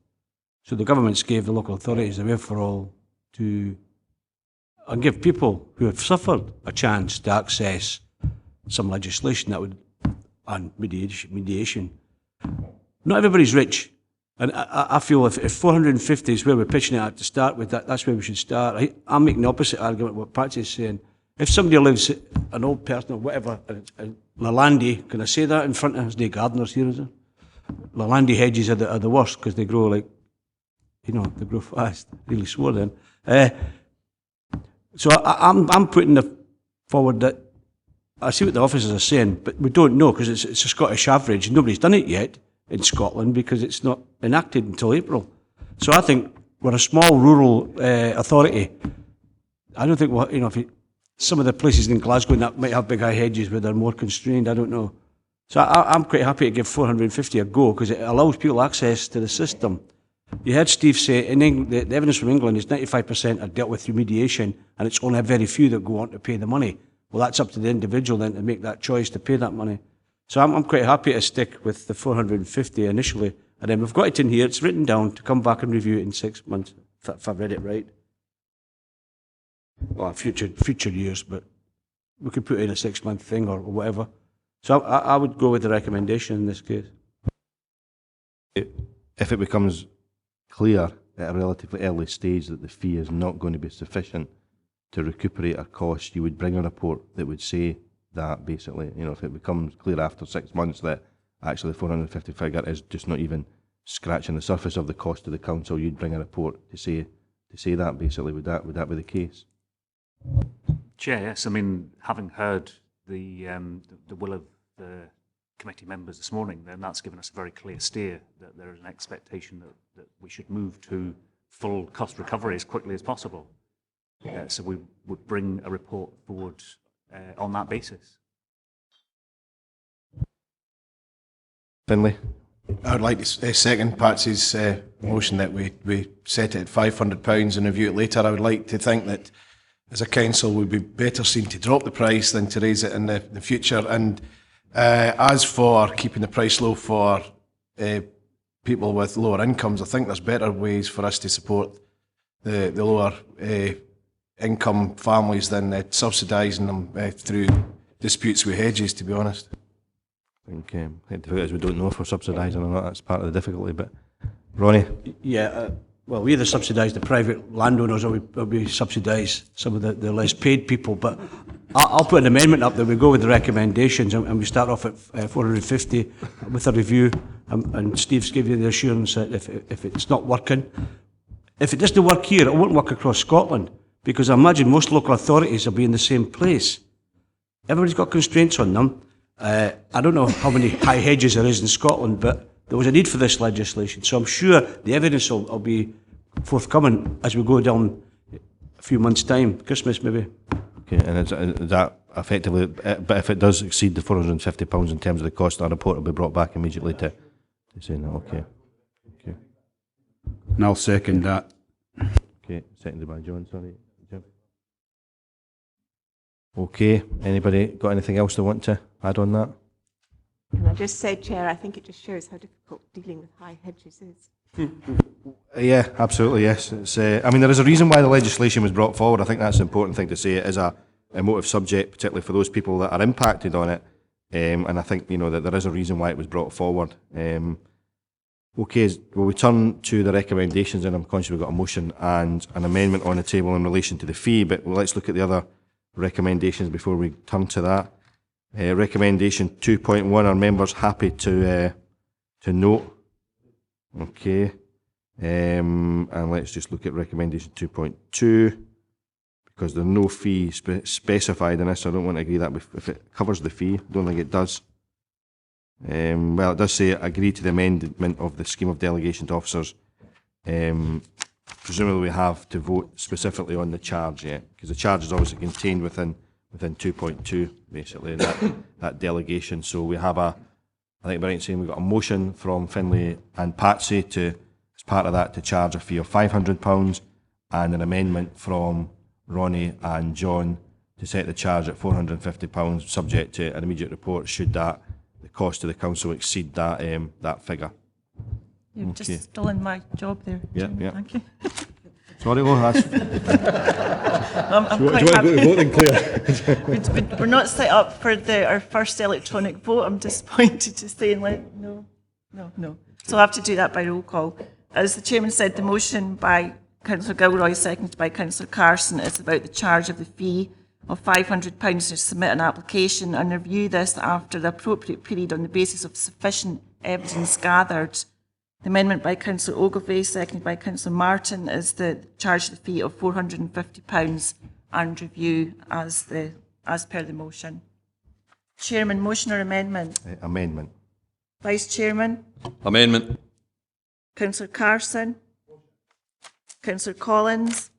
So the governments gave the local authorities a way for all to give people who have suffered a chance to access some legislation that would, and mediation. Not everybody's rich. And I feel if 450 is where we're pitching it at to start with, that's where we should start. I'm making the opposite argument what Patsy is saying. if somebody lives, an old person or whatever, in Lalandi, can I say that in front of, there's no gardeners here, is there? Lalandi hedges are the worst because they grow like, you know, they grow fast, really slow then. So I'm putting forward that, I see what the officers are saying, but we don't know because it's a Scottish average. Nobody's done it yet in Scotland because it's not enacted until April. So I think we're a small rural authority. I don't think, you know, some of the places in Glasgow that might have big high hedges where they're more constrained, I don't know. So I'm quite happy to give 450 a go because it allows people access to the system. You heard Steve say, in England, the evidence from England is 95% are dealt with through mediation, and it's only a very few that go on to pay the money. Well, that's up to the individual then to make that choice to pay that money. So I'm quite happy to stick with the 450 initially, and then we've got it in here, it's written down to come back and review it in 6 months, if I've read it right. Well, future years, but we could put in a 6-month thing or whatever. So I would go with the recommendation in this case. If it becomes clear at a relatively early stage that the fee is not going to be sufficient to recuperate our costs, you would bring a report that would say that basically, you know, if it becomes clear after 6 months that actually the 450 figure is just not even scratching the surface of the cost to the council, you'd bring a report to say that basically. Would that be the case? Chair, yes. I mean, having heard the will of the committee members this morning, then that's given us a very clear steer that there is an expectation that we should move to full cost recovery as quickly as possible. So we would bring a report forward on that basis. Finlay? I would like to second Patsy's motion that we set it at £500 and review it later. I would like to think that as a council we'd be better seen to drop the price than to raise it in the future. And as for keeping the price low for people with lower incomes, I think there's better ways for us to support the lower income families than subsidising them through disputes with hedges, to be honest. I think the difficulty is we don't know if we're subsidising or not. That's part of the difficulty. But Ronnie? Yeah, well, we either subsidise the private landowners or we subsidise some of the less paid people. But I'll put an amendment up that we go with the recommendations and we start off at 450 with a review. And Steve's given you the assurance that if it's not working, if it doesn't work here, it won't work across Scotland. Because I imagine most local authorities will be in the same place. Everybody's got constraints on them. I don't know how many high hedges there is in Scotland, but there was a need for this legislation. So I'm sure the evidence will be forthcoming as we go down a few months' time, Christmas maybe. Okay, and is that effectively, but if it does exceed the £450 in terms of the cost, that report will be brought back immediately to say no, okay. And I'll second that. Okay, seconded by John, sorry. Jim. Okay, anybody got anything else they want to add on that? Can I just say, Chair, I think it just shows how difficult dealing with high hedges is. Yeah, absolutely, yes. It's, I mean, there is a reason why the legislation was brought forward. I think that's an important thing to say. It is a emotive subject, particularly for those people that are impacted on it. And I think, you know, that there is a reason why it was brought forward. Okay, well, we turn to the recommendations, and I'm conscious we've got a motion and an amendment on the table in relation to the fee, but let's look at the other recommendations before we turn to that. Recommendation 2.1, are members happy to note? Okay. And let's just look at recommendation 2.2, because there's no fee specified in this, so I don't want to agree that if it covers the fee. I don't think it does. Well, it does say agree to the amendment of the scheme of delegation to officers. Presumably we have to vote specifically on the charge, yeah, because the charge is obviously contained within 2.2, basically, that delegation. So we have I think I'm right in saying we've got a motion from Finlay and Patsy to, as part of that, to charge a fee of £500, and an amendment from Ronnie and John to set the charge at £450, subject to an immediate report should the cost to the council exceed that figure. You've Okay. just stolen my job there. Yeah, Jim. yeah. Thank you. Sorry, well, that's... I'm Do you quite want to happy. go to voting, Claire? We're not set up for our first electronic vote. I'm disappointed to say, no. So I'll have to do that by roll call. As the Chairman said, the motion by Councillor Gilroy, seconded by Councillor Carson, is about the charge of the fee of £500 to submit an application and review this after the appropriate period on the basis of sufficient evidence gathered. The amendment by Councillor Ogilvie, seconded by Councillor Martin, is the charge the fee of £450 and review as per the motion. Chairman, motion or amendment? Amendment. Vice Chairman? Amendment. Councillor Carson? Councillor Collins?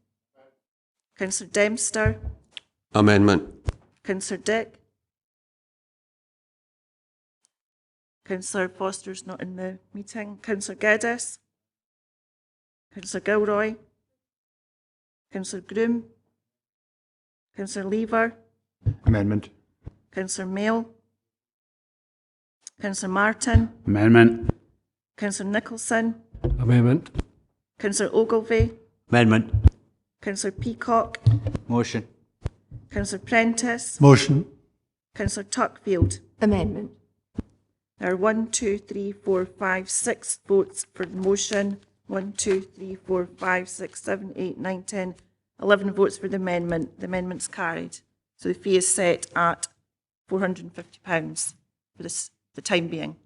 Councillor Dempster? Amendment. Councillor Dick? Councillor Foster's not in the meeting. Councillor Geddes? Councillor Gilroy? Councillor Groom? Councillor Lever? Amendment. Councillor Mail? Councillor Martin? Amendment. Councillor Nicholson? Amendment. Councillor Ogilvie? Amendment. Councillor Peacock? Motion. Councillor Prentice? Motion. Councillor Tuckfield? Amendment. There are 1, 2, 3, 4, 5, 6 votes for the motion. 1, 2, 3, 4, 5, 6, 7, 8, 9, 10, 11 votes for the amendment. The amendment's carried. So the fee is set at £450 for the time being.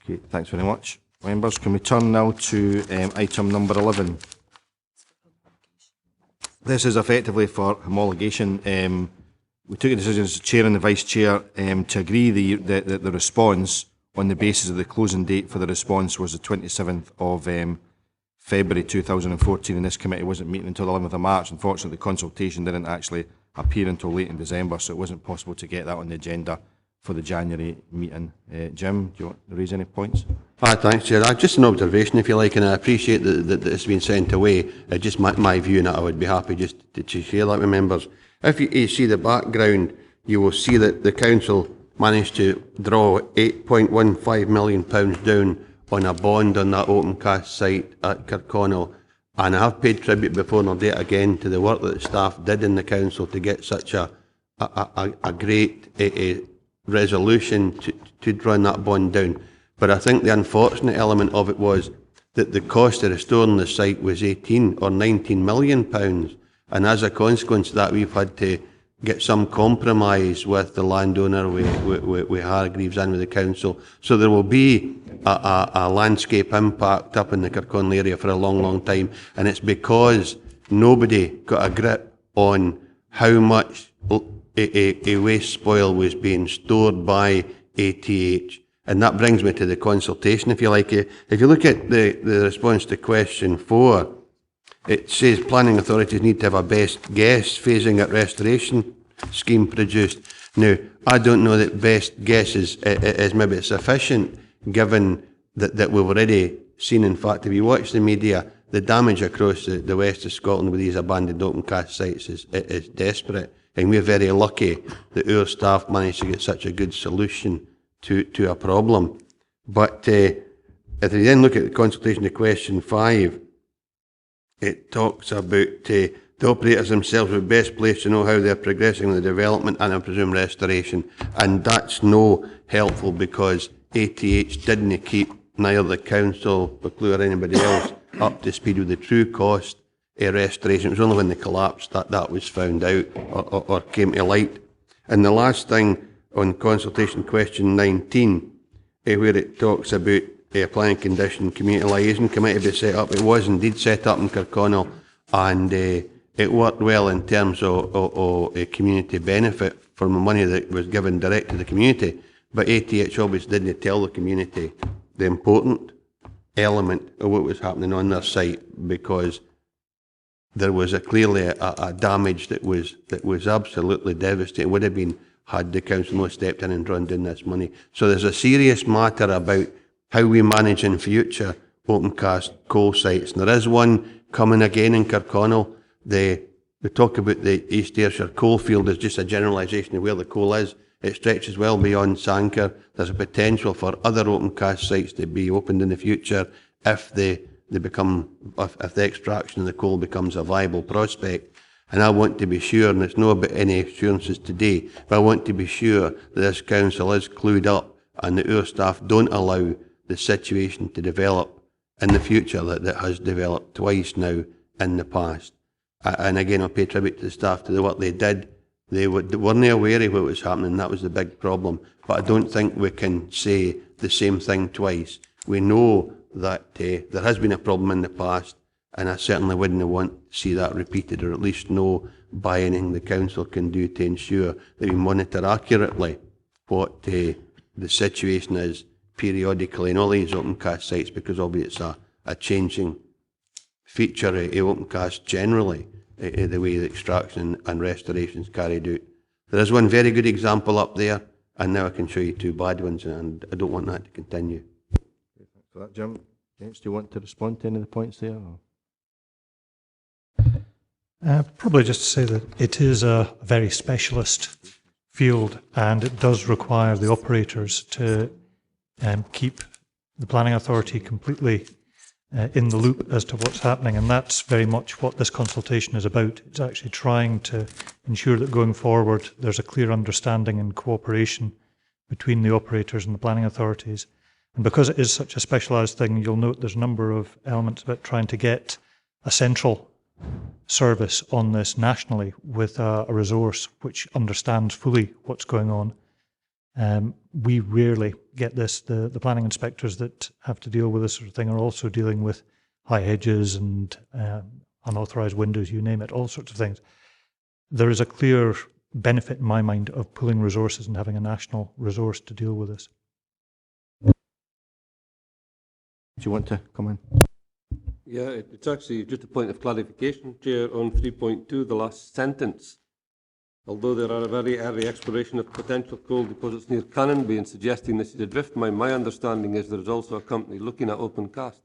Okay, thanks very much. Members, can we turn now to item number 11? This is effectively for homologation. We took a decision as the Chair and the Vice Chair to agree the response on the basis of the closing date for the response was the 27th of February 2014, and this committee wasn't meeting until the 11th of March. Unfortunately, the consultation didn't actually appear until late in December, so it wasn't possible to get that on the agenda for the January meeting. Jim, do you want to raise any points? Thanks, Chair. Just an observation, if you like, and I appreciate that it's been sent away. Just my view on it, I would be happy just to share that with members. If you see the background, you will see that the Council managed to draw £8.15 million down on a bond on that open cast site at Kirkconnell. And I have paid tribute before, and I'll do it again, to the work that the staff did in the Council to get such a great resolution to drawing that bond down. But I think the unfortunate element of it was that the cost of restoring the site was £18 or £19 million. And as a consequence of that, we've had to get some compromise with the landowner, with Hargreaves and with the Council. So there will be a landscape impact up in the Kirkconnell area for a long, long time. And it's because nobody got a grip on how much a waste spoil was being stored by ATH. And that brings me to the consultation, if you like. If you look at the response to question 4, it says planning authorities need to have a best guess phasing at restoration scheme produced. Now, I don't know that best guess is maybe sufficient, given that we've already seen, in fact, if you watch the media, the damage across the west of Scotland with these abandoned open cast sites is desperate. And we're very lucky that our staff managed to get such a good solution to a problem. But if you then look at the consultation to question 5, it talks about the operators themselves were best placed to know how they're progressing with the development and, I presume, restoration. And that's no helpful, because ATH didn't keep neither the Council, Buccleuch, or anybody else up to speed with the true cost of restoration. It was only when they collapsed that was found out or came to light. And the last thing on consultation question 19, where it talks about a planning condition community liaison committee be set up. It was indeed set up in Kirkconnell, and it worked well in terms of a community benefit from the money that was given direct to the community. But ATH obviously didn't tell the community the important element of what was happening on their site, because there was clearly a damage that was absolutely devastating. It would have been had the Council not stepped in and drawn down this money. So there's a serious matter about how we manage in future open cast coal sites. And there is one coming again in Kirkconnell. We talk about the East Ayrshire coalfield as just a generalisation of where the coal is. It stretches well beyond Sanquhar. There's a potential for other open cast sites to be opened in the future if the extraction of the coal becomes a viable prospect. And I want to be sure, and it's not about any assurances today, but I want to be sure that this Council is clued up and that our staff don't allow the situation to develop in the future that has developed twice now in the past. And again, I'll pay tribute to the staff to the work they did. They weren't aware of what was happening. That was the big problem. But I don't think we can say the same thing twice. We know that there has been a problem in the past, and I certainly wouldn't want to see that repeated, or at least know by anything the council can do to ensure that we monitor accurately what the situation is periodically in all these open cast sites, because obviously it's a changing feature of open cast generally, the way the extraction and restoration is carried out. There is one very good example up there, and now I can show you two bad ones, and I don't want that to continue. Thanks for that, Jim. James, do you want to respond to any of the points there? Or? Probably just to say that it is a very specialist field, and it does require the operators to keep the planning authority completely in the loop as to what's happening, and that's very much what this consultation is about. It's actually trying to ensure that going forward there's a clear understanding and cooperation between the operators and the planning authorities. And because it is such a specialised thing, you'll note there's a number of elements about trying to get a central service on this nationally with a resource which understands fully what's going on. We rarely get this. The planning inspectors that have to deal with this sort of thing are also dealing with high hedges and unauthorised windows, you name it, all sorts of things. There is a clear benefit in my mind of pooling resources and having a national resource to deal with this. Do you want to come in? Yeah, it's actually just a point of clarification, Chair, on 3.2, the last sentence. Although there are a very early exploration of potential coal deposits near Canonby and suggesting this is adrift, my understanding is there is also a company looking at open cast.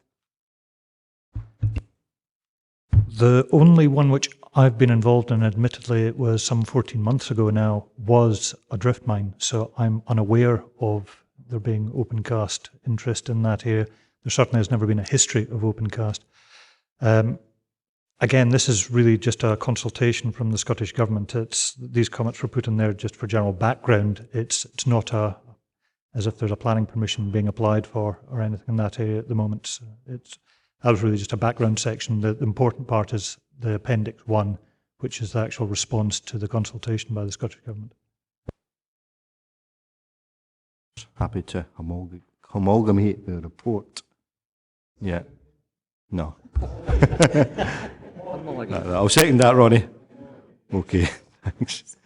The only one which I've been involved in, admittedly it was some 14 months ago now, was a drift mine, so I'm unaware of there being open cast interest in that area. There certainly has never been a history of open cast. Again, this is really just a consultation from the Scottish Government. These comments were put in there just for general background. It's not as if there's a planning permission being applied for or anything in that area at the moment. That was really just a background section. The important part is the Appendix 1, which is the actual response to the consultation by the Scottish Government. Happy to amalgamate the report. Yeah. No. I'll second that, Ronnie. Okay, thanks.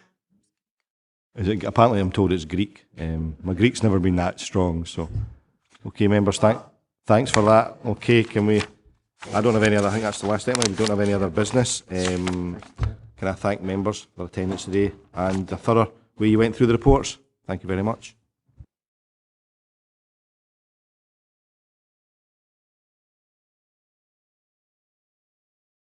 Apparently I'm told it's Greek. My Greek's never been that strong, so. Okay, members, thanks for that. Okay, can we, I don't have any other, I think that's the last item, we don't have any other business. Can I thank members for attendance today and the thorough way you went through the reports. Thank you very much.